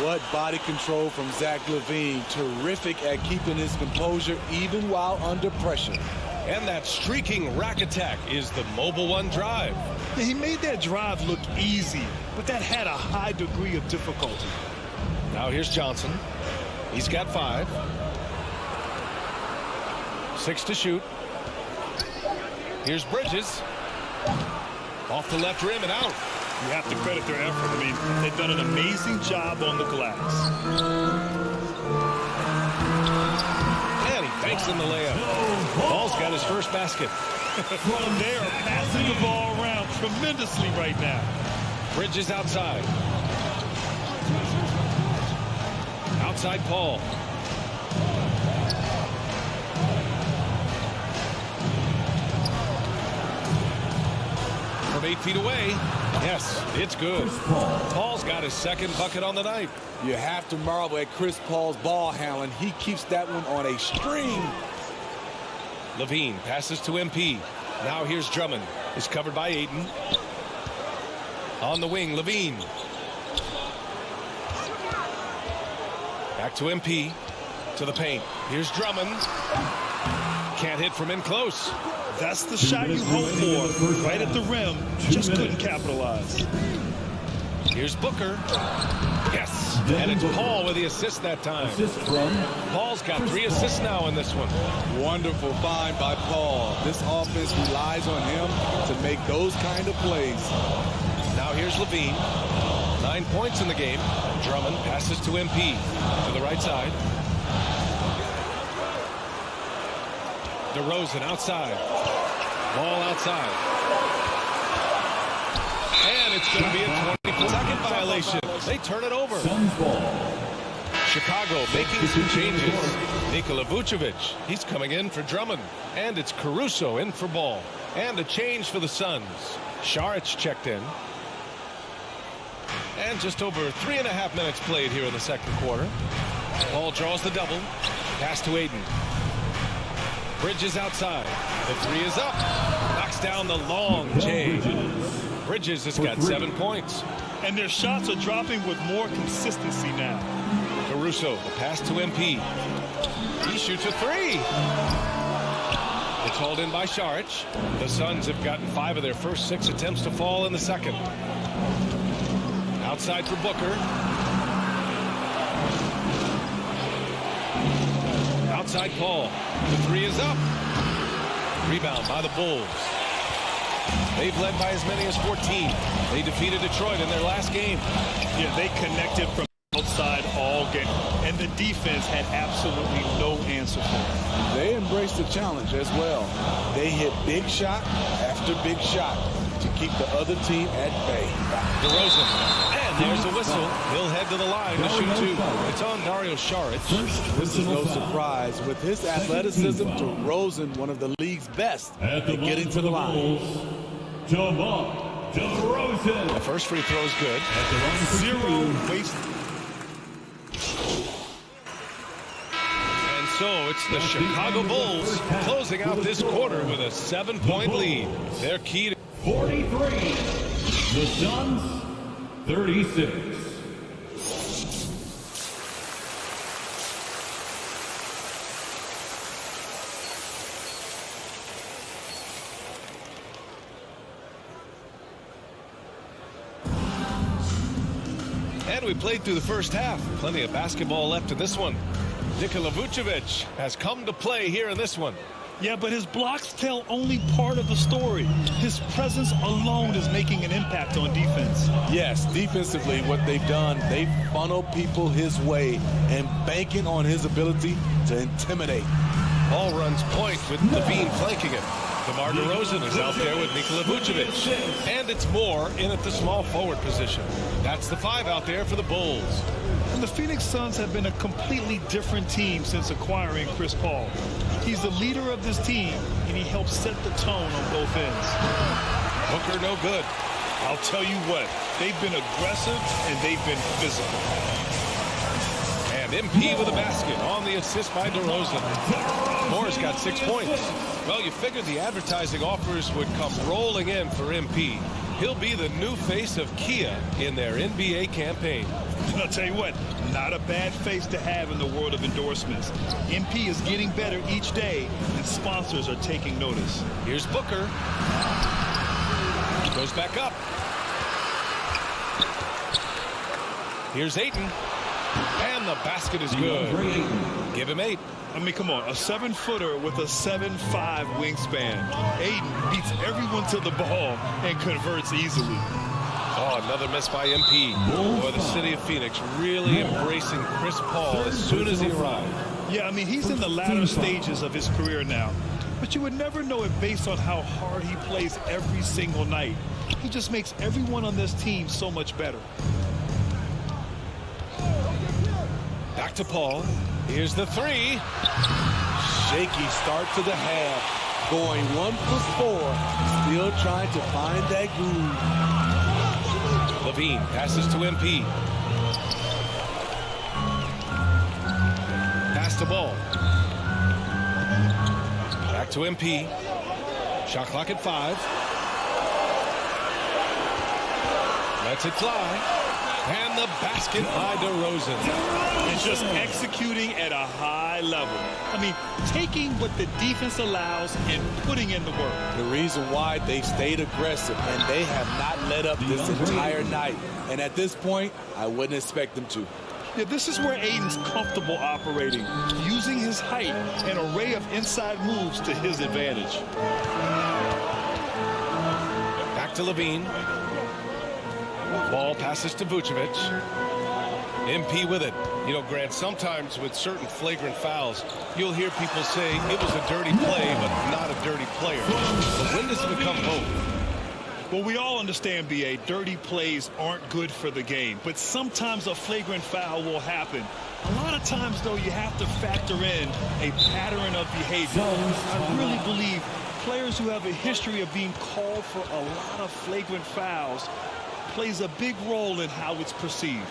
What body control from Zach LaVine. Terrific at keeping his composure even while under pressure. And that streaking rack attack is the Mobile One drive. Yeah, he made that drive look easy, but that had a high degree of difficulty. Now here's Johnson. He's got 5. 6 to shoot. Here's Bridges. Off the left rim and out. You have to credit their effort. I mean, they've done an amazing job on the glass. And he banks in the layup. Ball's got his first basket. They are passing the ball around tremendously right now. Bridges outside. Outside Paul. From 8 feet away. Yes, it's good. Paul's got his second bucket on the night. You have to marvel at Chris Paul's ball handling. He keeps that one on a string. LaVine passes to MP. Now here's Drummond. Is covered by Ayton. On the wing, LaVine. Back to MP. To the paint. Here's Drummond. Can't hit from in close. That's the shot you hope for. Right at the rim. Just couldn't capitalize. Here's Booker. Yes. And it's Paul with the assist that time. Paul's got 3 assists now in this one. Wonderful find by Paul. This offense relies on him to make those kind of plays. Now here's LaVine. 9 points in the game. Drummond passes to MP. To the right side. DeRozan outside. Ball outside. And it's going to be a 20-second violation. They turn it over. Chicago making some changes. Nikola Vucevic, he's coming in for Drummond. And it's Caruso in for Ball. And a change for the Suns. Saric checked in. And just over 3.5 minutes played here in the second quarter. Ball draws the double. Pass to Ayton. Bridges outside. The 3 is up. Knocks down the long J. Bridges has got 7 points. And their shots are dropping with more consistency now. Caruso, the pass to MP. He shoots a 3. It's hauled in by Saric. The Suns have gotten 5 of their first 6 attempts to fall in the second. Outside for Booker. inside Paul. The three is up. Rebound by the Bulls. They've led by as many as 14. They defeated Detroit in their last game. Yeah, they connected from outside all game, and the defense had absolutely no answer for it. They embraced the challenge as well. They hit big shot after big shot to keep the other team at bay. DeRozan, and there's a whistle. He'll head to the line to shoot two. It's on Dario Saric. This is no surprise. With his athleticism, DeRozan, one of the league's best at getting to the line. DeRozan. The first free throw is good. Zero waste. And so it's the Chicago Bulls closing out this quarter with a 7-point lead. Their key to 43. The Suns, 36. And we played through the first half. Plenty of basketball left in this one. Nikola Vucevic has come to play here in this one. Yeah, but his blocks tell only part of the story. His presence alone is making an impact on defense. Yes, defensively, what they've done, they funnel people his way and banking on his ability to intimidate. Ball runs point with Levine flanking it. DeMar DeRozan is out there with Nikola Vucevic. And it's Moore in at the small forward position. That's the 5 out there for the Bulls. And the Phoenix Suns have been a completely different team since acquiring Chris Paul. He's the leader of this team, and he helps set the tone on both ends. Booker no good. I'll tell you what, they've been aggressive and they've been physical. And MP with a basket on the assist by DeRozan. Moore's got 6 points. Well, you figured the advertising offers would come rolling in for MP. He'll be the new face of Kia in their NBA campaign. I'll tell you what, not a bad face to have in the world of endorsements. MP is getting better each day, and sponsors are taking notice. Here's Booker. Goes back up. Here's Ayton. And the basket is good. Give him 8. I mean, come on, a 7-footer with a 7'5" wingspan. Ayton beats everyone to the ball and converts easily. Oh, another miss by MP. Boy, the city of Phoenix really embracing Chris Paul as soon as he arrived. Yeah, I mean, he's in the latter stages of his career now. But you would never know it based on how hard he plays every single night. He just makes everyone on this team so much better. Back to Paul. Here's the 3. Shaky start to the half. Going 1 for 4. Still trying to find that groove. Levine passes to MP. Pass the ball. Back to MP. Shot clock at 5. Lets it fly. And the basket by DeRozan. And just executing at a high level. I mean, taking what the defense allows and putting in the work. The reason why they stayed aggressive and they have not let up this entire night. And at this point, I wouldn't expect them to. Yeah, this is where Ayton's comfortable operating, using his height and array of inside moves to his advantage. Back to Levine. Ball passes to Vucevic. MP with it. You know, Grant, sometimes with certain flagrant fouls, you'll hear people say it was a dirty play, but not a dirty player. But when does it become both? Well, we all understand, B.A., dirty plays aren't good for the game, but sometimes a flagrant foul will happen. A lot of times, though, you have to factor in a pattern of behavior. I really believe players who have a history of being called for a lot of flagrant fouls plays a big role in how it's perceived.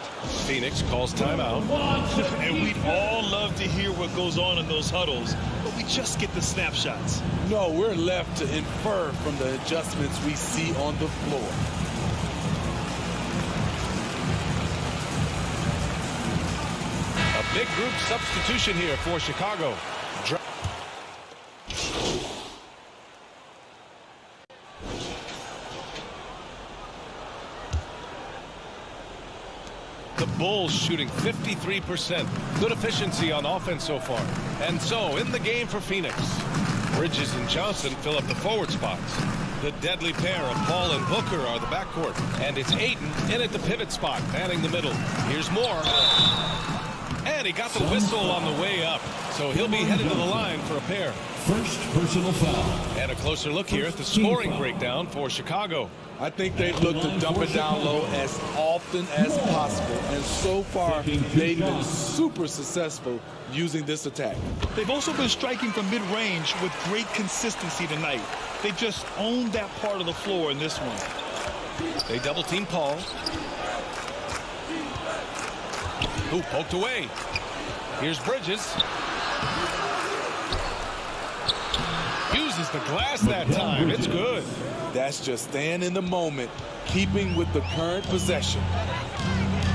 Phoenix calls timeout. And we'd all love to hear what goes on in those huddles, but we just get the snapshots. No, we're left to infer from the adjustments we see on the floor. A big group substitution here for Chicago. Bulls shooting 53%. Good efficiency on offense so far. And so in the game for Phoenix, Bridges and Johnson fill up the forward spots. The deadly pair of Paul and Booker are the backcourt. And it's Ayton in at the pivot spot, manning the middle. Here's Moore. And he got the whistle on the way up. So he'll be headed to the line for a pair. First personal foul. And a closer look here at the scoring breakdown for Chicago. I think they've looked to dump it down low as often as possible. And so far, they've been super successful using this attack. They've also been striking from mid-range with great consistency tonight. They just owned that part of the floor in this one. They double-team Paul. Who poked away. Here's Bridges. Uses the glass that time. It's good. That's just staying in the moment, keeping with the current possession.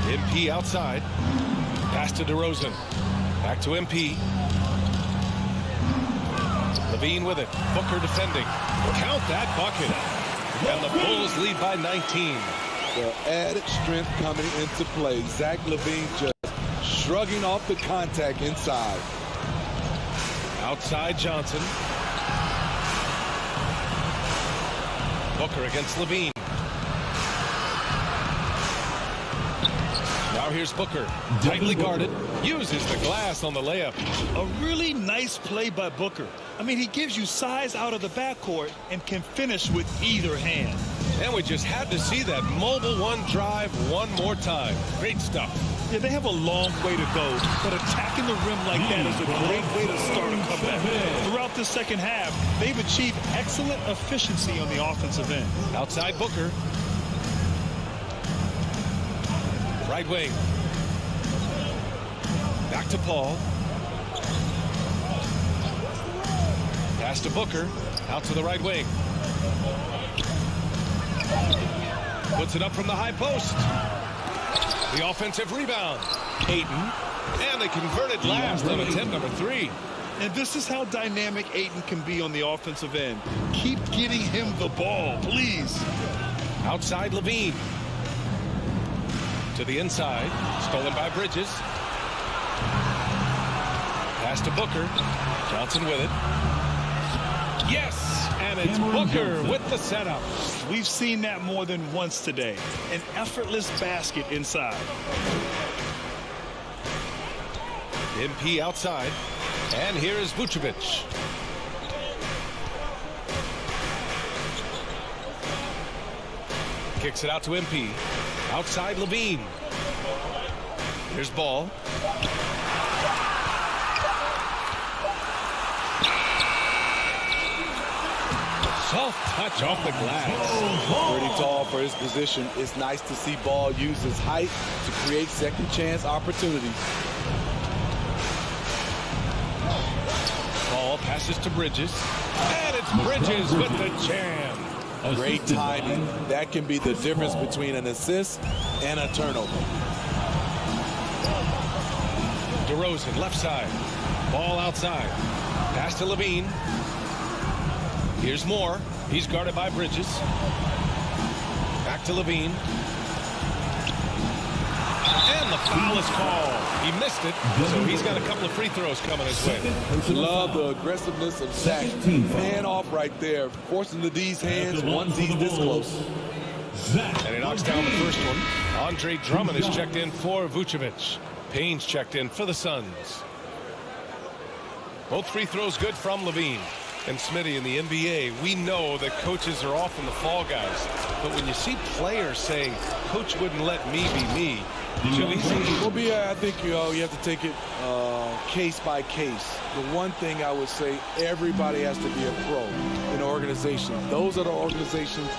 MP outside. Pass to DeRozan. Back to MP. Levine with it. Booker defending. Count that bucket. And the Bulls lead by 19. The added strength coming into play. Zach LaVine just shrugging off the contact inside. Outside Johnson. Booker against Levine. Now here's Booker. Tightly guarded. Uses the glass on the layup. A really nice play by Booker. I mean, he gives you size out of the backcourt and can finish with either hand. And we just had to see that mobile one drive one more time. Great stuff. Yeah, they have a long way to go, but attacking the rim like that is a great way to start a comeback. Throughout the second half, they've achieved excellent efficiency on the offensive end. Outside Booker. Right wing. Back to Paul. Pass to Booker. Out to the right wing. Puts it up from the high post. The offensive rebound. Ayton. And they converted last on attempt number 3. And this is how dynamic Ayton can be on the offensive end. Keep getting him the ball, please. Outside Levine. To the inside. Stolen by Bridges. Pass to Booker. Johnson with it. Yes! And it's Booker with the setup. We've seen that more than once today. An effortless basket inside. MP outside. And here is Vucevic. Kicks it out to MP. Outside Levine. Here's Ball. Soft touch off the glass. Pretty tall for his position. It's nice to see Ball use his height to create second chance opportunities. Ball passes to Bridges. And it's Bridges with the jam. Great timing. That can be the difference between an assist and a turnover. DeRozan left side. Ball outside. Pass to Levine. Here's Moore. He's guarded by Bridges. Back to Levine. And the foul is called. He missed it, so he's got a couple of free throws coming his way. Love the aggressiveness of Zach. Hand off right there, forcing the D's hands once he's this close. And he knocks down the first one. Andre Drummond is checked in for Vucevic. Payne's checked in for the Suns. Both free throws good from Levine. And Smitty, in the NBA, we know that coaches are often the fall guys. But when you see players saying, "Coach wouldn't let me be me," too easy. Well, I think you have to take it case by case. The one thing I would say, everybody has to be a pro in an organization. Those are the organizations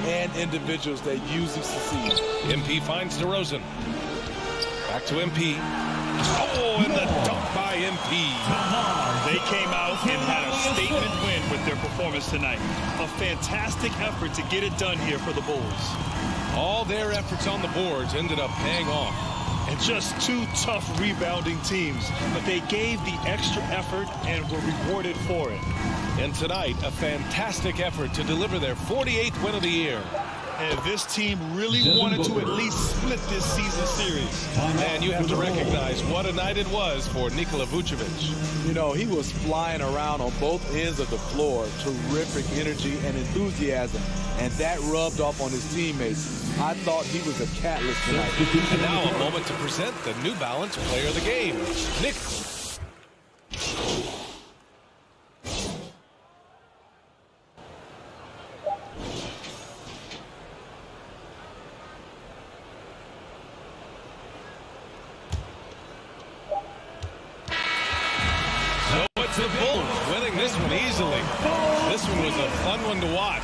and individuals that usually succeed. MP finds DeRozan. Back to MP. Oh, and the dunk by MP. They came out and had a statement win with their performance tonight. A fantastic effort to get it done here for the Bulls. All their efforts on the boards ended up paying off. And just two tough rebounding teams, but they gave the extra effort and were rewarded for it. And tonight, a fantastic effort to deliver their 48th win of the year. And this team really wanted to at least split this season series. And you have to recognize what a night it was for Nikola Vucevic. You know, he was flying around on both ends of the floor. Terrific energy and enthusiasm. And that rubbed off on his teammates. I thought he was a catalyst tonight. And now a moment to present the New Balance Player of the Game, Nick. The Bulls winning this one easily. This one was a fun one to watch.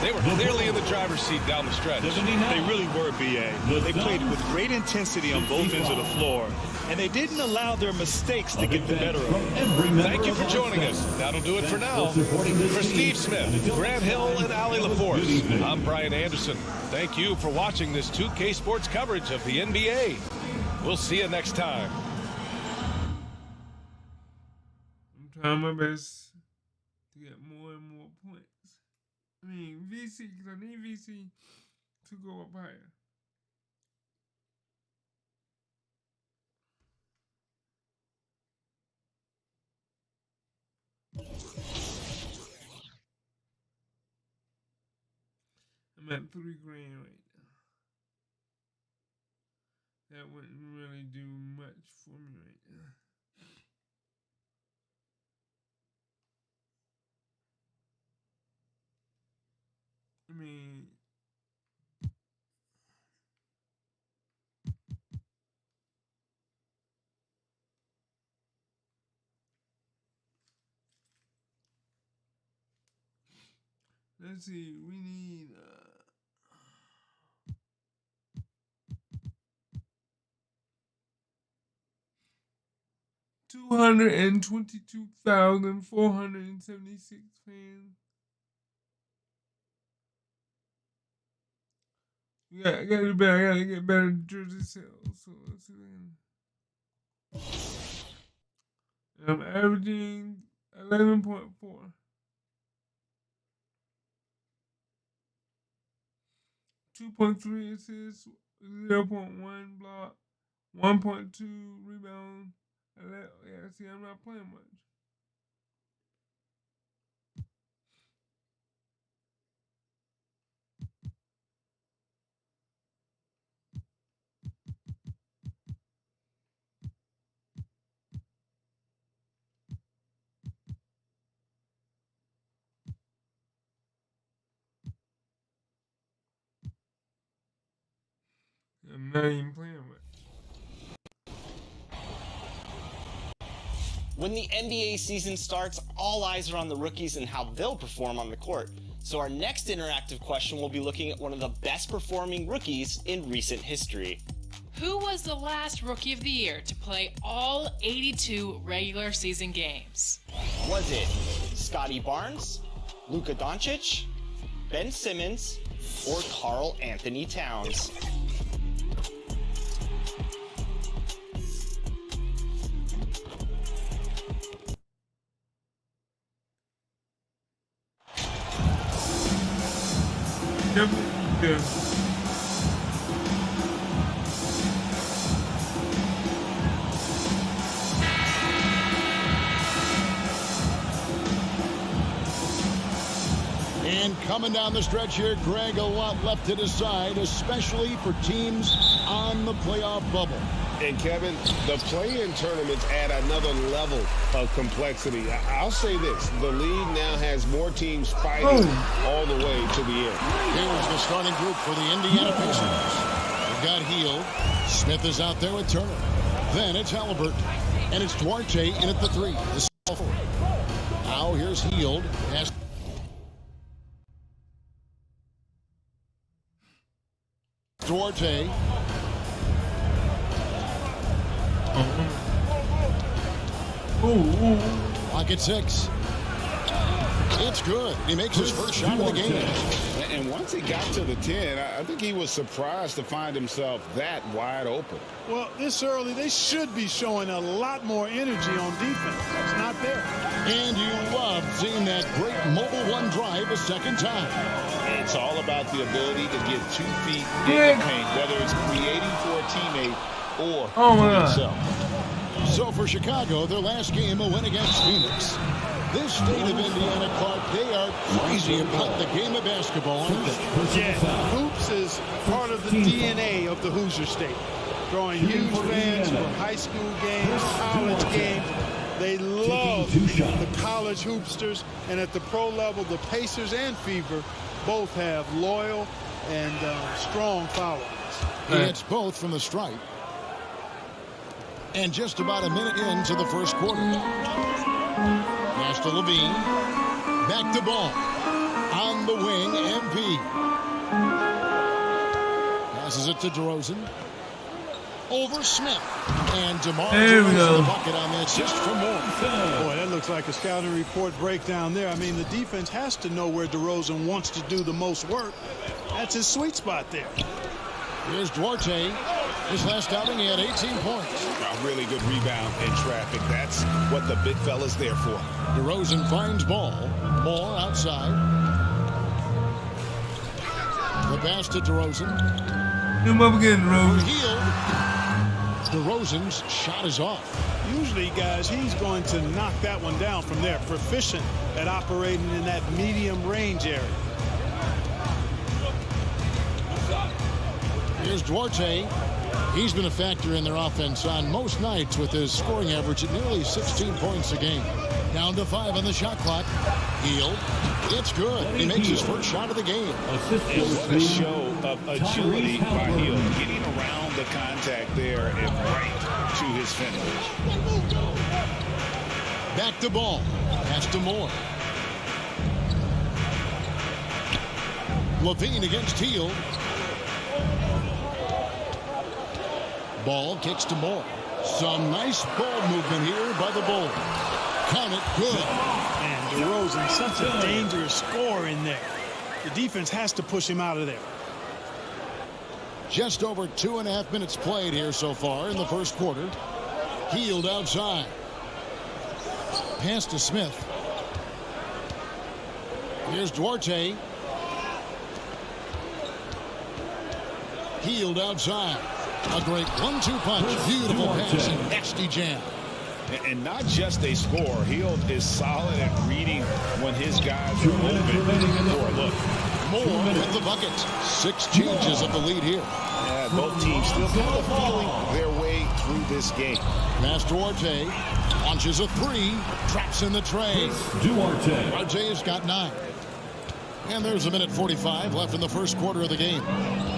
They were clearly in the driver's seat down the stretch. They really were, B.A. They played with great intensity on both ends of the floor, and they didn't allow their mistakes to get the better of them. Thank you for joining us. That'll do it for now. For Steve Smith, Grant Hill, and Allie LaForce, I'm Brian Anderson. Thank you for watching this 2K Sports coverage of the NBA. We'll see you next time. Trying my best to get more and more points. I mean, VC, because I need VC to go up higher. I'm at $3,000 right now. That wouldn't really do much for me right now. I mean, let's see, we need 222,476 fans. I gotta do better. I gotta get better jersey sales. So let's see. I'm averaging 11.4. 2.3 assists, 0.1 block, 1.2 rebound. Yeah, see, I'm not playing much. I'm not even playing with. When the NBA season starts, all eyes are on the rookies and how they'll perform on the court. So our next interactive question will be looking at one of the best performing rookies in recent history. Who was the last Rookie of the Year to play all 82 regular season games? Was it Scotty Barnes, Luka Doncic, Ben Simmons, or Karl Anthony Towns? Yeah. And coming down the stretch here, Greg, a lot left to decide, especially for teams on the playoff bubble. And Kevin, the play-in tournaments add another level of complexity. I'll say this, the league now has more teams fighting all the way to the end. Here's the starting group for the Indiana Pacers. We've got Hield. Smith is out there with Turner. Then it's Halliburton. And it's Duarte in at the three. Now here's Hield. Duarte. Lock at 6. It's good. He makes his first shot of the game. And once he got to the 10, I think he was surprised to find himself that wide open. Well, this early, they should be showing a lot more energy on defense. It's not there. And you love seeing that great Mobile One drive a second time. It's all about the ability to get 2 feet in the paint, whether it's creating for a teammate or for yourself. So for Chicago, their last game, a win against Phoenix. This state of Indiana, Clark, they are crazy about the game of basketball. Yeah, hoops is part of the DNA of the Hoosier State. Drawing huge fans for high school games, college games. They love the college hoopsters, and at the pro level, the Pacers and Fever both have loyal and strong followers. He hits both from the stripe. And just about a minute into the first quarter. Pass to Levine. Back to Ball. On the wing, MP. Passes it to DeRozan. Over Smith. And DeMar DeRozan the bucket on the assist from Moore. Boy, that looks like a scouting report breakdown there. I mean, the defense has to know where DeRozan wants to do the most work. That's his sweet spot there. Here's Duarte. His last outing, he had 18 points. A really good rebound in traffic. That's what the big fella's there for. DeRozan finds Ball. Moore outside. The pass to DeRozan. New up again, DeRozan. Healed. DeRozan's shot is off. Usually, guys, he's going to knock that one down from there. Proficient at operating in that medium range area. Here's Duarte. He's been a factor in their offense on most nights with his scoring average at nearly 16 points a game. Down to 5 on the shot clock. Hield. It's good. He makes his first shot of the game. And what a show of agility by Hield. Getting around the contact there and right to his finish. Back to Ball. Pass to Moore. Levine against Hield. Ball kicks to Moore. Some nice ball movement here by the Bulls. Count it, good. And DeRozan, such a dangerous scorer in there. The defense has to push him out of there. Just over 2.5 minutes played here so far in the first quarter. Hield outside. Pass to Smith. Here's Duarte. Hield outside. A great 1-2 punch. Beautiful pass and nasty jam. And not just a score. Hield is solid at reading when his guys are open for a look. Moore with the bucket. 6 changes of the lead here. Yeah, both teams still kind of feeling their way through this game. Pass Duarte. Launches a 3. Traps in the tray. Duarte has got 9. And there's a minute 45 left in the first quarter of the game.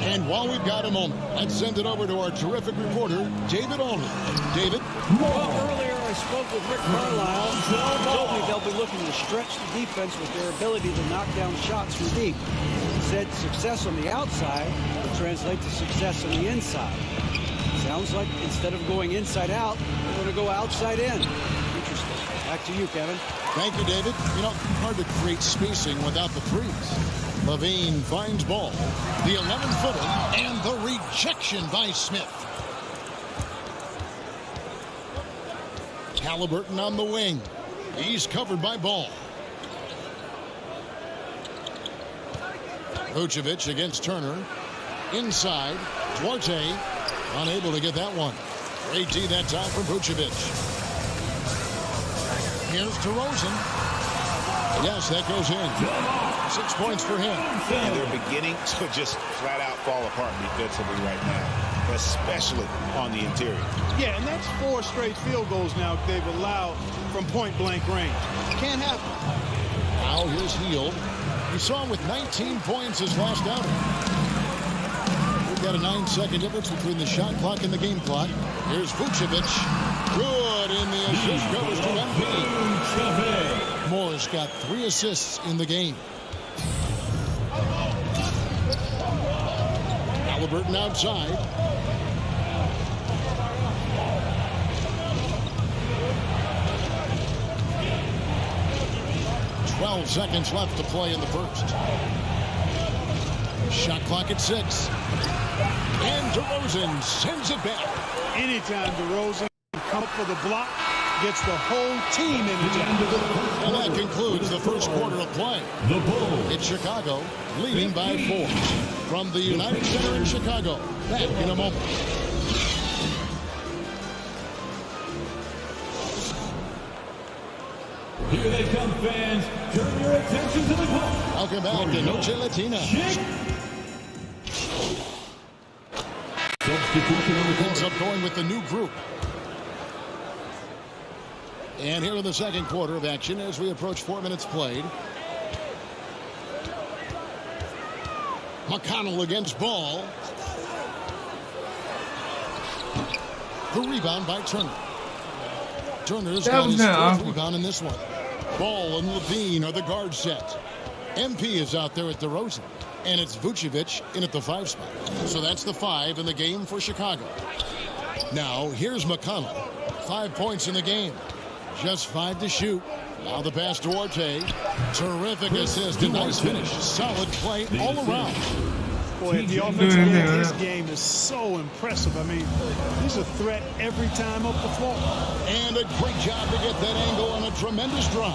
And while we've got a moment, let's send it over to our terrific reporter, David Olney. David? Well, earlier I spoke with Rick Carlisle. He told me they'll be looking to stretch the defense with their ability to knock down shots from deep. He said success on the outside will translate to success on the inside. Sounds like instead of going inside out, they're going to go outside in. Interesting. Back to you, Kevin. Thank you, David. You know, hard to create spacing without the threes. Levine finds Ball. The 11-footer and the rejection by Smith. Halliburton on the wing. He's covered by Ball. Vucevic against Turner. Inside. Duarte unable to get that one. Great D that time from Vucevic. Here's DeRozan. Yes, that goes in. 6 points for him. And they're beginning to just flat out fall apart defensively right now, especially on the interior. Yeah, and that's 4 straight field goals now they've allowed from point-blank range. Can't happen. Now here's Hield. You saw him with 19 points his last outing. We've got a 9-second difference between the shot clock and the game clock. Here's Vucevic. Good, and the assist goes to MP. Moore's got 3 assists in the game. Halliburton outside. $12 seconds left to play in the first. Shot clock at 6. And DeRozan sends it back. Anytime DeRozan can come up for the block, gets the whole team energized. And that concludes the first quarter of play. The Bulls. It's Chicago leading by 4. From the United Center in Chicago. Back in a moment. Here they come, fans. Turn your attention to the court. Welcome back to Noche Latina. Substitution on the Ends up going with the new group. And here in the second quarter of action as we approach 4 minutes played. McConnell against Ball. The rebound by Turner. Turner's got his 4th rebound in this one. Ball and Levine are the guard set. MP is out there at DeRozan. And it's Vucevic in at the 5 spot. So that's the 5 in the game for Chicago. Now, here's McConnell. 5 points in the game. Just 5 to shoot. Now the pass to Duarte. Terrific assist. A nice finish. Solid play all around. Boy, the offensive end of his game is so impressive. I mean, he's a threat every time up the floor. And a great job to get that angle on a tremendous drive.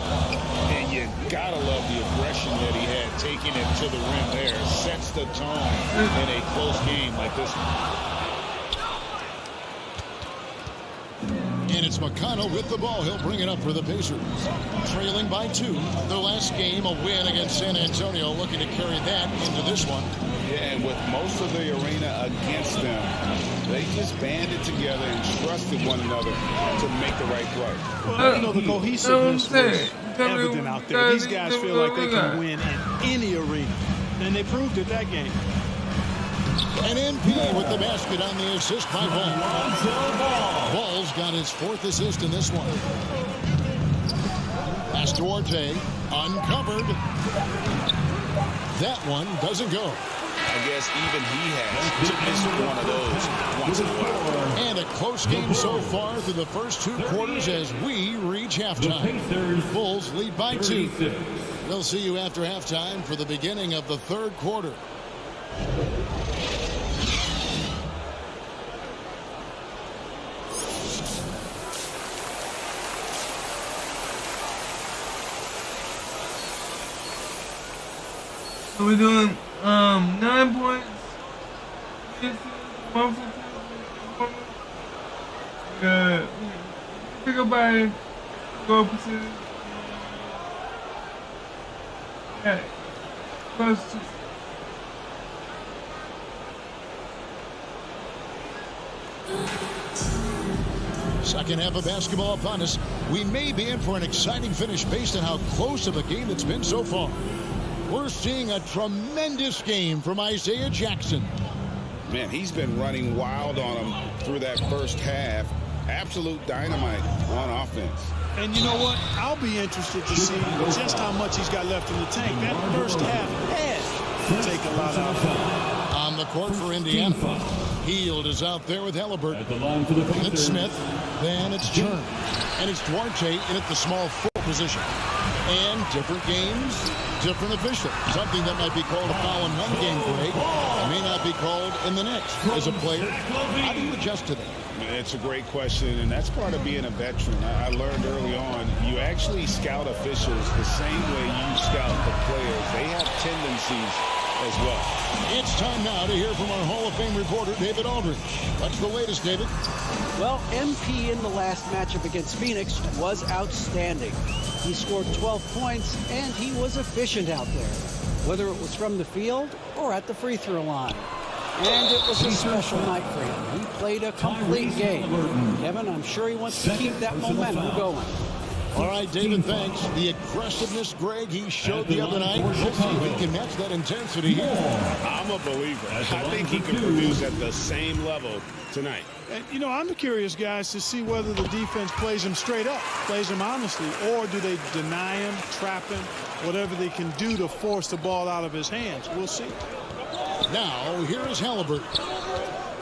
And you gotta love the aggression that he had taking it to the rim there. Sets the tone in a close game like this one. And it's McConnell with the ball. He'll bring it up for the Pacers. Trailing by 2. Their last game, a win against San Antonio, looking to carry that into this one. Yeah, and with most of the arena against them, they just banded together and trusted one another to make the right play. Well, you know, the cohesiveness was evident out there. These guys feel like they can win in any arena, and they proved it that game. And MP with the basket on the assist by Ball. Ball's got his 4th assist in this one. Pass to Duarte, uncovered. That one doesn't go. I guess even he has to miss one of those once in a while. And a close game so far through the first 2 quarters as we reach halftime. Bulls lead by 2. We'll see you after halftime for the beginning of the 3rd quarter. So we're doing 9 points. 1 for 2. Pick up by goal percentage. Yeah. Plus 2. Second half of basketball upon us. We may be in for an exciting finish based on how close of a game it's been so far. We're seeing a tremendous game from Isaiah Jackson. Man, he's been running wild on him through that first half. Absolute dynamite on offense. And you know what? I'll be interested to see just how much he's got left in the tank. That first half had to take a lot out of him. On the court for Indiana. Hield is out there with Halliburton. At the line for the Then it's Smith. Then it's Turner. And it's Duarte in at the small forward position. And different games, different official. Something that might be called a foul in one game, Greg, may not be called in the next. As a player, how do you adjust to that? It's a great question, and that's part of being a veteran. I learned early on, you actually scout officials the same way you scout the players. They have tendencies as well. It's time now to hear from our Hall of Fame reporter, David Aldridge. What's the latest, David? Well, MP in the last matchup against Phoenix was outstanding. He scored 12 points, and he was efficient out there, whether it was from the field or at the free throw line. And it was a special night for him. He played a complete game. Kevin, I'm sure he wants to keep that momentum going. All right, David, thanks. The aggressiveness, Greg, he showed the other night. We'll see if he can match that intensity here. I'm a believer. I think he can produce at the same level tonight. And, you know, I'm curious, guys, to see whether the defense plays him straight up, plays him honestly, or do they deny him, trap him, whatever they can do to force the ball out of his hands. We'll see. Now, here is Halliburton.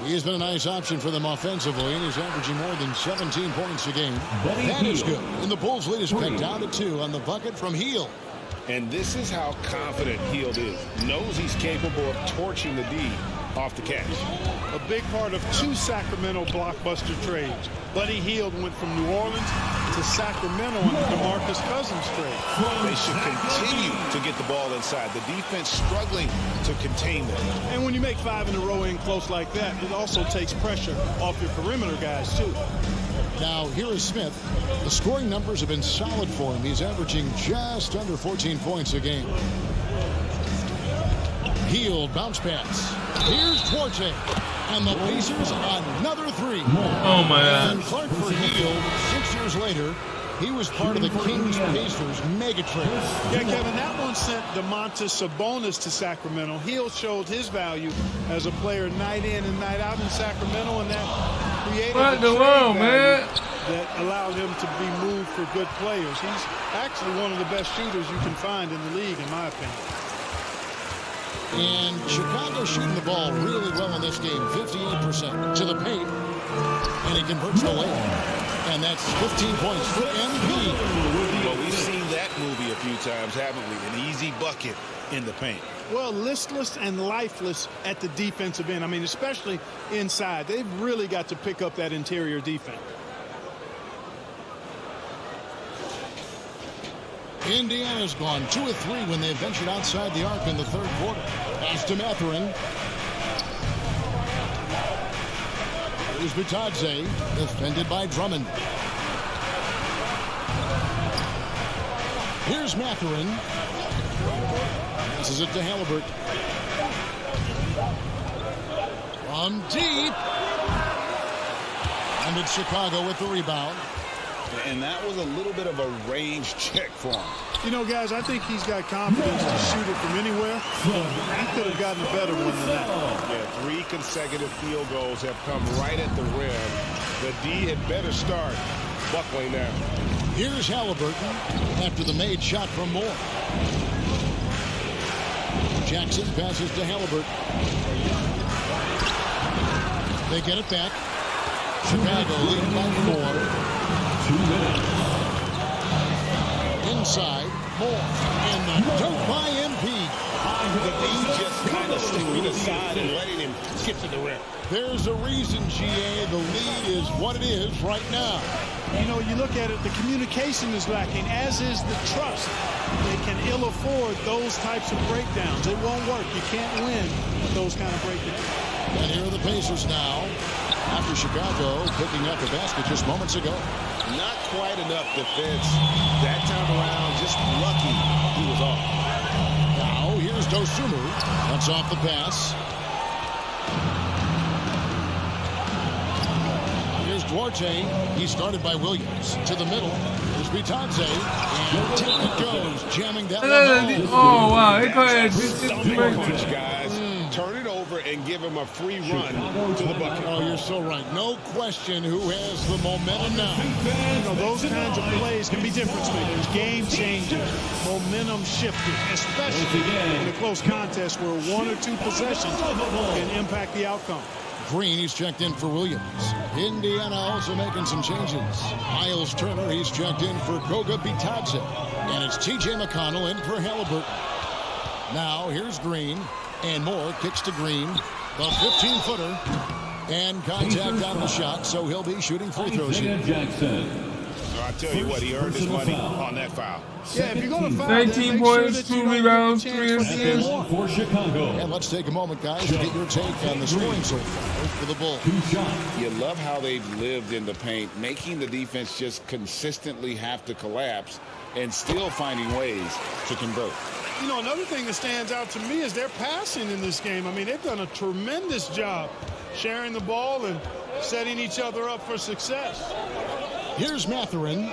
He has been a nice option for them offensively, and he's averaging more than 17 points a game. That is good. And the Bulls' lead is cut down to 2 on the bucket from Hield. And this is how confident Hield is. Knows he's capable of torching the D off the catch. A big part of 2 Sacramento blockbuster trades. Buddy Hield went from New Orleans to Sacramento on the DeMarcus Cousins trade. They should continue to get the ball inside. The defense struggling to contain them. And when you make 5 in a row in close like that, it also takes pressure off your perimeter guys, too. Now, here is Smith. The scoring numbers have been solid for him. He's averaging just under 14 points a game. Hield, bounce pass. Here's Duarte. And the Pacers another 3. Oh, my God. And Clark for Hield, 6 years later, he was part of the Kings-Pacers mega trade. Yeah, Kevin, that one sent Domantas Sabonis to Sacramento. Hield showed his value as a player night in and night out in Sacramento, and that created What the world, man? that allowed him to be moved for good players. He's actually one of the best shooters you can find in the league, in my opinion. And Chicago shooting the ball really well in this game, 58% to the paint. And he converts the layup. And that's 15 points for MP. Well, we've seen that movie a few times, haven't we? An easy bucket in the paint. Well, listless and lifeless at the defensive end. I mean, especially inside. They've really got to pick up that interior defense. Indiana's gone 2 of 3 when they ventured outside the arc in the third quarter. Pass to Mathurin. Here's Bitadze, defended by Drummond. Here's Mathurin. Passes it to Halliburton. From deep. And it's Chicago with the rebound. And that was a little bit of a range check for him. You know, guys, I think he's got confidence to shoot it from anywhere. He could have gotten a better one than that. Yeah, 3 consecutive field goals have come right at the rim. The D had better start buckling now. Here's Halliburton after the made shot from Moore. Jackson passes to Halliburton. They get it back. Chicago leading by 4. 2 minutes. Inside, Moore. And the dunk by MP. The D just kind of stepping aside and letting him get to the rim. There's a reason, GA, the lead is what it is right now. You know, you look at it, the communication is lacking, as is the trust. They can ill afford those types of breakdowns. It won't work. You can't win those kind of breakdowns. And here are the Pacers now, after Chicago picking up the basket just moments ago. Not quite enough defense that time around. Just lucky he was off. Now here's Dosunmu. Cuts off the pass. Here's Duarte. He started by Williams. To the middle. Here's Bitadze. And down it goes. Jamming that one. Oh, wow. They go ahead. Punch, guys. Turn it over and give him a free run to the bucket. Oh, you're so right. No question who has the momentum now. You know, those kinds of plays can be difference makers, game changers, momentum shifters, especially in a close contest where 1 or 2 possessions can impact the outcome. Green, he's checked in for Williams. Indiana also making some changes. Miles Turner, he's checked in for Goga Bitadze. And it's TJ McConnell in for Halliburton. Now, here's Green. And Moore kicks to Green. The 15-footer. And contact on the shot, so he'll be shooting free throws here. I tell you what, he earned his money on that foul. Yeah, if you're going to foul, 19 points, 2 rebounds, 3 assists. For Chicago. And let's take a moment, guys, to get your take on the scoring so far for the Bulls. You love how they've lived in the paint, making the defense just consistently have to collapse and still finding ways to convert. You know, another thing that stands out to me is their passing in this game. I mean, they've done a tremendous job sharing the ball and setting each other up for success. Here's Mathurin.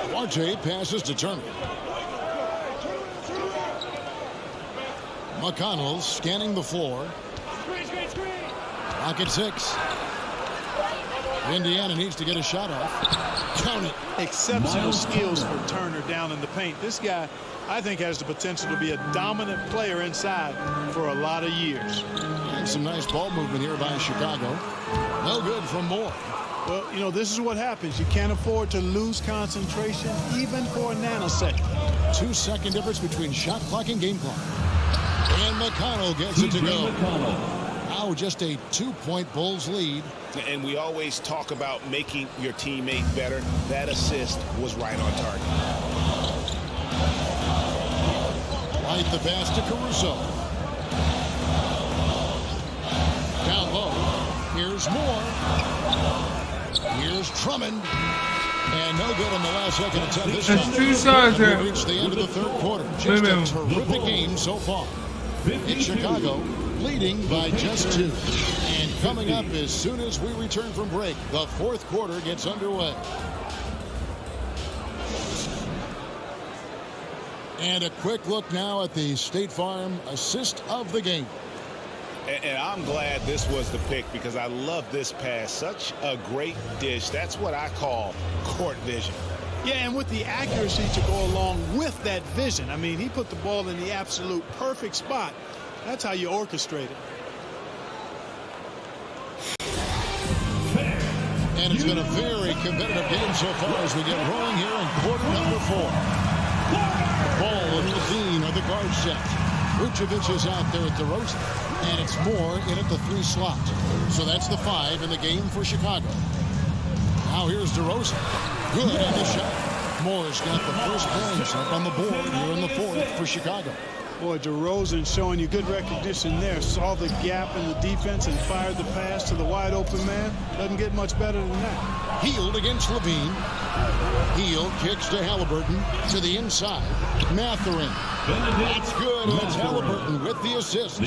Duarte passes to Turner. McConnell scanning the floor. Clock at 6. Indiana needs to get a shot off. Count it. Exceptional skills for Turner down in the paint. This guy, I think, has the potential to be a dominant player inside for a lot of years. And some nice ball movement here by Chicago. No good from Moore. Well, you know, this is what happens. You can't afford to lose concentration even for a nanosecond. 2-second difference between shot clock and game clock. And McConnell gets it to go. Now just a 2-point Bulls lead. And we always talk about making your teammate better. That assist was right on target. Right the pass to Caruso. Down low. Here's Moore. Here's Drummond. And no good on the last second attempt this time. That's two sides there. We reached the end of the third quarter. Just a terrific game so far. In Chicago, leading by just 2. And coming up as soon as we return from break, the fourth quarter gets underway. And a quick look now at the State Farm assist of the game. And I'm glad this was the pick because I love this pass. Such a great dish. That's what I call court vision. Yeah, and with the accuracy to go along with that vision. I mean, he put the ball in the absolute perfect spot. That's how you orchestrate it. And it's been a very competitive game so far as we get rolling here in quarter number 4. Ball and Levine are the guard set. Vucevic is out there at DeRozan. And it's Moore in at the 3 slot. So that's the 5 in the game for Chicago. Now here's DeRozan. Good on the shot. Moore's got the first points up on the board here in the fourth for Chicago. Boy, DeRozan showing you good recognition there. Saw the gap in the defense and fired the pass to the wide open man. Doesn't get much better than that. Hield against Levine. Hield kicks to Halliburton to the inside. Mathurin. That's good. That's Halliburton with the assist.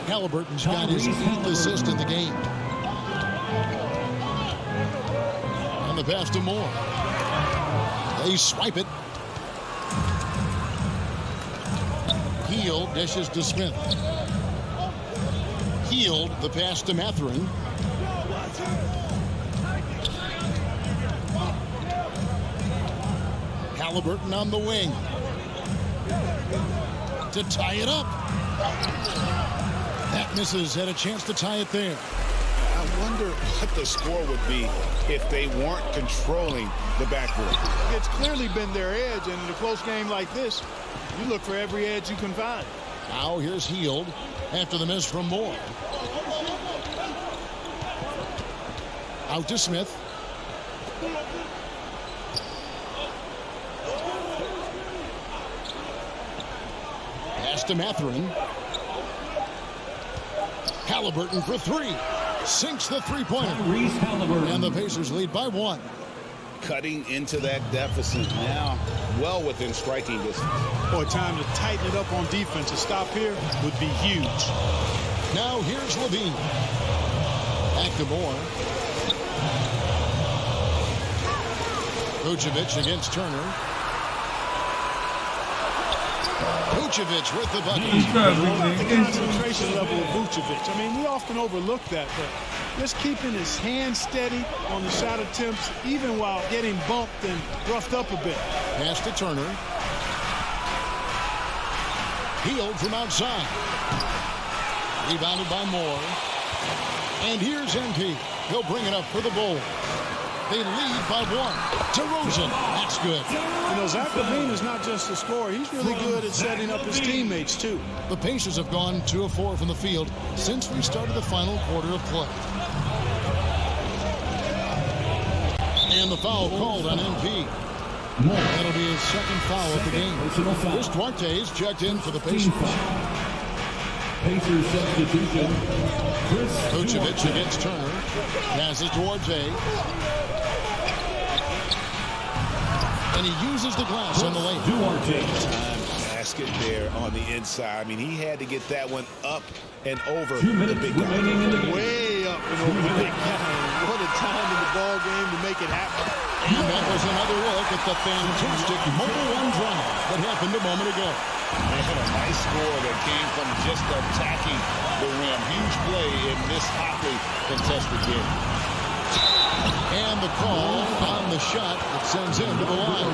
Halliburton's got his 8th assist in the game. And the pass to Moore. They swipe it. Hield dishes to Smith. Hield the pass to Mathurin. Halliburton on the wing. To tie it up. That misses. Had a chance to tie it there. I wonder what the score would be if they weren't controlling the backboard. It's clearly been their edge, and in a close game like this, you look for every edge you can find. Now here's Hield after the miss from Moore. Out to Smith. Pass to Mathurin. Halliburton for 3. Sinks the 3-pointer. And the Pacers lead by 1. Cutting into that deficit now, well within striking distance. Boy, time to tighten it up on defense. A stop here would be huge. Now here's Levine. Back to Moore. Vucevic against Turner. Vucevic with the bucket. The concentration level of Vucevic. I mean, we often overlook that, but just keeping his hand steady on the shot attempts, even while getting bumped and roughed up a bit. Pass to Turner. Hield from outside. Rebounded by Moore. And here's MP. He'll bring it up for the Bulls. They lead by 1. DeRozan. That's good. You know, Zach LaVine is not just a scorer. He's really good at setting up his teammates, too. The Pacers have gone 2 of 4 from the field since we started the final quarter of play. And the foul called on MP. That'll be his second foul of the game. Chris Duarte is checked in for the Pacers. Pacers substitution. Vucevic against Turner. Passes Duarte. And he uses the glass on the lane. Time basket there on the inside. I mean, he had to get that one up and over the big guy. Way up and over the big guy. What a time in the ball game to make it happen. And that was another look at the fantastic mobile one drive that happened a moment ago. And a nice score that came from just attacking the rim. Huge play in this hotly contested game. And the call on the shot that sends him to the line.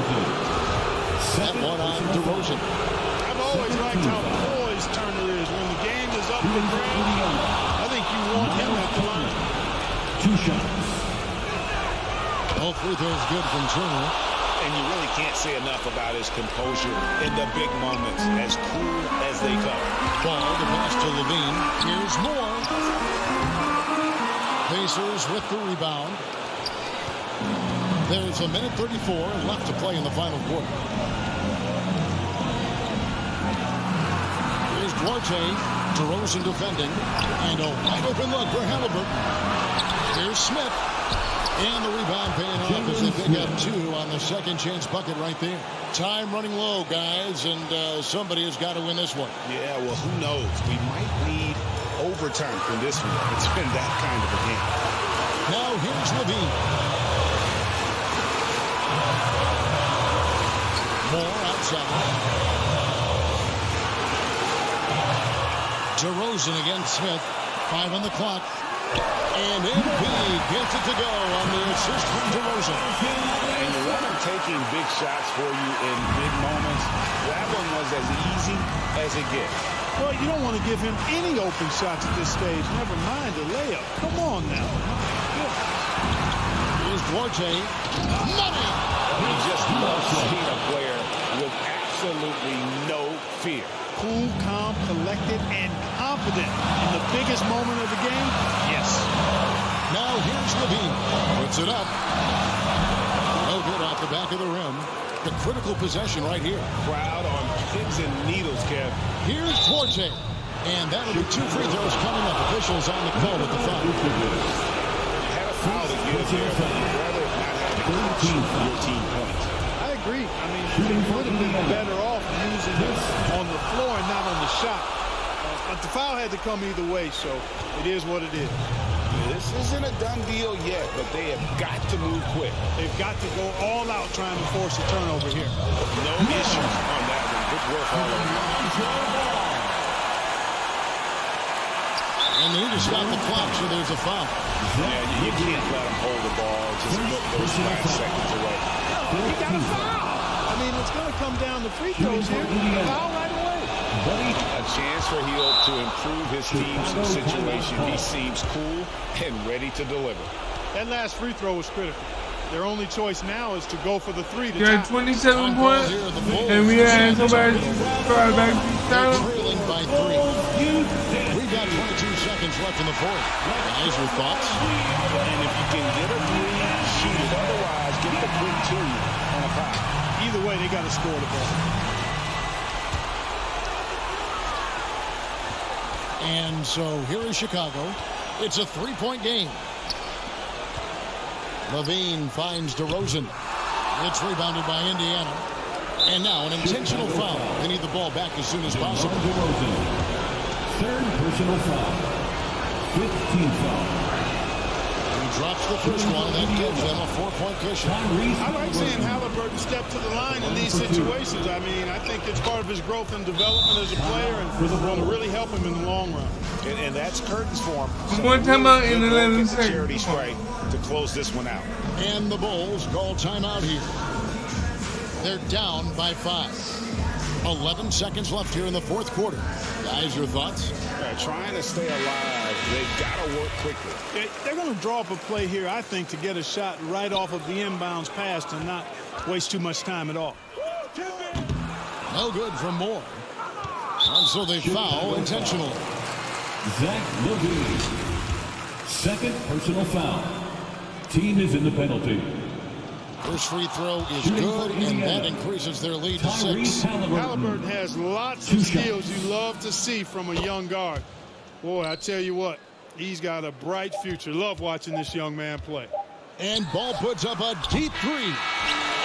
That one on DeRozan. I've always liked how poised Turner is. When the game is up and down, I think you want him at the line. 2 shots. All free throws good from Turner. And you really can't say enough about his composure in the big moments, as cool as they come. Ball to pass to Levine. Here's Moore. Pacers with the rebound. There's a minute 34 left to play in the final quarter. Here's Duarte. DeRozan defending. And a wide open look for Halliburton. Here's Smith. And the rebound paying off as they pick up two on the second chance bucket right there. Time running low, guys, and somebody has got to win this one. Yeah, well, who knows? We might need overtime from this one. It's been that kind of a game. Now here's Levine. Moore outside. DeRozan against Smith. 5 on the clock. And MP gets it to go on the assist from DeRozan. And you want him taking big shots for you in big moments. That one was as easy as it gets. Well, you don't want to give him any open shots at this stage. Never mind a layup. Come on now. Here's Duarte. Money! He just loves seeing a player with absolutely no fear. Cool, calm, collected, and confident in the biggest moment of the game? Yes. Now here's Levine. Puts it up. No good off the back of the rim. The critical possession right here. Crowd on pins and needles, Kev. Here's Duarte. And that'll be 2 free throws coming up. Officials on the call at the foul. Had a foul to give there, but you'd rather not have to cost your team points. I agree. I mean, you would have been better off using it on the floor and not on the shot. But the foul had to come either way, so it is what it is. This isn't a done deal yet, but they have got to move quick. They've got to go all out trying to force a turnover here. No issues on that one. Good work all around. And they need to stop the clock, so there's a foul. Yeah, you can't let them hold the ball just those 5 seconds away. He got a foul. I mean, it's going to come down to free throws here. Foul right away. A chance for Hill to improve his team's situation. He seems cool and ready to deliver. That last free throw was critical. Their only choice now is to go for the 3 to You had 27 points, and we had somebody try back to the title. Trailing by 3. We've got 22 seconds left in the fourth. Guys, your thoughts? And if you can get a 3, shoot it. Otherwise, get the quick 2 on a foul. Either way, they got to score the ball. And so here is Chicago. It's a 3-point game. Levine finds DeRozan. It's rebounded by Indiana. And now an intentional foul. They need the ball back as soon as possible. Third personal foul. 15 foul. He drops the first one. That gives them a 4-point cushion. I like seeing Halliburton step to the line in these situations. I mean, I think it's part of his growth and development as a player and going to really help him in the long run. And that's curtains for him. One time out in 11 seconds. Charity strike to close this one out. And the Bulls call timeout here. They're down by 5. 11 seconds left here in the fourth quarter. Guys, your thoughts? Trying to stay alive. They've got to work quickly. They're going to draw up a play here, I think, to get a shot right off of the inbounds pass and not waste too much time at all. No good from Moore. And so they foul intentionally. Zach Levine. Second personal foul. Team is in the penalty. First free throw is good, and that increases their lead to 6. Halliburton has lots of skills you love to see from a young guard. Boy, I tell you what, he's got a bright future. Love watching this young man play. And Ball puts up a deep 3.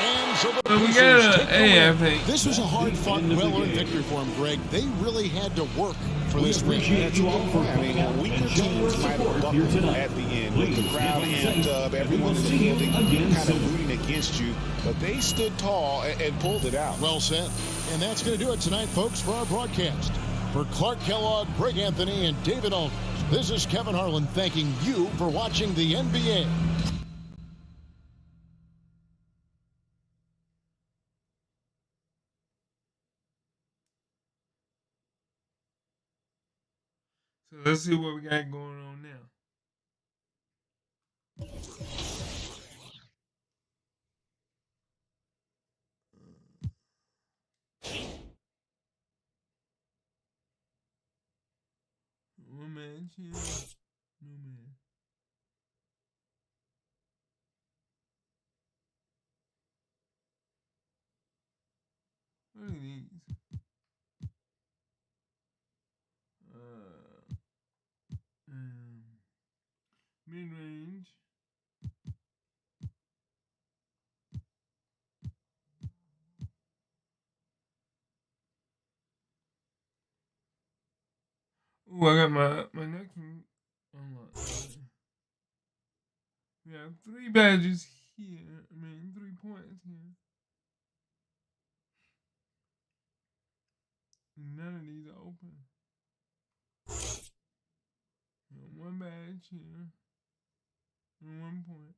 And so the we Pacers got take the I win. think. This was a hard-fought, well-earned victory for him, Greg. They really had to work for this win. That's a good point. I mean, weaker teams might have buckled at the end with the crowd amped up, everyone in the building kind of rooting against you, but they stood tall and pulled it out. Well said. And that's going to do it tonight, folks, for our broadcast. For Clark Kellogg, Greg Anthony, and David Aldridge, this is Kevin Harlan thanking you for watching the NBA. So let's see what we got going on now. match here. No man. What are these? Mid-range. Ooh, I got my next one unlocked. We have 3 badges here. 3 points here. And none of these are open. 1 badge here. And 1 point.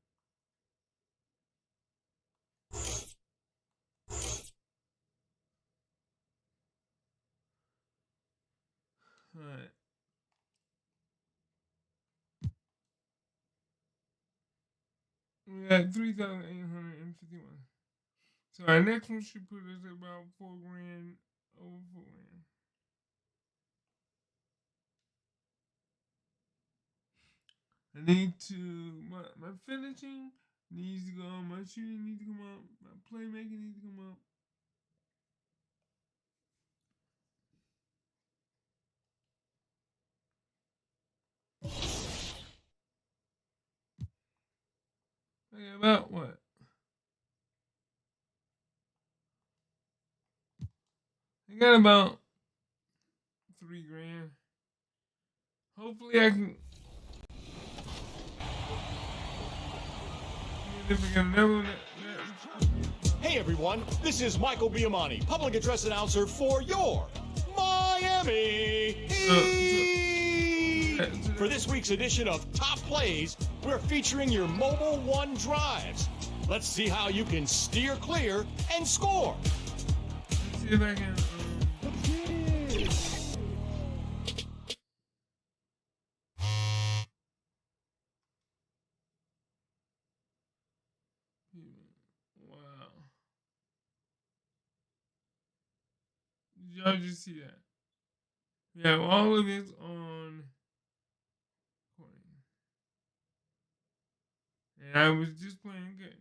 Alright. We got 3,851. So our next one should put us at about $4 grand, over $4 grand. I need to, my finishing needs to go up, my shooting needs to come up, my playmaking needs to come up. Okay, about what? I got about $3 grand. Hopefully I can. If I get another one. Hey everyone, this is Michael Biamani, public address announcer for your Miami Heat. For this week's edition of Top Plays, we're featuring your Mobile One drives. Let's see how you can steer clear and score. Let's see if I can. Wow. Did y'all just see that? We have all of this on recording. And I was just playing good.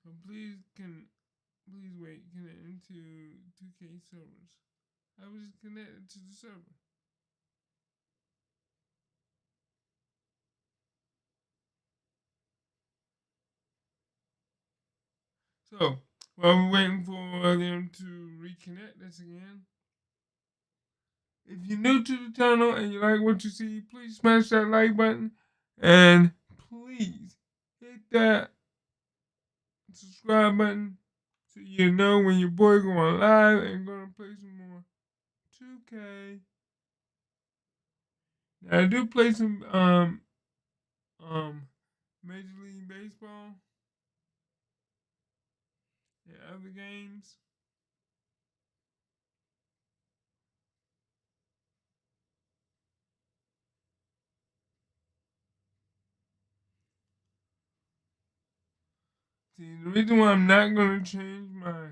So please wait, connecting to 2K servers. I was just connected to the server. So, while we're waiting for them to reconnect us again, if you're new to the channel and you like what you see, please smash that like button and please hit that subscribe button so you know when your boy going live and gonna play some more 2K. Now, I do play some Major League Baseball. Yeah, other games. See, the reason why I'm not going to change my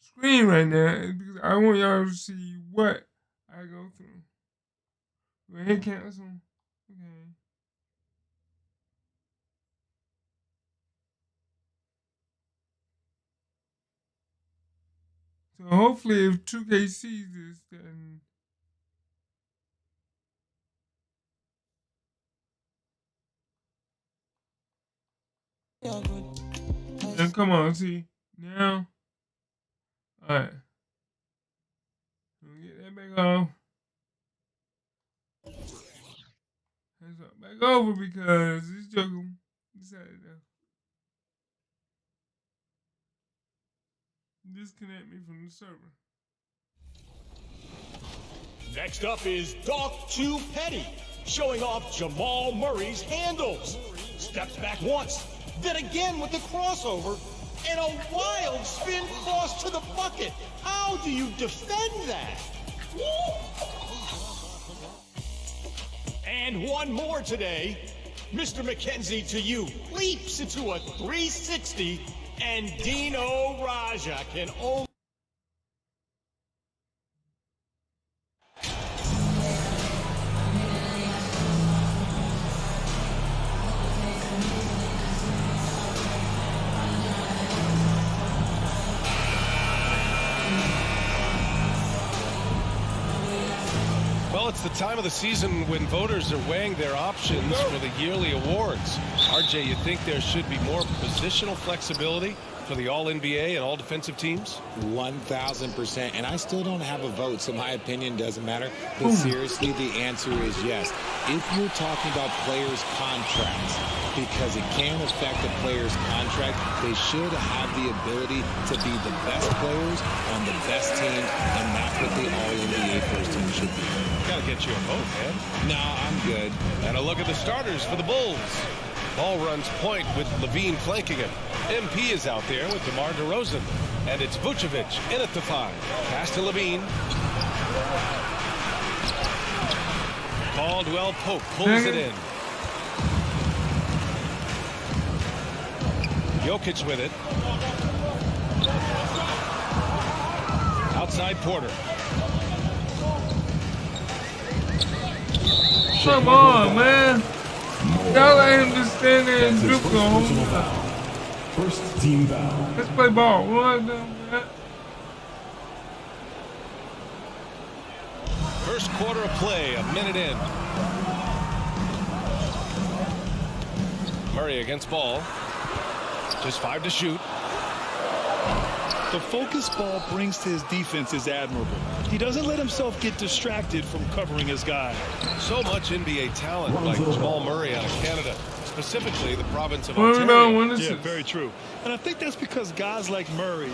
screen right now is because I want y'all to see what I go through. Go ahead, cancel. Okay. So hopefully if 2K sees this, then then come on, see now. Alright. We'll get that back off. That's up. Back over because this joker decided to disconnect me from the server. Next up is Doc 2 Petty, showing off Jamal Murray's handles. Steps back once, then again with the crossover, and a wild spin cross to the bucket. How do you defend that? And one more today. Mr. McKenzie to you leaps into a 360, and Dino Raja can only It's the time of the season when voters are weighing their options for the yearly awards. RJ, you think there should be more positional flexibility for the All-NBA and all-defensive teams? 1,000%. And I still don't have a vote, so my opinion doesn't matter. But seriously, the answer is yes. If you're talking about players' contracts, because it can affect a player's contract, they should have the ability to be the best players on the best team, and that's what the All-NBA first team should be. Gotta get you a vote, man. No, I'm good. And a look at the starters for the Bulls. Ball runs point with Levine flanking him. MP is out there with DeMar DeRozan. And it's Vucevic in at the 5. Pass to Levine. Caldwell Pope pulls it in. Jokic with it. Outside Porter. Come on, man. Y'all let him just stand there and juke the whole time. First team foul. Let's play ball. What man? First quarter of play, a minute in. Murray against Ball. Just 5 to shoot. The focus Ball brings to his defense is admirable. He doesn't let himself get distracted from covering his guy. So much NBA talent like Jamal Murray out of Canada, specifically the province of Ontario. Yeah, very true. And I think that's because guys like Murray,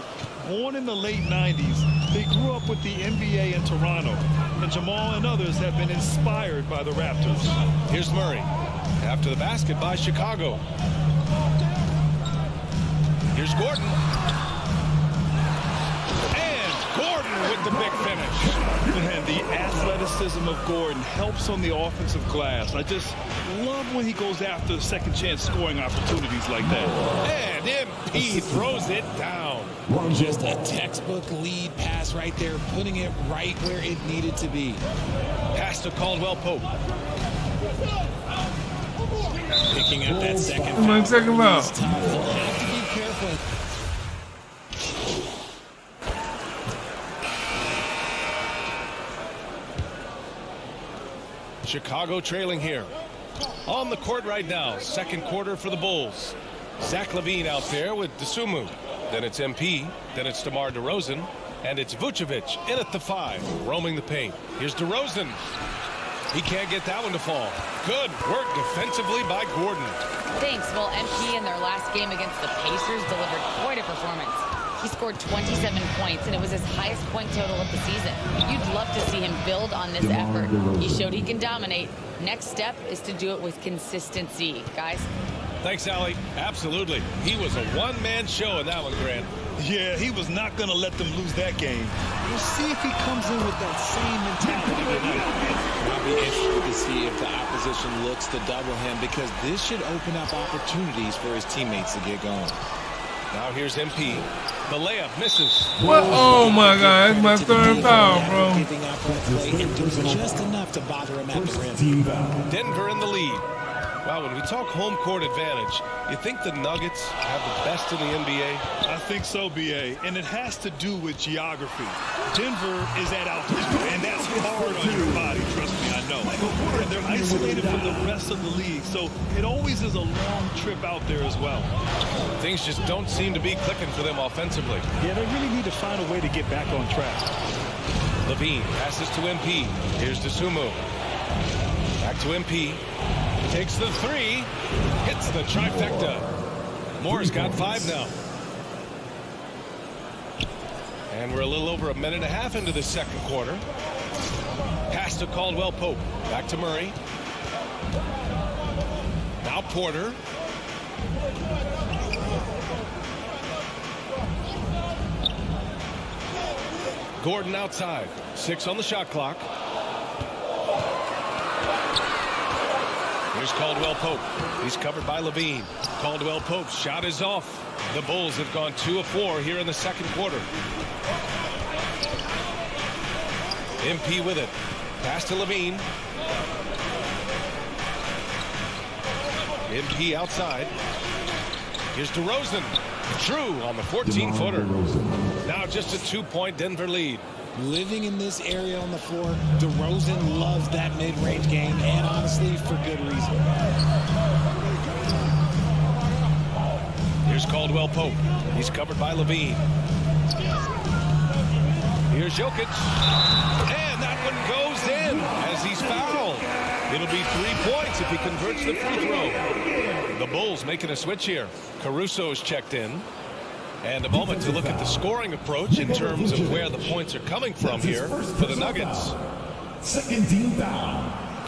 born in the late 90s, they grew up with the NBA in Toronto. And Jamal and others have been inspired by the Raptors. Here's Murray. After the basket by Chicago. Here's Gordon. With the big finish. And the athleticism of Gordon helps on the offensive glass. I just love when he goes after second chance scoring opportunities like that. And MP throws it down. Just a textbook lead pass right there, putting it right where it needed to be. Pass to Caldwell Pope. Picking up that second foul. He's tough. He'll have to be careful. Chicago trailing here. On the court right now, second quarter for the Bulls. Zach LaVine out there with Dosunmu. Then it's MP. Then it's DeMar DeRozan. And it's Vucevic in at the 5, roaming the paint. Here's DeRozan. He can't get that one to fall. Good work defensively by Gordon. Thanks. Well, MP in their last game against the Pacers delivered quite a performance. He scored 27 points, and it was his highest point total of the season. You'd love to see him build on this effort. He showed he can dominate. Next step is to do it with consistency, guys. Thanks, Allie. Absolutely. He was a one-man show in that one, Grant. Yeah, he was not going to let them lose that game. We'll see if he comes in with that same mentality tonight. I'll be interested to see if the opposition looks to double him, because this should open up opportunities for his teammates to get going. Now here's MP. The layup misses. What? Oh my God, that's my third foul, bro. Giving up that play and doing just enough to bother him at the rim. Denver in the lead. Well, when we talk home court advantage, you think the Nuggets have the best in the NBA? I think so, B.A., and it has to do with geography. Denver is at altitude, and that's hard on your body, trust me, I know. And they're isolated from the rest of the league, so it always is a long trip out there as well. Things just don't seem to be clicking for them offensively. Yeah, they really need to find a way to get back on track. LaVine passes to MP. Here's Dosunmu. Back to MP. Takes the 3. Hits the trifecta. Moore's got 5 now. And we're a little over a minute and a half into the second quarter. Pass to Caldwell Pope. Back to Murray. Now Porter. Gordon outside. 6 on the shot clock. Here's Caldwell Pope. He's covered by LaVine. Caldwell Pope's shot is off. The Bulls have gone 2 of 4 here in the second quarter. MP with it. Pass to LaVine. MP outside. Here's DeRozan. True on the 14-footer. Now just a 2-point Denver lead. living in this area on the floor, DeRozan loves that mid-range game, and honestly, for good reason. Here's Caldwell Pope. He's covered by Levine. Here's Jokic. And that one goes in as he's fouled. It'll be 3 points if he converts the free throw. The Bulls making a switch here. Caruso's checked in. And a moment to look at the scoring approach in terms of where the points are coming from here for the Nuggets. Second team foul.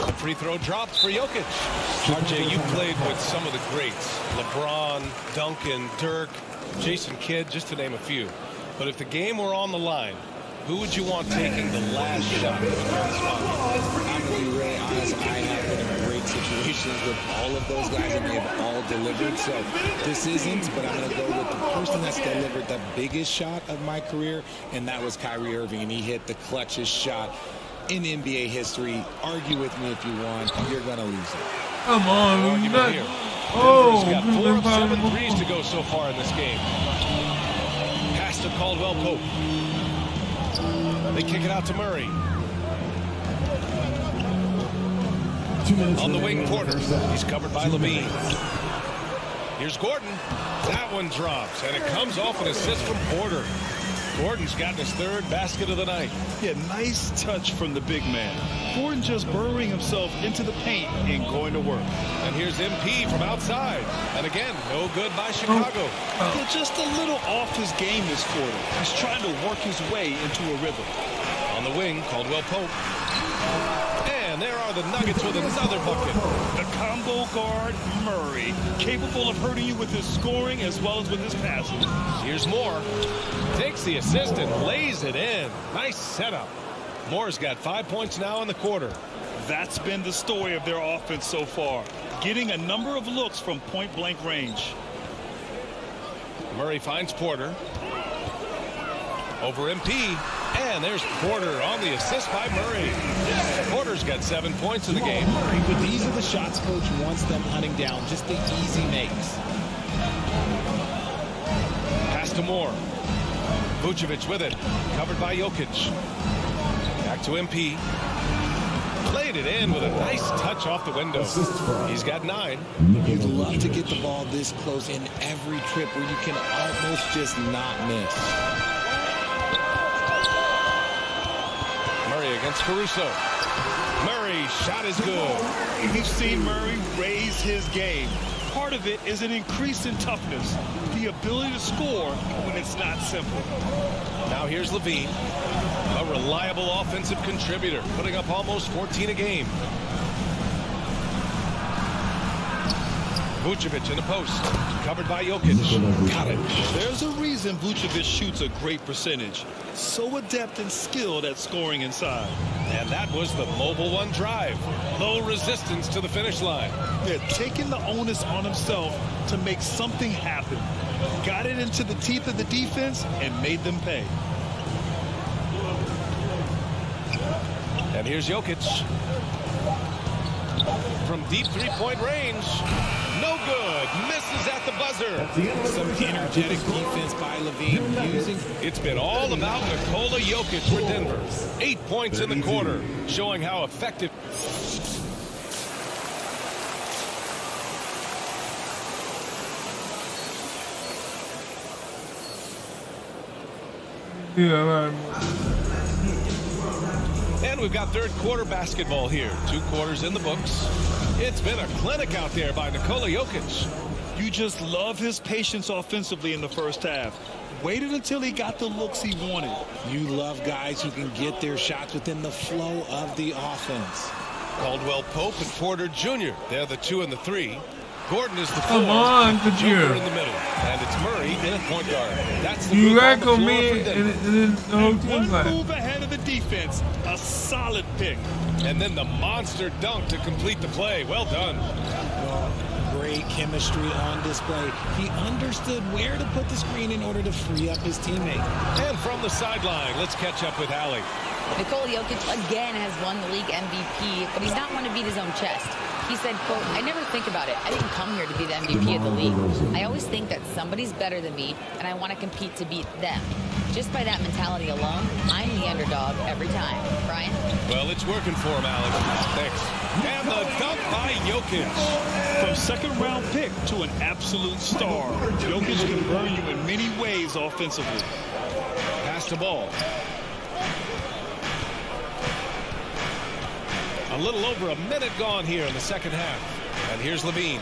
The free throw dropped for Jokic. RJ, you played with some of the greats. LeBron, Duncan, Dirk, Jason Kidd, just to name a few. But if the game were on the line, who would you want taking the last shot? I'm going to be really honest. I have been in great situations with all of those guys, and they have all delivered. So this isn't, but I'm going to go with the person that's delivered the biggest shot of my career, and that was Kyrie Irving, and he hit the clutchest shot in NBA history. Argue with me if you want. You're going to lose it. Come on, argument here. Oh, Denver's got 4 of 7 threes to go so far in this game. Pass to Caldwell Pope. They kick it out to Murray. On the wing, Porter. He's covered by Levine. Here's Gordon. That one drops, and it comes off an assist from Porter. Gordon's gotten his 3rd basket of the night. Yeah, nice touch from the big man. Gordon just burrowing himself into the paint and going to work. And here's MP from outside. And again, no good by Chicago. Yeah, just a little off his game this quarter. He's trying to work his way into a rhythm. On the wing, Caldwell Pope. And there are the Nuggets with another bucket. The combo guard, Murray, capable of hurting you with his scoring as well as with his passing. Here's Moore. Takes the assist and lays it in. Nice setup. Moore's got 5 points now in the quarter. That's been the story of their offense so far, getting a number of looks from point-blank range. Murray finds Porter. Over MP. And there's Porter on the assist by Murray. Porter's got 7 points in the game. But these are the shots coach wants them hunting down, just the easy makes. Pass to Moore. Vucevic with it. Covered by Jokic. Back to MP. Played it in with a nice touch off the window. He's got 9. You'd love to get the ball this close in every trip where you can almost just not miss. Murray against Caruso. Murray's shot is good. We've seen Murray raise his game. Part of it is an increase in toughness, the ability to score when it's not simple. Now here's Levine, a reliable offensive contributor, putting up almost 14 a game. Vucevic in the post, covered by Jokic. Got it. There's a reason Vucevic shoots a great percentage. So adept and skilled at scoring inside. And that was the mobile one drive. Low resistance to the finish line. They're taking the onus on himself to make something happen. Got it into the teeth of the defense and made them pay. And here's Jokic. From deep 3-point range. No good. Misses at the buzzer. Some energetic defense by Levine. It's been all about Nikola Jokic for Denver. 8 points in the quarter, showing how effective. And we've got 3rd quarter basketball here. 2 quarters in the books. It's been a clinic out there by Nikola Jokic. You just love his patience offensively in the first half. Waited until he got the looks he wanted. You love guys who can get their shots within the flow of the offense. Caldwell Pope and Porter Jr. They're the 2 and the 3. Gordon is the 4. Come on, Joker Kajir. in the middle. And it's Murray in at point guard. That's the You group on got the to floor me for Denver. and then the whole team's One like. move ahead of the defense. A solid pick. And then the monster dunk to complete the play. Well done. Great chemistry on display. He understood where to put the screen in order to free up his teammate. And from the sideline, let's catch up with Allie. Nikola Jokic again has won the league MVP, but he's not one to beat his own chest. He said, quote, "I never think about it. I didn't come here to be the MVP of the league. I always think that somebody's better than me, and I want to compete to beat them. Just by that mentality alone, I'm the underdog every time." Brian? Well, it's working for him, Alex. Thanks. And the dunk by Jokic. From second-round pick to an absolute star, Jokic can burn you in many ways offensively. Pass the ball. A little over a minute gone here in the second half. And here's Levine.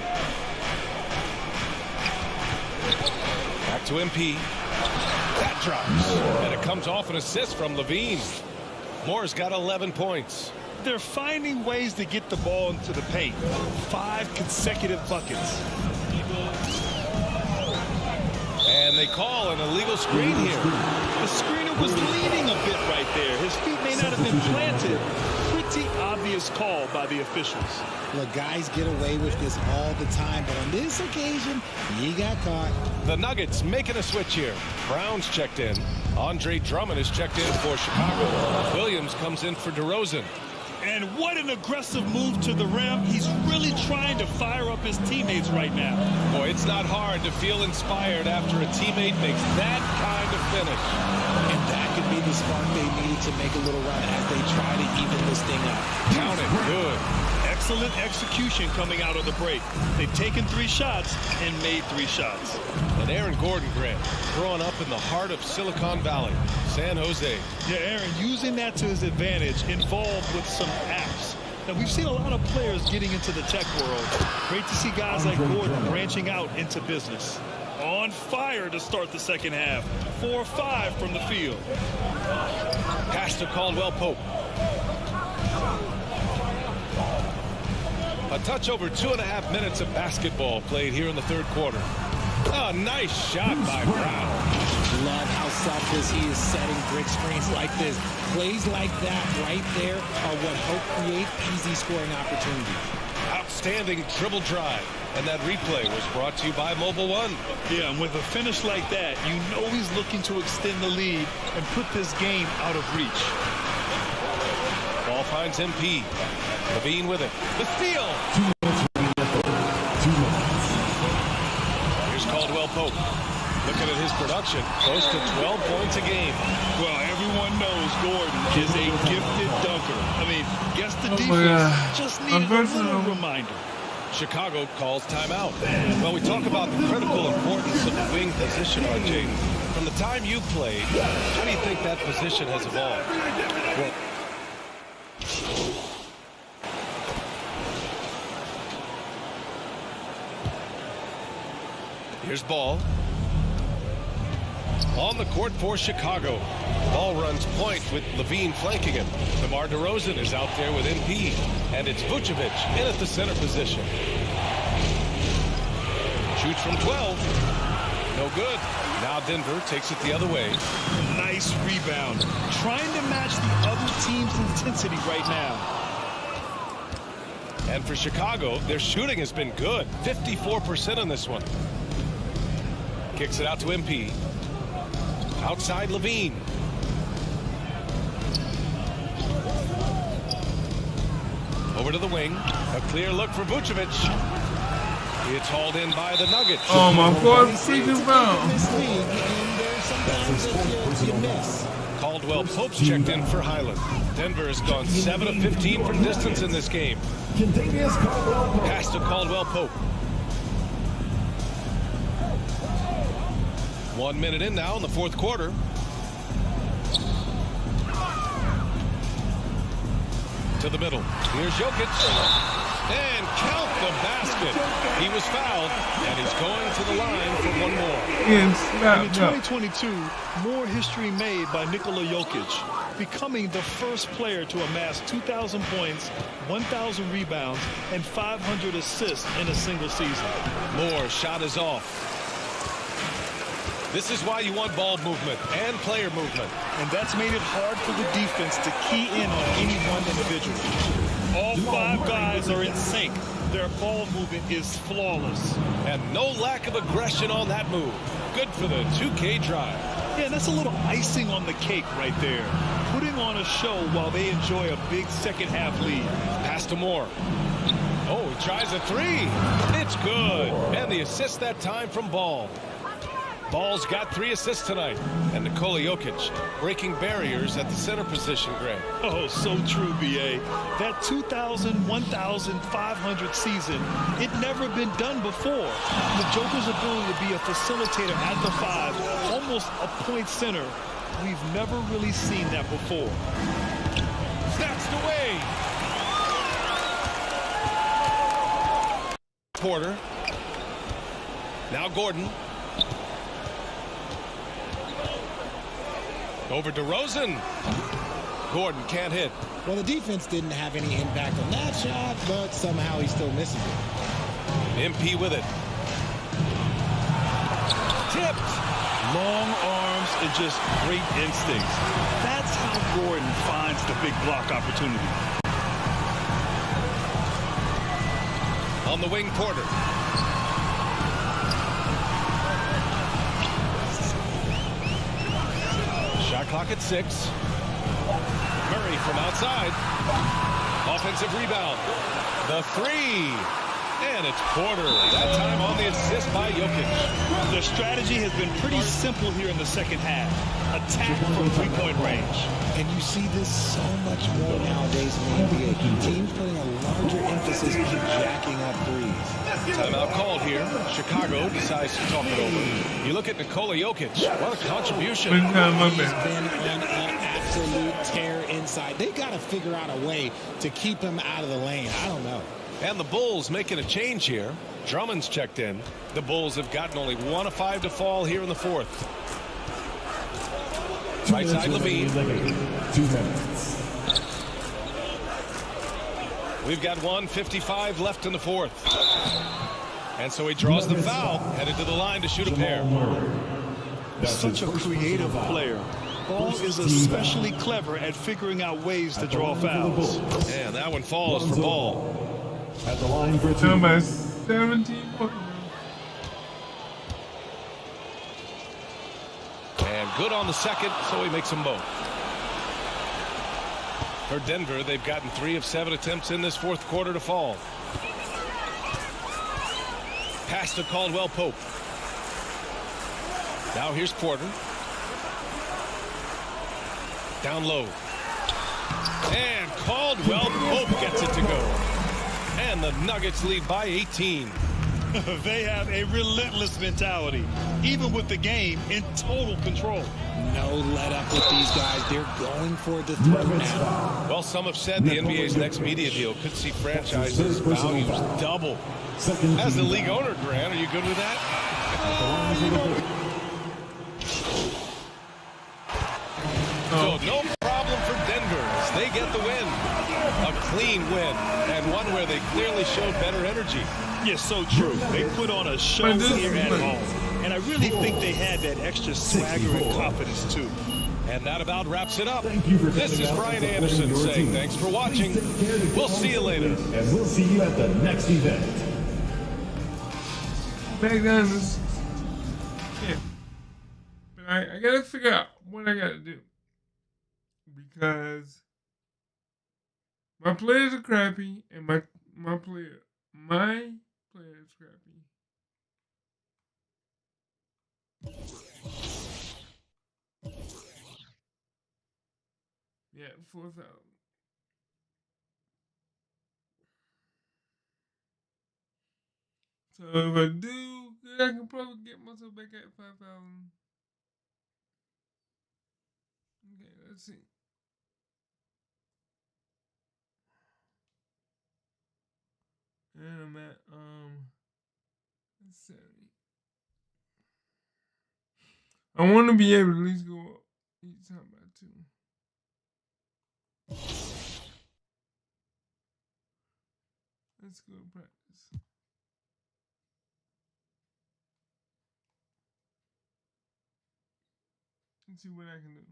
Back to MP. That drops. And it comes off an assist from Levine. Moore's got 11 points. They're finding ways to get the ball into the paint. 5 consecutive buckets. And they call an illegal screen here. The screener was leaning a bit right there. His feet may not have been planted. Pretty obvious call by the officials. Look, guys get away with this all the time, but on this occasion, he got caught. The Nuggets making a switch here. Brown's checked in. Andre Drummond is checked in for Chicago. Williams comes in for DeRozan. And what an aggressive move to the rim. He's really trying to fire up his teammates right now. Boy, it's not hard to feel inspired after a teammate makes that kind of finish. And that could be the spark they needed to make a little run as they try to even this thing up. Count it. Good. Excellent execution coming out of the break. They've taken 3 shots and made 3 shots. And Aaron Gordon Grant, growing up in the heart of Silicon Valley, San Jose. Yeah, Aaron, using that to his advantage, involved with some apps. Now, we've seen a lot of players getting into the tech world. Great to see guys like Gordon branching out into business. On fire to start the second half. 4-5 from the field. Pass to Caldwell Pope. A touch over 2.5 minutes of basketball played here in the third quarter. A nice shot by Brown. Love how selfless he is setting brick screens like this. Plays like that right there are what help create easy scoring opportunities. Outstanding dribble drive. And that replay was brought to you by Mobile One. Yeah, and with a finish like that, you know he's looking to extend the lead and put this game out of reach. Ball finds MP. Levine with it. The steal. Here's Caldwell Pope. Looking at his production, close to 12 points a game. Well, everyone knows Gordon is a gifted dunker. I mean, guess the defense just needed a little reminder. Chicago calls timeout. Well, we talk about the critical importance of the wing position, RJ. From the time you played, how do you think that position has evolved? Well, here's Ball. On the court for Chicago. Ball runs point with Levine flanking him. DeMar DeRozan is out there with MP. And it's Vucevic in at the center position. Shoots from 12. No good. Now Denver takes it the other way. Nice rebound. Trying to match the other team's intensity right now. And for Chicago, their shooting has been good. 54% on this one. Kicks it out to MP. Outside Levine. Over to the wing. A clear look for Vucevic. It's hauled in by the Nuggets. Oh, my God, freaking foul. Caldwell Pope's checked in for Highland. Denver has gone 7 of 15 from distance in this game. Pass to Caldwell Pope. 1 minute in now in the fourth quarter. To the middle. Here's Jokic. And count the basket. He was fouled, and he's going to the line for one more. In 2022, more history made by Nikola Jokic, becoming the first player to amass 2,000 points, 1,000 rebounds, and 500 assists in a single season. Moore's shot is off. This is why you want ball movement and player movement. And that's made it hard for the defense to key in on any one individual. All 5 guys are in sync. Their ball movement is flawless. And no lack of aggression on that move. Good for the 2K drive. Yeah, that's a little icing on the cake right there. Putting on a show while they enjoy a big second half lead. Pass to Moore. Oh, He tries a three. It's good. And the assist that time from Ball. Ball's got 3 assists tonight. And Nikola Jokic breaking barriers at the center position, Greg. Oh, so true, B.A. That 2,000, 1,500 season, it never been done before. The Joker's ability to be a facilitator at the 5, almost a point center, we've never really seen that before. Snatched away. Porter. Now Gordon. Over DeRozan. Gordon can't hit. Well, the defense didn't have any impact on that shot, but somehow he still misses it. MP with it. Tipped. Long arms and just great instincts. That's how Gordon finds the big block opportunity. On the wing, Porter. Shot clock at 6. Murray from outside. Offensive rebound. The 3. And it's Porter. That time on the assist by Jokic. The strategy has been pretty simple here in the second half. Attack from three-point range. And you see this so much more nowadays in the NBA. Teams putting a larger emphasis on jacking up threes. Timeout called here. Chicago decides to talk it over. You look at Nikola Jokic. What a contribution. He's been on an absolute tear inside. They got to figure out a way to keep him out of the lane. I don't know. And the Bulls making a change here. Drummond's checked in. The Bulls have gotten only 1 of 5 to fall here in the 4th. Right side Levine. 2 minutes. We've got 1:55 left in the 4th. And so he draws the foul, headed to the line to shoot a pair. Such a creative player. Ball is especially clever at figuring out ways to draw fouls. And that one falls for Ball. At the line for 2. Number 17. And good on the second, so he makes them both. For Denver, they've gotten 3 of 7 attempts in this 4th quarter to fall. Pass to Caldwell Pope. Now here's Porter. Down low. And Caldwell Pope gets it to go. And the Nuggets lead by 18. They have a relentless mentality, even with the game in total control. No let up with these guys. They're going for the throw now. Well, some have said the NBA's next media deal could see franchises' values double. As the league owner, Grant, are you good with that? So no problem for Denver as they get the win. A clean win, and one where they clearly showed better energy. Yes, so true. They put on a show here at home. And I really think they had that extra swagger and confidence, too. And that about wraps it up. This is Brian Anderson saying thanks for watching. We'll see you later. And we'll see you at the next event. Back down this. Yeah. But I gotta figure out what I gotta do. Because my players are crappy and my player is crappy. Yeah, 4,000. So if I do good, I can probably get myself back at 5,000. Okay, let's see. And I'm at 70. I want to be able to at least go up each time by 2. Let's go practice. Let's see what I can do.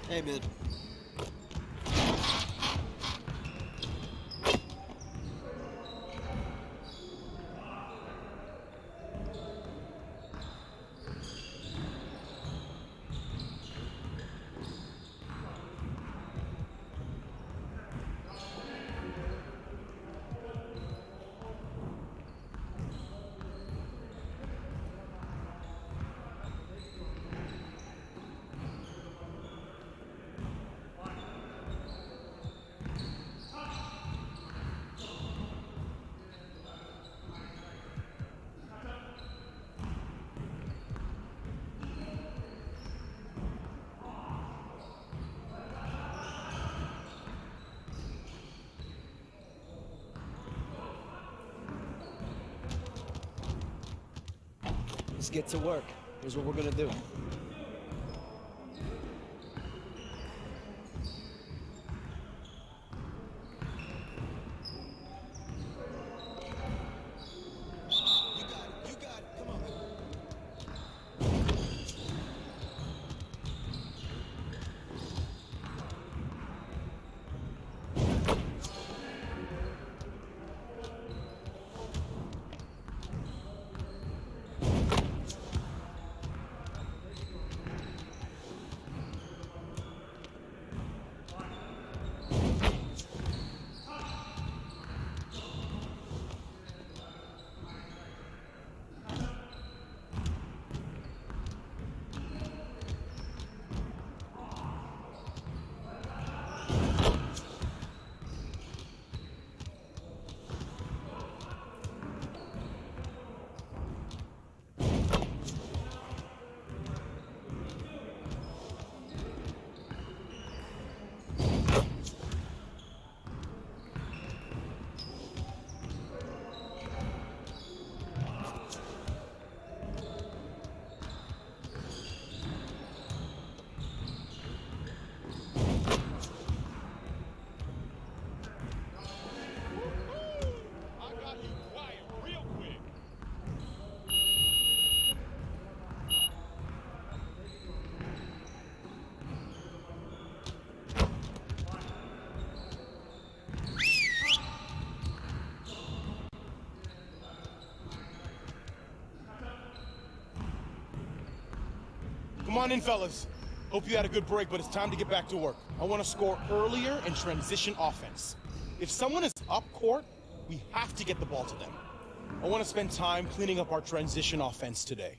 Hey, man. Let's get to work. Here's what we're gonna do. Come on in, fellas. Hope you had a good break, but it's time to get back to work. I want to score earlier and transition offense. If someone is up court, we have to get the ball to them. I want to spend time cleaning up our transition offense today.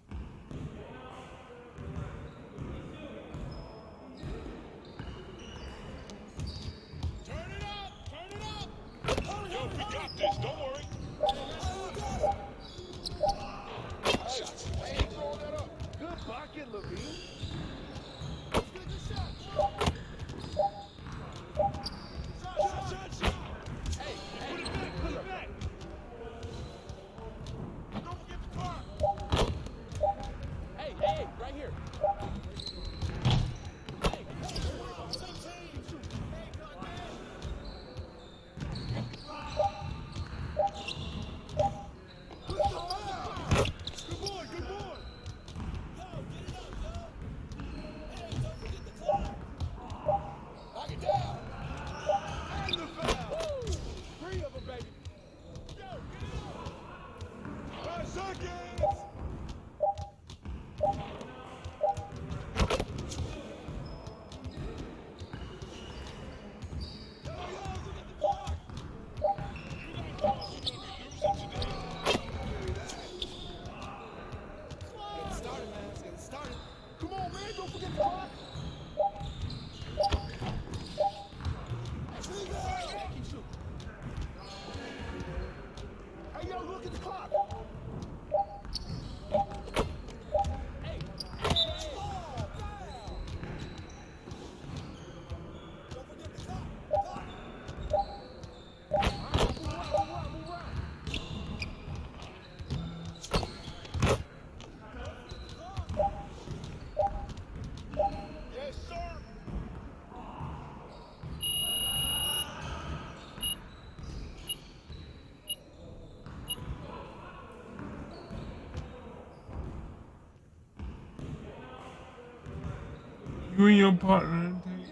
You and your partner take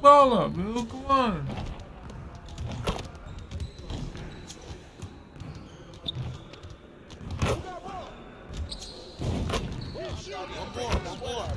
ball up, dude. Come on. One more.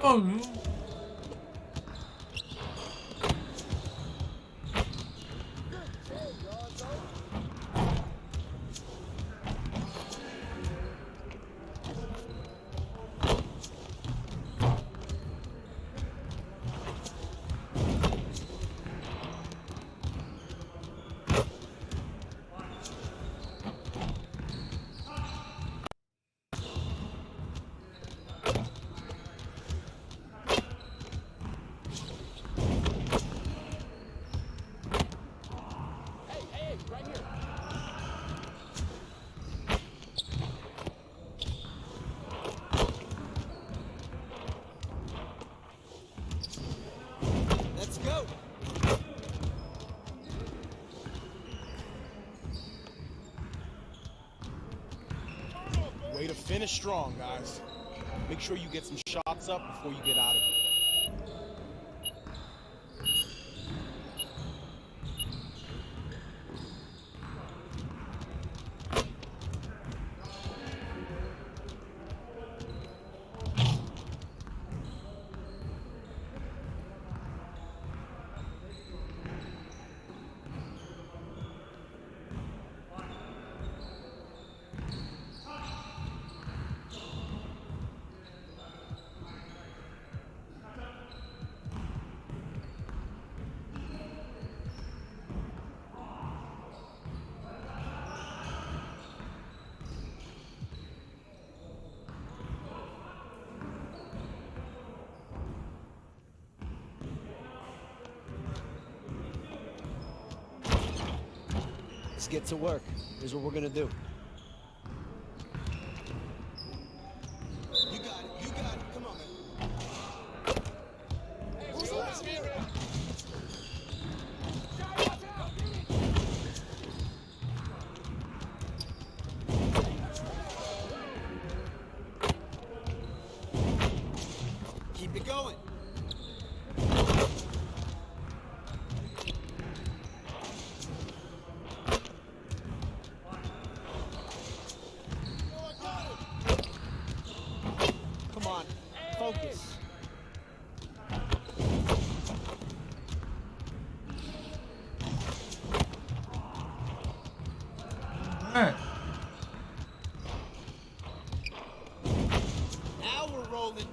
Oh, dude. Let's go. Way to finish strong, guys. Make sure you get some shots up before you get out of here. Let's get to work. Here's what we're gonna do. You got it. You got it. Come on, man. Hey, who's the last man? Keep it going. Come on, focus. Alright. Now we're rolling.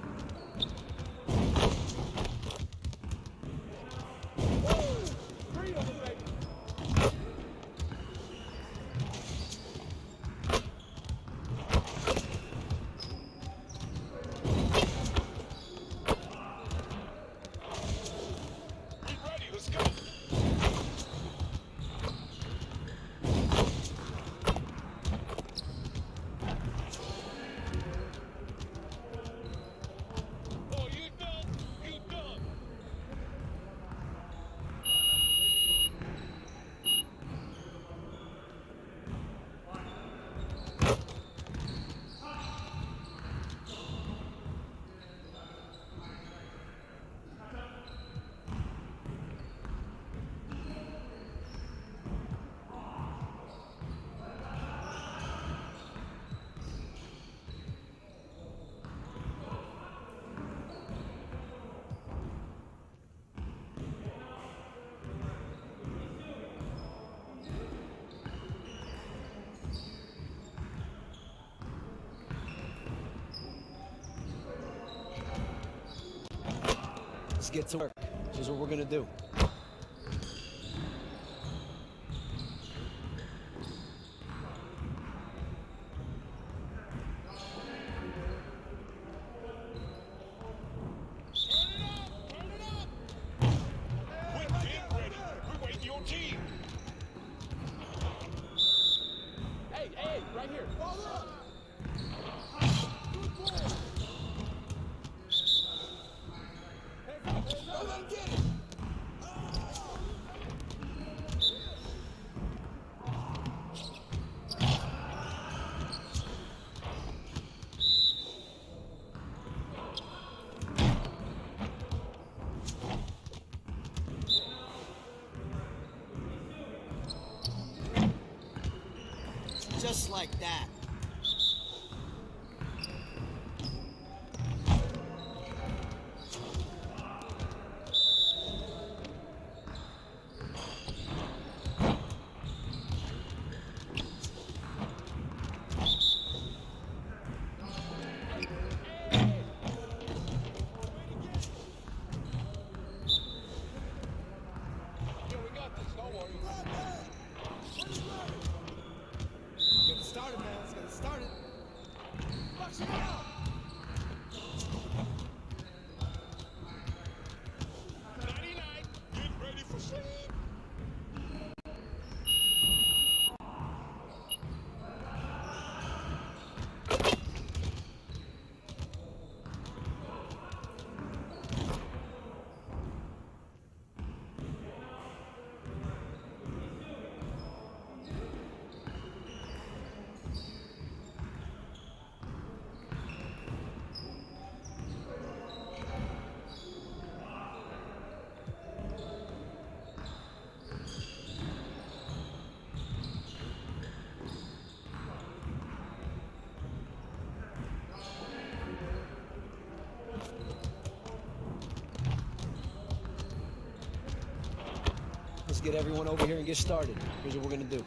Let's get to work. Here's what we're gonna do. Right here. Don't let him get it. Just like that. Get it started, man. Let's get it started. Box it out. 99. Get ready for sleep. Let's get everyone over here and get started. Here's what we're gonna do.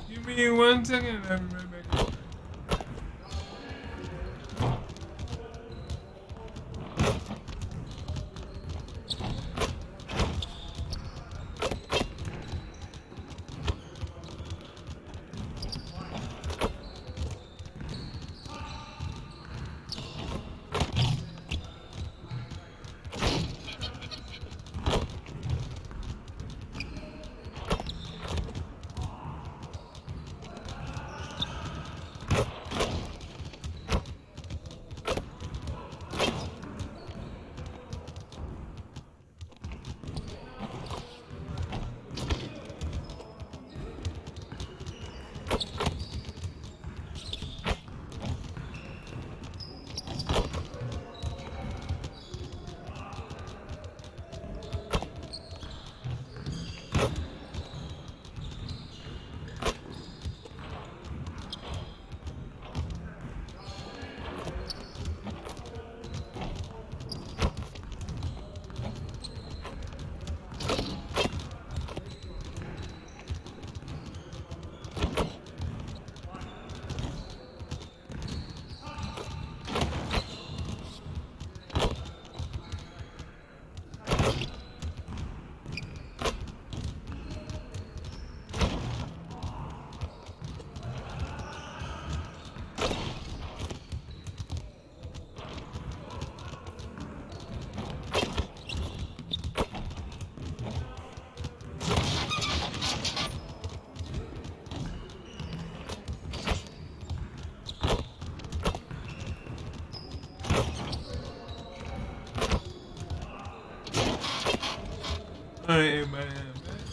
Give me 1 second and I'll be right back. Alright, everybody.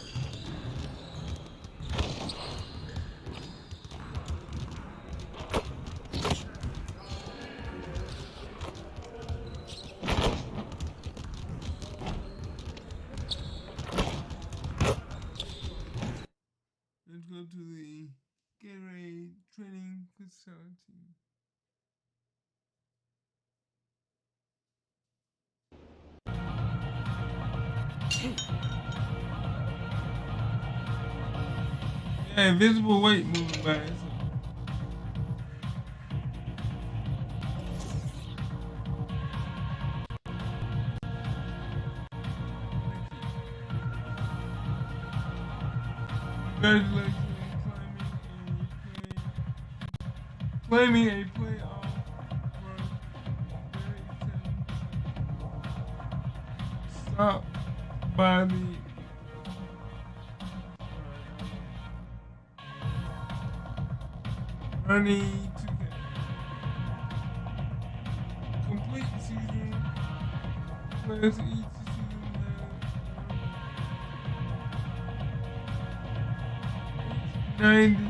invisible weight moving by itself. Congratulations on claiming a playoff berth. Stop by the running to complete season. Players each season. 92.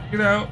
Check it out.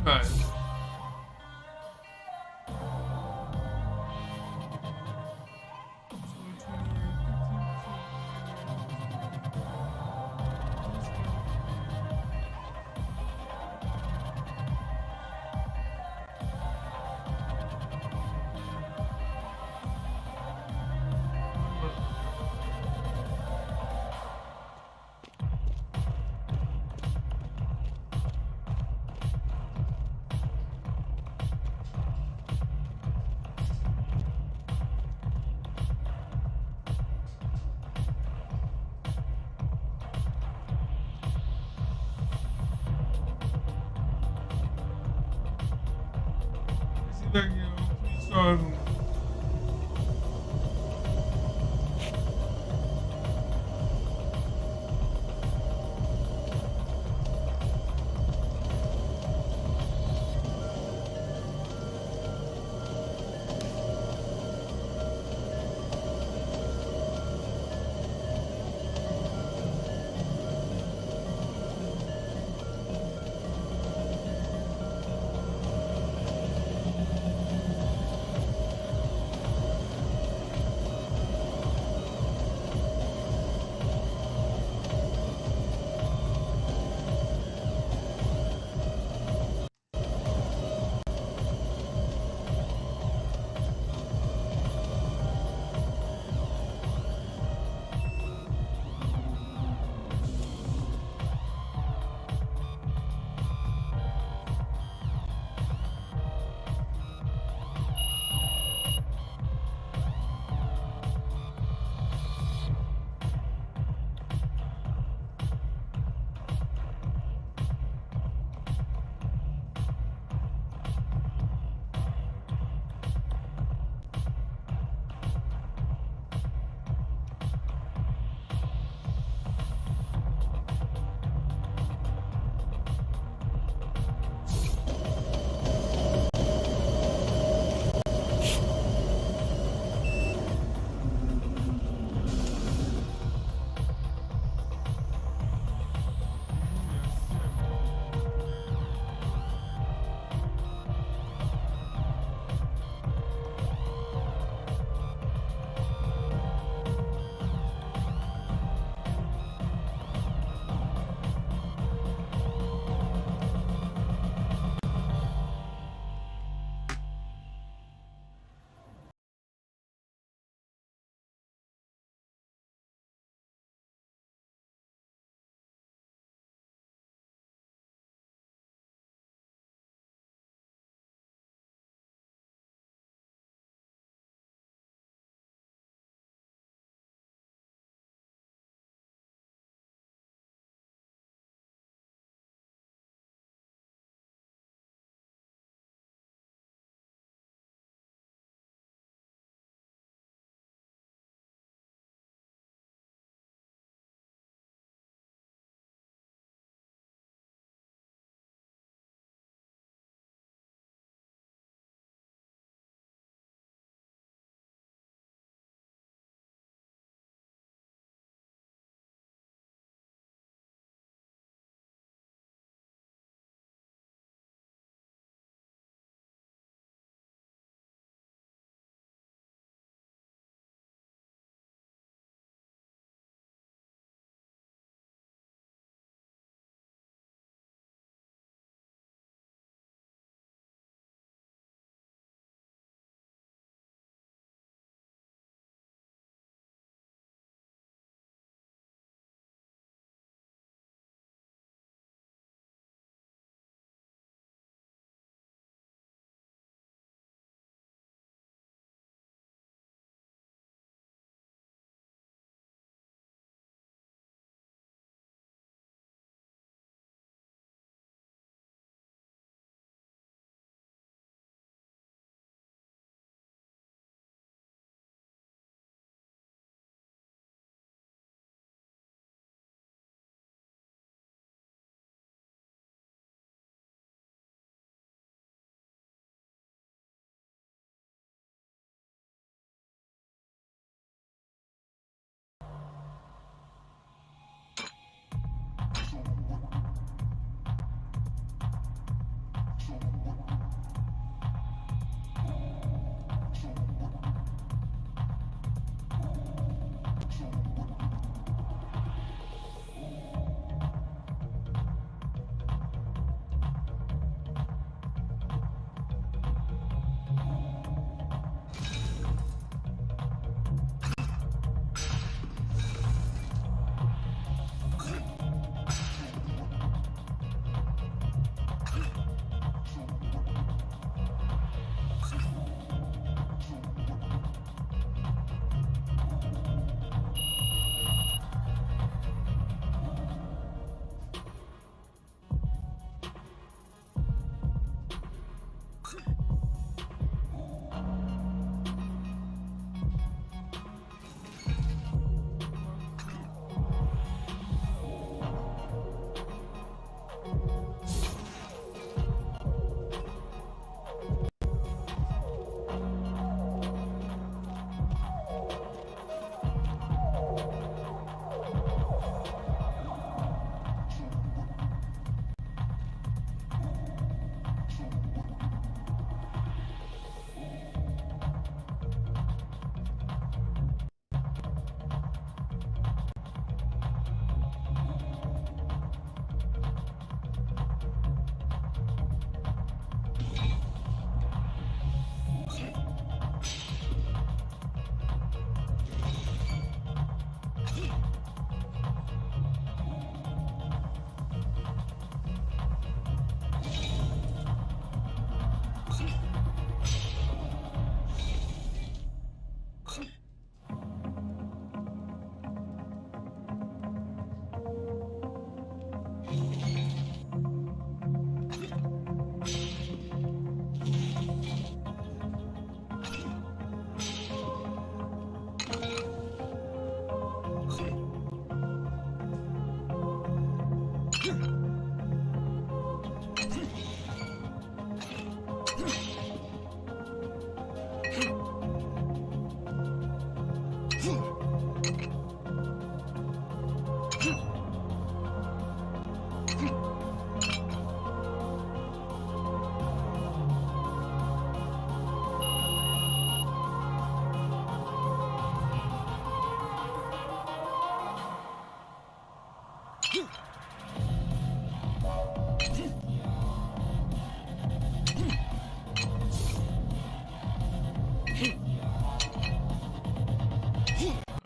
Nice. Like, you know, please start.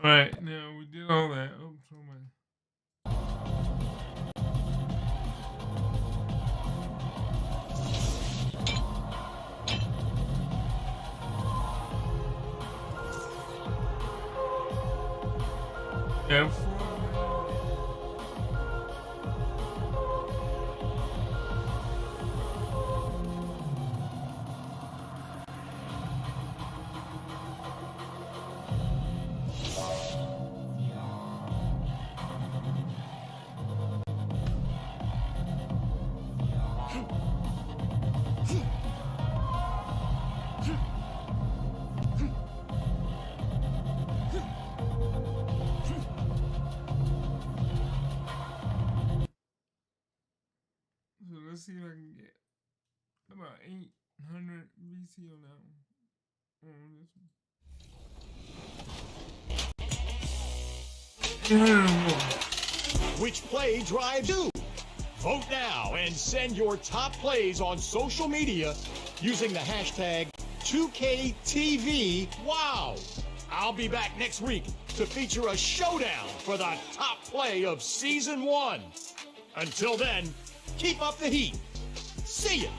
Alright, now we did all that. Oh, so much. Yeah. So let's see if I can get about 800 VC on that one. On this one. 801. Which play drives you? Vote now and send your top plays on social media using the hashtag 2KTVWOW. I'll be back next week to feature a showdown for the top play of Season 1. Until then, keep up the heat. See ya.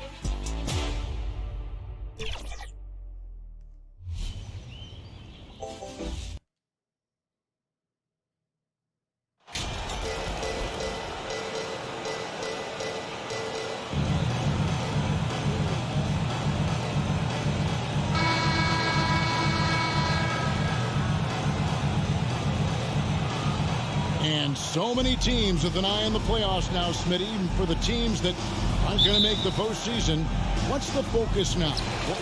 And so many teams with an eye on the playoffs now, Smitty. Even for the teams that aren't going to make the postseason, what's the focus now?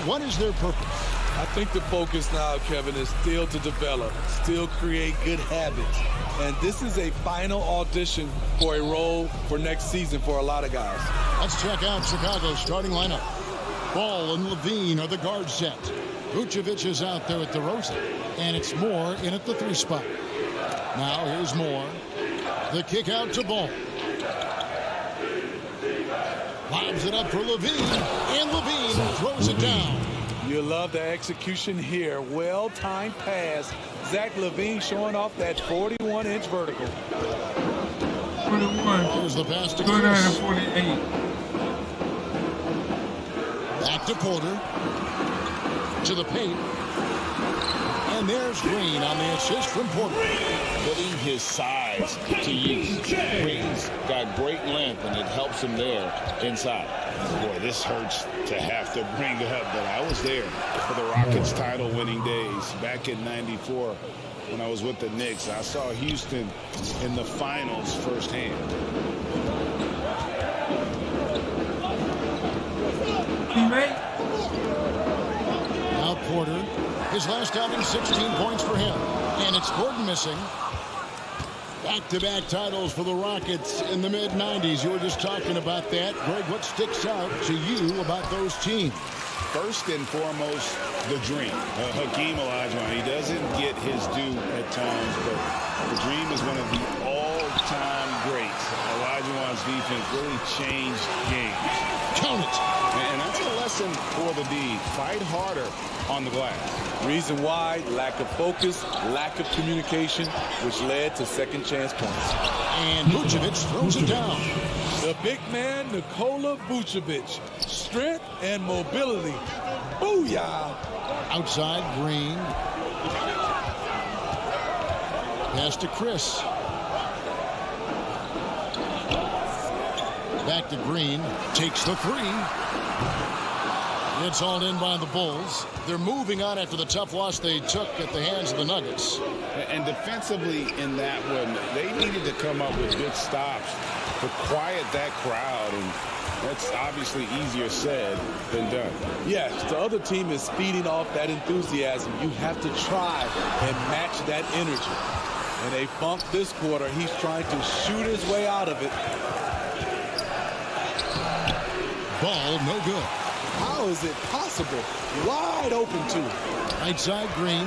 What is their purpose? I think the focus now, Kevin, is still to develop, still create good habits. And this is a final audition for a role for next season for a lot of guys. Let's check out Chicago's starting lineup. Ball and Levine are the guard set. Vucevic is out there at DeRozan, and it's Moore in at the 3 spot. Now here's Moore. The kick out to Ball. Lobs it up for Levine, and Levine throws it down. You love the execution here. Well-timed pass. Zach LaVine showing off that 41-inch vertical. 41. Here's the pass to Go down to Chris. 48. Back to Porter. To the paint. And there's Green on the assist from Porter. Putting his size to use. Green's got great length, and it helps him there inside. Boy, this hurts to have to bring up, but I was there for the Rockets title-winning days back in '94 when I was with the Knicks. I saw Houston in the finals firsthand. Now Porter. His last outing, 16 points for him. And it's Gordon missing. Back-to-back titles for the Rockets in the mid-90s. You were just talking about that. Greg, what sticks out to you about those teams? First and foremost, the dream. Hakeem Olajuwon, he doesn't get his due at times, but the dream is one of the all-time greats. Olajuwon's defense really changed games. Count it. And that's a lesson for the D. Fight harder on the glass. Reason why, lack of focus, lack of communication, which led to second chance points. And Vucevic throws it down. The big man, Nikola Vucevic. Strength and mobility. Booyah! Outside, Green. Pass to Chris. Back to Green. Takes the 3. It's all in by the Bulls. They're moving on after the tough loss they took at the hands of the Nuggets. And defensively in that one, they needed to come up with good stops to quiet that crowd. And that's obviously easier said than done. Yes, the other team is feeding off that enthusiasm. You have to try and match that energy. And they funked this quarter. He's trying to shoot his way out of it. Ball, no good. How is it possible? Wide open two. Right side, Green.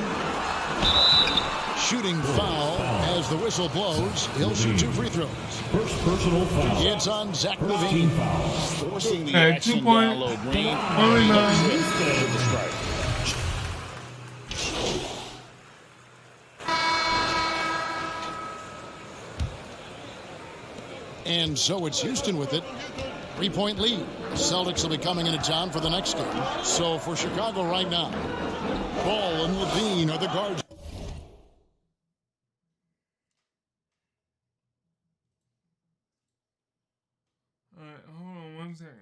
Shooting foul as the whistle blows. He'll shoot 2 free throws. First personal foul. It's on Zach LaVine. Forcing the action down low. Green. And so it's Houston with it. 3-point lead. Celtics will be coming into town for the next game. So for Chicago right now, Ball and Levine are the guards. All right, hold on one second.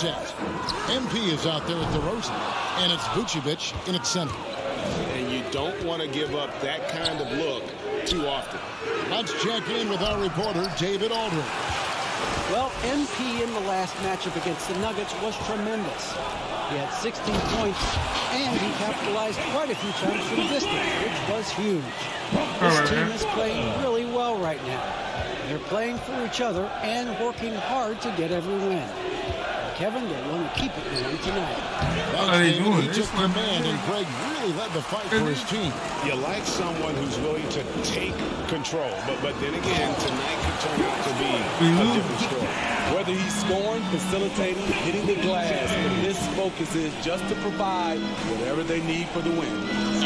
set. MP is out there at DeRozan, and it's Vucevic in its center. And you don't want to give up that kind of look too often. Let's check in with our reporter, David Aldridge. Well, MP in the last matchup against the Nuggets was tremendous. He had 16 points, and he capitalized quite a few times from distance, which was huge. This team is playing really well right now. They're playing for each other and working hard to get every win. Kevin, they want to keep it going tonight. He took command, and Greg really led the fight for his team. You like someone who's willing to take control, but then again, tonight could turn out to be a different story. Whether he's scoring, facilitating, hitting the glass, his focus is just to provide whatever they need for the win.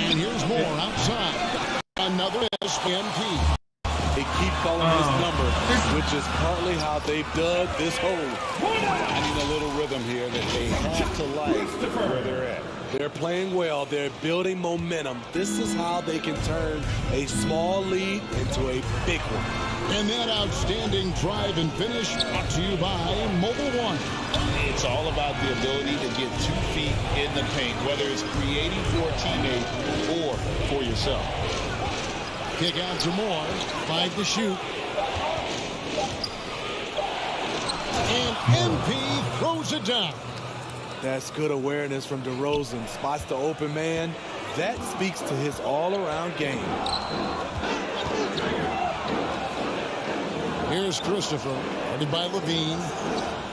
And here's more outside. Another MP. They keep calling his number, which is partly how they've dug this hole. Finding a little rhythm here that they have to like where they're at. They're playing well. They're building momentum. This is how they can turn a small lead into a big one. And that outstanding drive and finish brought to you by Mobile One. It's all about the ability to get 2 feet in the paint, whether it's creating for a teammate or for yourself. Kick out to Moore. 5 to shoot. And MP throws it down. That's good awareness from DeRozan. Spots the open man. That speaks to his all-around game. Here's Christopher. Guarded by Levine.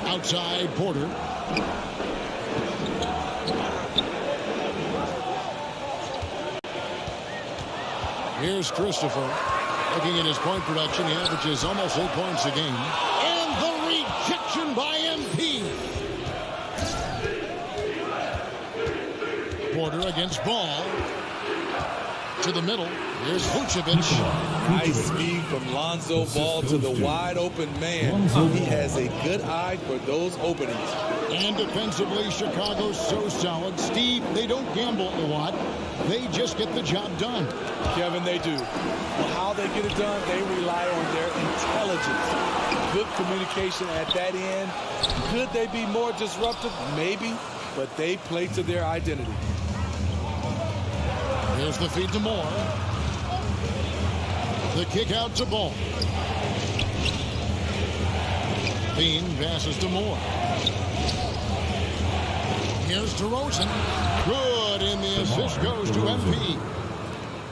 Outside Porter. Here's Christopher. Looking at his point production, he averages almost 8 points a game. And the rejection by MP. Porter against Ball. To the middle. Here's Vucevic. Nice speed from Lonzo Ball to the wide open man. He has a good eye for those openings. And defensively, Chicago's so solid. Steve, they don't gamble a lot. They just get the job done. Kevin, they do. Well, how they get it done, they rely on their intelligence. Good communication at that end. Could they be more disruptive? Maybe, but they play to their identity. Here's the feed to Moore. The kick out to Ball. Bean passes to Moore. Here's DeRozan. Good, and the assist goes to MP.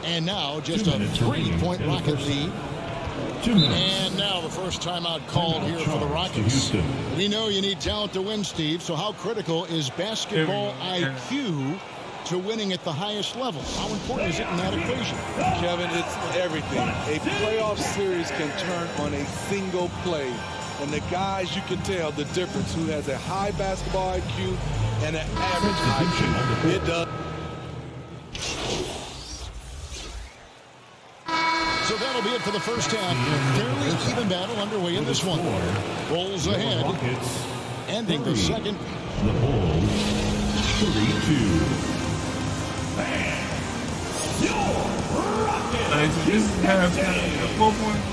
And now just a 3-point Rocket lead. And now the first timeout called here for the Rockets. We know you need talent to win, Steve, so how critical is basketball IQ to winning at the highest level? How important is it in that equation? Kevin, it's everything. A playoff series can turn on a single play. And the guys, you can tell the difference who has a high basketball IQ and an average IQ. It does. So that'll be it for the first half. Fairly even battle underway in this one. Bulls ahead. Ending the second. The Bulls 32. So this is halftime. 4 points.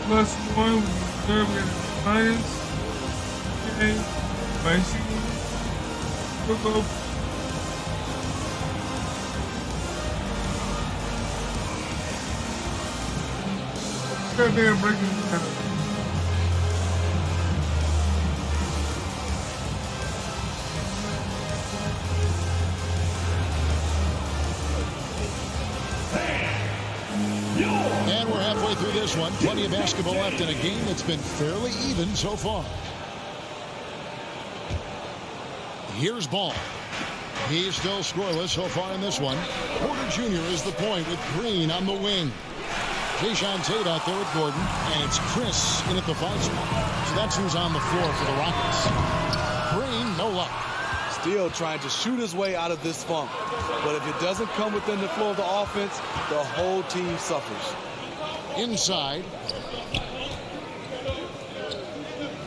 Plus 1 with the third, we got minus. Okay. My second. We'll go. They're breaking it down. And we're halfway through this one. Plenty of basketball left in a game that's been fairly even so far. Here's Ball. He's still scoreless so far in this one. Porter Jr. is the point with Green on the wing. Jae'Sean Tate out there with Gordon. And it's Chris in at the 5 spot. So that's who's on the floor for the Rockets. Green, no luck. Still trying to shoot his way out of this funk. But if it doesn't come within the flow of the offense, the whole team suffers. Inside.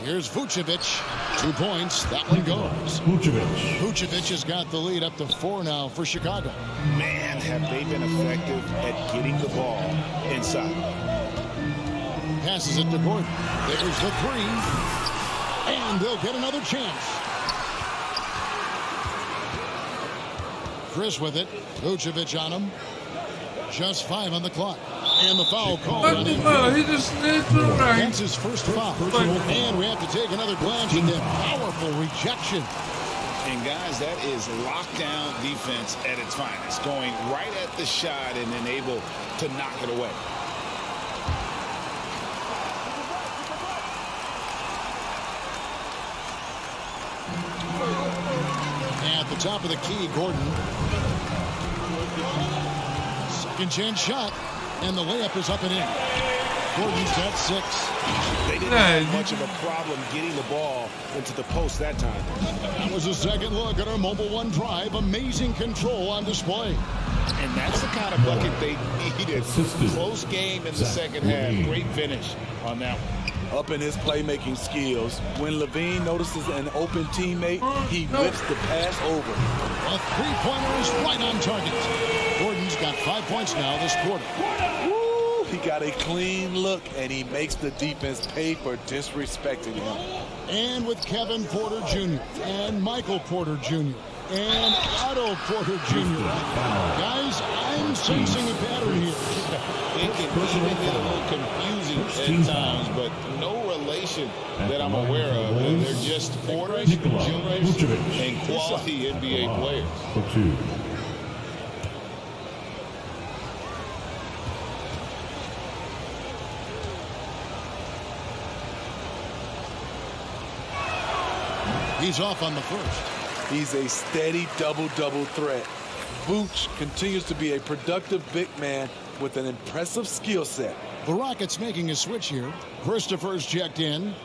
Here's Vucevic. 2 points. That one goes. Vucevic has got the lead up to 4 now for Chicago. Man, have they been effective at getting the ball inside. Passes it to Gordon. There's the three. And they'll get another chance. Chris with it. Vucevic on him. Just 5 on the clock. And the foul call. He just slid to the right. That's his first foul. And we have to take another glance at that powerful rejection. And guys, that is lockdown defense at its finest. Going right at the shot and then able to knock it away. At the top of the key, Gordon. Second chance shot. And the layup is up and in. Gordon's at 6. They didn't have much of a problem getting the ball into the post that time. That was a second look at our Mobile One drive. Amazing control on display. And that's the kind of bucket they needed. Close game in the second half. Great finish on that one. Up in his playmaking skills, when Levine notices an open teammate, he whips the pass over. A three-pointer is right on target. Gordon's got 5 points now this quarter. Woo, he got a clean look, and he makes the defense pay for disrespecting him. And with Kevin Porter Jr. and Michael Porter Jr. and Otto Porter Jr. Guys, I'm sensing a pattern here. It can even get a little confusing at times, but no relation that I'm aware of. They're just Porter Juniors and quality NBA players. For 2. He's off on the first. He's a steady double-double threat. Vooch continues to be a productive big man with an impressive skill set. The Rockets making a switch here. Christopher's checked in.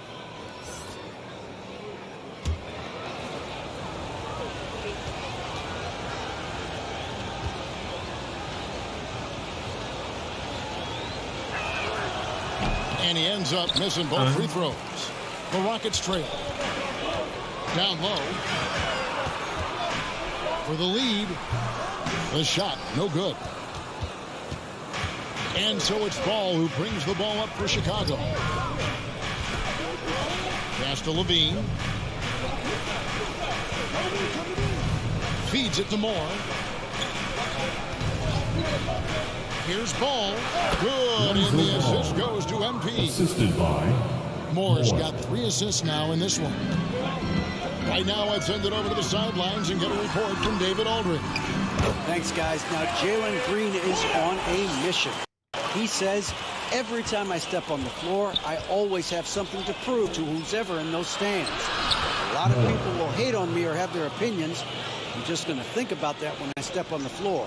And he ends up missing both free throws. The Rockets trail. Down low. For the lead. The shot, no good. And so it's Ball who brings the ball up for Chicago. Pass to Levine. Feeds it to Moore. Here's Ball. Good, and the assist goes to MP. Assisted by Moore's got 3 assists now in this one. Right now, I'd send it over to the sidelines and get a report from David Aldridge. Thanks, guys. Now, Jalen Green is on a mission. He says, every time I step on the floor, I always have something to prove to who's ever in those stands. A lot of people will hate on me or have their opinions. I'm just going to think about that when I step on the floor.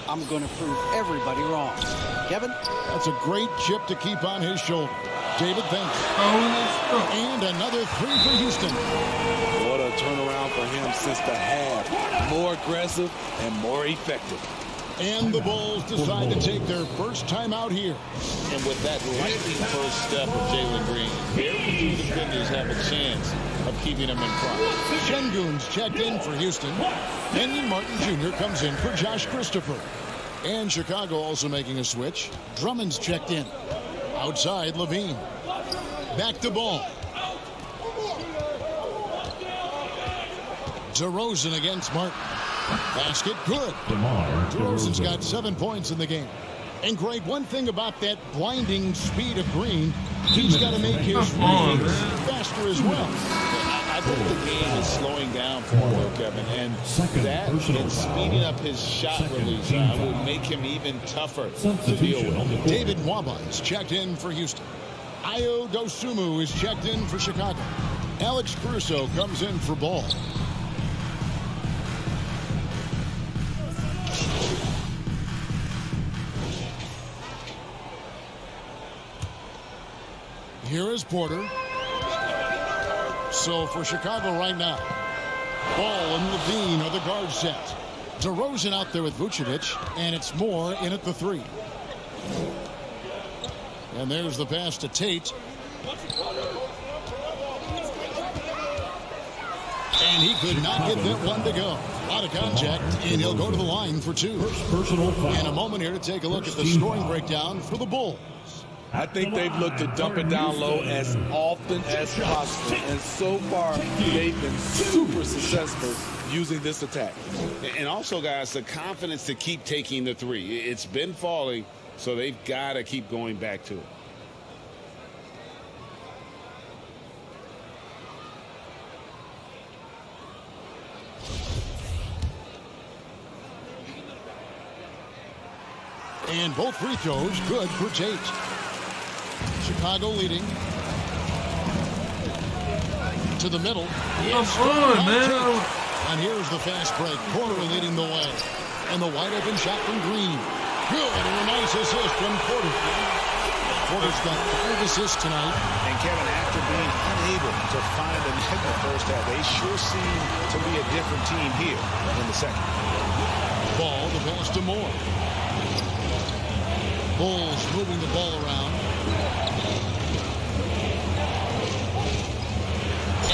I'm going to prove everybody wrong. Kevin? That's a great chip to keep on his shoulder. David, thanks. And another 3 for Houston. What a turnaround for him since the half. More aggressive and more effective. And the Bulls decide to take their first time out here. And with that lightning first step of Jalen Green, very few defenders have a chance of keeping him in front. Şengün's checked in for Houston. Kenyon Martin Jr. comes in for Josh Christopher. And Chicago also making a switch. Drummond's checked in. Outside, Levine. Back to Ball. DeRozan against Martin. Basket good. DeRozan's got 7 points in the game. And Greg, one thing about that blinding speed of Green, he's got to make his reads faster as well. I think the game is slowing down for him, though, Kevin, and that and speeding up his shot release will make him even tougher to deal with. David Nwaba is checked in for Houston. Ayo Dosunmu is checked in for Chicago. Alex Caruso comes in for Ball. Here is Porter. So for Chicago right now, Ball and Levine are the guard set. DeRozan out there with Vucevic, and it's Moore in at the 3. And there's the pass to Tate. And he could not get that one to go. Out of contact, and he'll go to the line for 2. In a moment here to take a look at the scoring breakdown for the Bulls. I think they've looked to dump it down low as often as possible, and so far they've been super successful using this attack. And also, guys, the confidence to keep taking the three. It's been falling, so they've got to keep going back to it. And both free throws good for Tate. Chicago leading. To the middle. Come on, man. And here's the fast break. Porter leading the way. And the wide open shot from Green. Good, and a nice assist from Porter. Porter's got 5 assists tonight. And Kevin, after being unable to find the net in the first half, they sure seem to be a different team here in the second. Ball, the pass to Moore. Bulls moving the ball around.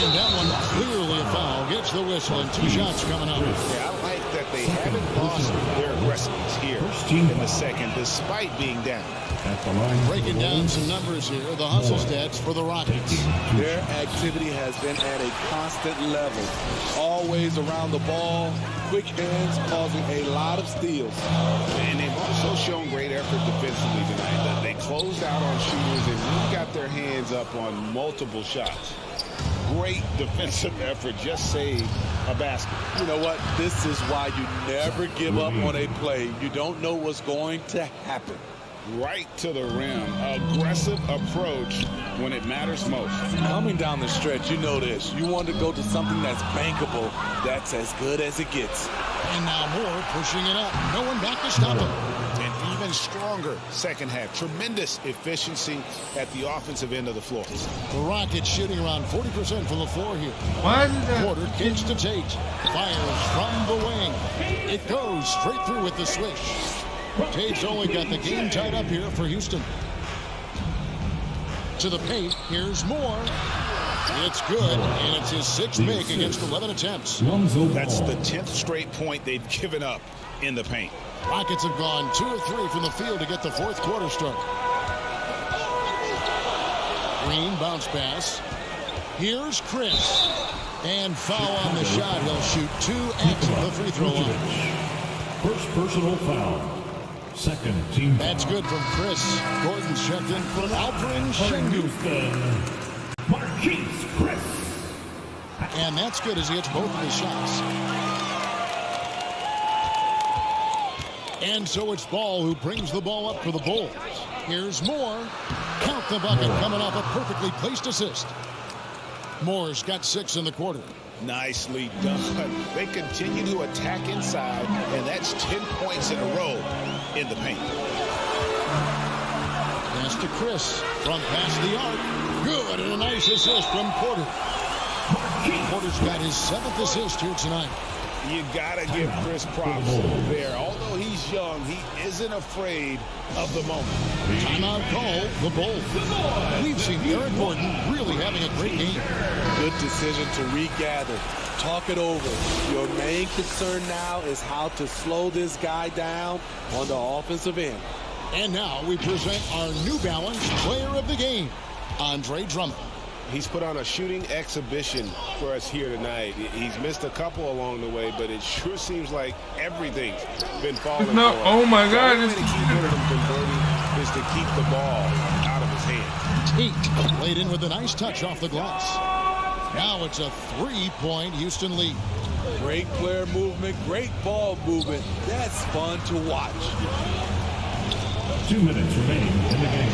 And that one clearly a foul. Gets the whistle and 2 shots coming up. Yeah, I like that they haven't lost their aggressiveness here in the second, despite being down. Breaking down some numbers here. The hustle stats for the Rockets. Their activity has been at a constant level. Always around the ball. Quick hands causing a lot of steals. And they've also shown great effort defensively tonight. They closed out on shooters and really got their hands up on multiple shots. Great defensive effort, just saved a basket. You know what? This is why you never give up on a play. You don't know what's going to happen. Right to the rim. Aggressive approach when it matters most. Coming down the stretch, you know this. You want to go to something that's bankable. That's as good as it gets. And now Moore pushing it up. No one back to stop him. An even stronger second half. Tremendous efficiency at the offensive end of the floor. The Rockets shooting around 40% from the floor here. Why is that? Porter kicks to Tate. Fires from the wing. It goes straight through with the swish. Tate's only got the game tied up here for Houston. To the paint, here's Moore. It's good, and it's his 6th make against 11 attempts. That's the 10th straight point they've given up in the paint. Rockets have gone 2 of 3 from the field to get the 4th quarter started. Green bounce pass. Here's Chris. And foul on the shot. He'll shoot 2 at the free throw line. First personal foul. Second team. That's good from Chris. Gordon's checked in for Alperen Sengun. Marquise Chris. And that's good as he hits both of his shots. And so it's Ball who brings the ball up for the Bulls. Here's Moore. Count the bucket coming off a perfectly placed assist. Moore's got 6 in the quarter. Nicely done. They continue to attack inside, and that's 10 points in a row in the paint. Pass to Chris from past the arc. Good, and a nice assist from Porter. Porter's got his 7th assist here tonight. You gotta give Chris props there. Although he's young, he isn't afraid of the moment. Timeout call, the Bulls. We've seen Eric Gordon really having a great game. Good decision to regather. Talk it over. Your main concern now is how to slow this guy down on the offensive end. And now we present our New Balance Player of the Game, Andre Drummond. He's put on a shooting exhibition for us here tonight. He's missed a couple along the way, but it sure seems like everything's been falling No, for him. oh my God. The way to keep him from converting is to keep the ball out of his hands. Tate laid in with a nice touch off the glass. Now it's a 3-point Houston lead. Great player movement, great ball movement. That's fun to watch. 2 minutes remaining in the game.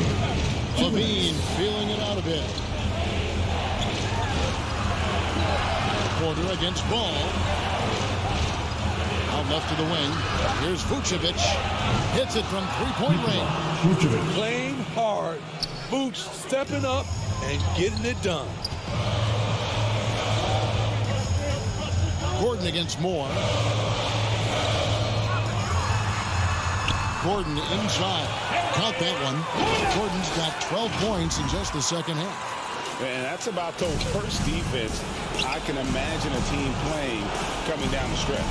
Levine feeling it out a bit. Porter against Ball. Out left to the wing. Here's Vucevic. Hits it from 3-point range. Vucevic playing hard. Vuce stepping up and getting it done. Gordon against Moore. Gordon inside. Count that one. Gordon's got 12 points in just the second half. And that's about the worst defense I can imagine a team playing coming down the stretch.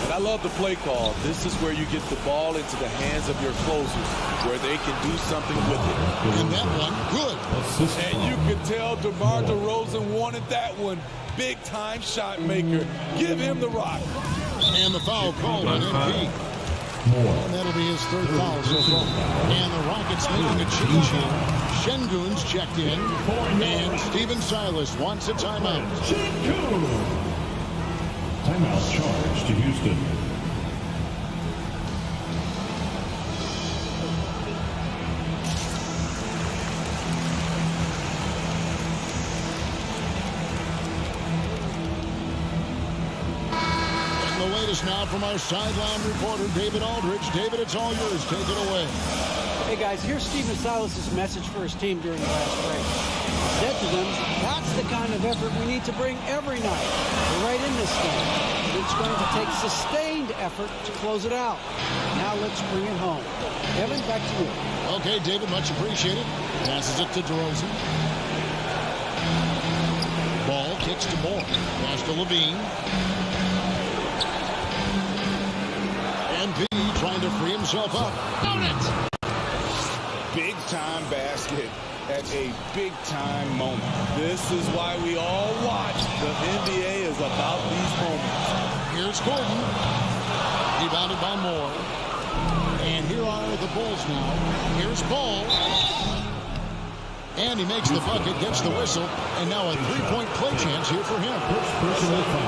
And I love the play call. This is where you get the ball into the hands of your closers, where they can do something with it. And that one, good. And you could tell DeMar DeRozan wanted that one. Big-time shot maker. Give him the rock. And the foul called on MP. And that'll be his third foul so far. And the Rockets making a change here. Şengün's checked in. And Steven Silas wants a timeout. Timeout charge to Houston. And the latest now from our sideline reporter, David Aldridge. David, it's all yours. Take it away. Hey guys, here's Steven Silas' message for his team during the last break. He said to them, that's the kind of effort we need to bring every night. We're right in this game. But it's going to take sustained effort to close it out. Now let's bring it home. Kevin, back to you. Okay, David, much appreciated. Passes it to DeRozan. Ball kicks to Moore. Pass to Levine. MP trying to free himself up. Own it! Big-time basket at a big-time moment. This is why we all watch. The NBA is about these moments. Here's Gordon. Rebounded by Moore. And here are the Bulls now. Here's Ball. And he makes the bucket, gets the whistle, and now a three-point play chance here for him.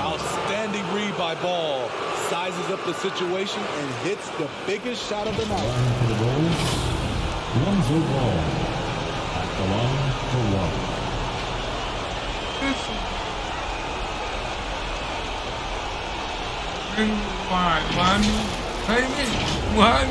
Outstanding read by Ball. Sizes up the situation and hits the biggest shot of the night. Lonzo Ball at the line for one. Why?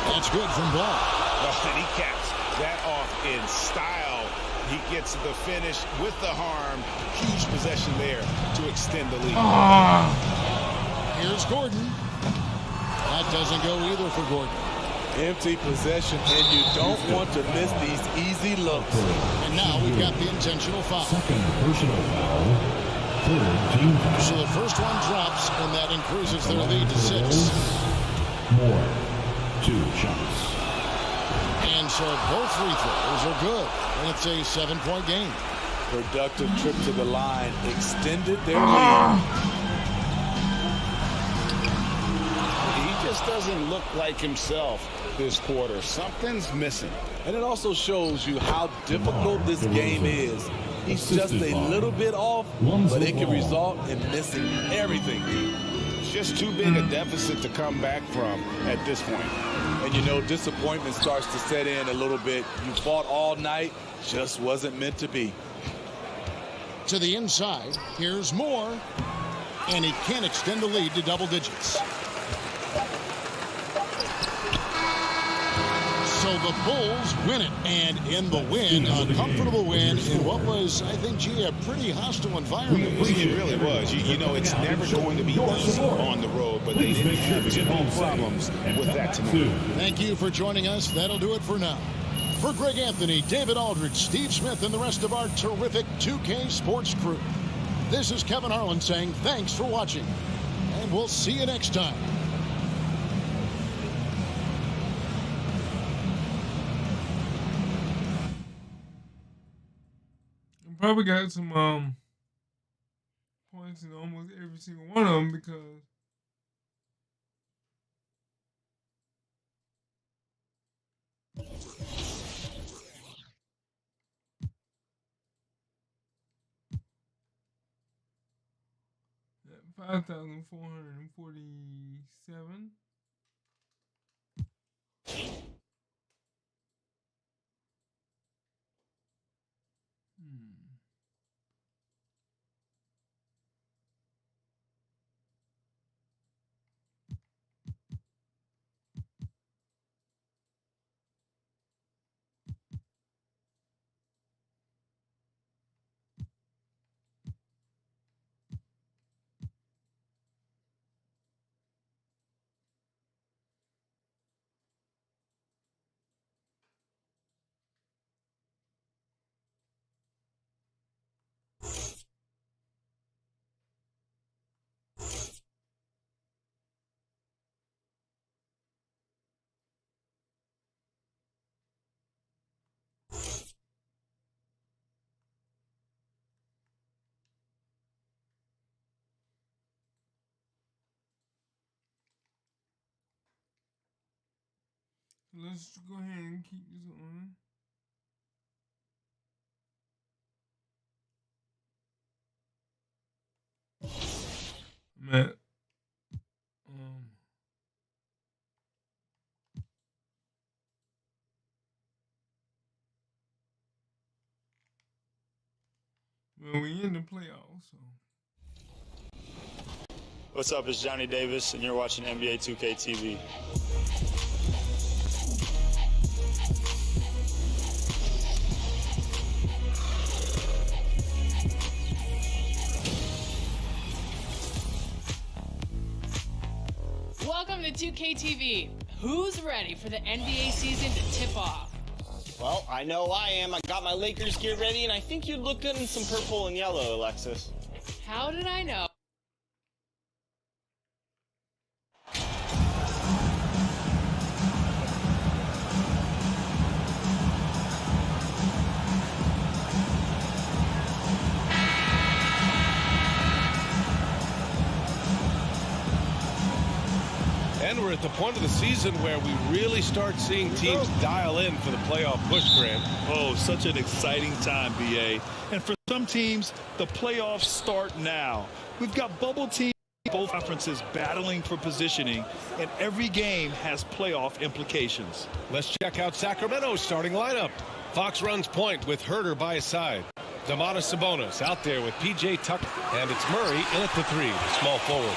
That's good from Ball. And he caps that off in style. He gets the finish with the harm. Huge possession there to extend the lead. Here's Gordon. That doesn't go either for Gordon. Empty possession, and you don't want to miss these easy looks. And now we've got the intentional foul. Second personal foul. Third team foul. So the first one drops, and that increases their lead to 6. More. 2 shots. And so both free throws are good. And it's a 7-point game. Productive trip to the line extended their lead. He just doesn't look like himself this quarter. Something's missing. And it also shows you how difficult this game is. He's just a little bit off, but it can result in missing everything. It's just too big a deficit to come back from at this point. And you know, disappointment starts to set in a little bit. You fought all night, just wasn't meant to be. To the inside, here's Moore. And he can't extend the lead to double digits. So the Bulls win it, and in the win, a comfortable win in what was, I think, a pretty hostile environment. It really was. You know, it's never going to be easy on the road, but they didn't have too many problems with that tonight. Thank you for joining us. That'll do it for now. For Greg Anthony, David Aldridge, Steve Smith, and the rest of our terrific 2K Sports crew, this is Kevin Harlan saying thanks for watching, and we'll see you next time. Probably got some points in almost every single one of them because at 5,447. let's go ahead and keep this on. Man, well, we in the playoffs, so. What's up? It's Johnny Davis, and you're watching NBA 2K TV. Welcome to 2K TV. Who's ready for the NBA season to tip off? Well, I know I am. I got my Lakers gear ready, and I think you'd look good in some purple and yellow, Alexis. How did I know? And we're at the point of the season where we really start seeing teams dial in for the playoff push, Grant. Oh, such an exciting time, BA. And for some teams, the playoffs start now. We've got bubble teams, both conferences battling for positioning, and every game has playoff implications. Let's check out Sacramento's starting lineup. Fox runs point with Herter by his side. Domantas Sabonis out there with P.J. Tucker. And it's Murray in at the three, small forward.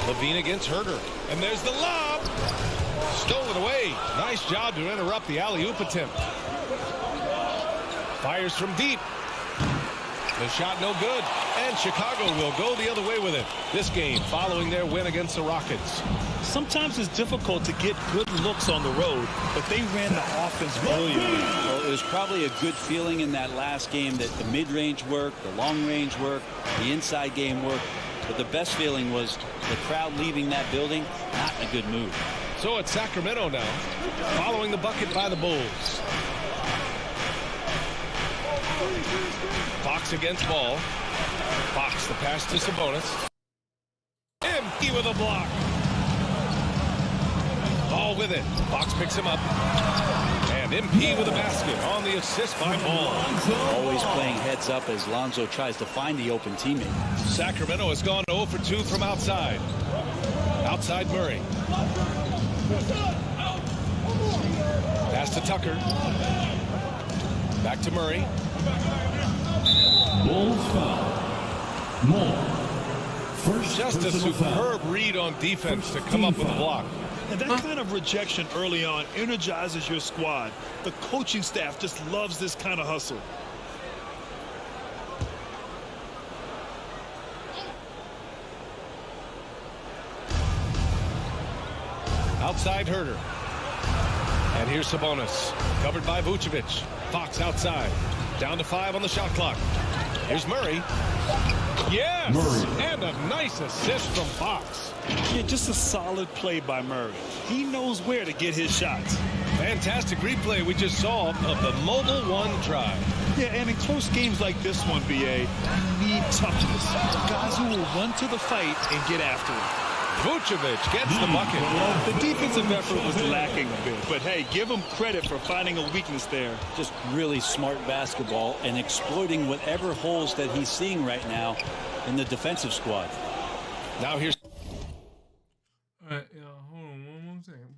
Levine against Herter. And there's the lob. Stolen away. Nice job to interrupt the alley-oop attempt. Fires from deep. The shot no good. And Chicago will go the other way with it. This game following their win against the Rockets. Sometimes it's difficult to get good looks on the road, but they ran the offense brilliantly. Well, it was probably a good feeling in that last game that the mid-range worked, the long-range worked, the inside game worked. But the best feeling was the crowd leaving that building, not a good move. So it's Sacramento now, following the bucket by the Bulls. Fox against Ball. Fox the pass to Sabonis. Empty with a block. Ball with it. Fox picks him up. And MP with a basket on the assist by Ball. Always playing heads up as Lonzo tries to find the open teammate. Sacramento has gone 0 for 2 from outside. Outside Murray. Pass to Tucker. Back to Murray. Bulls foul. More. First Just a superb read on defense to come up with a block. And that kind of rejection early on energizes your squad. The coaching staff just loves this kind of hustle. Outside Herter. And here's Sabonis. Covered by Vucevic. Fox outside. Down to 5 on the shot clock. Here's Murray. Yes! Murray. And a nice assist from Fox. Yeah, just a solid play by Murray. He knows where to get his shots. Fantastic replay we just saw of the Mobile One drive. Yeah, and in close games like this one, BA, you need toughness. Guys who will run to the fight and get after it. Vucevic gets the bucket. The defensive effort was lacking a bit, but hey, give him credit for finding a weakness there. Just really smart basketball and exploiting whatever holes that he's seeing right now in the defensive squad. Now here's... All right, hold on one more second,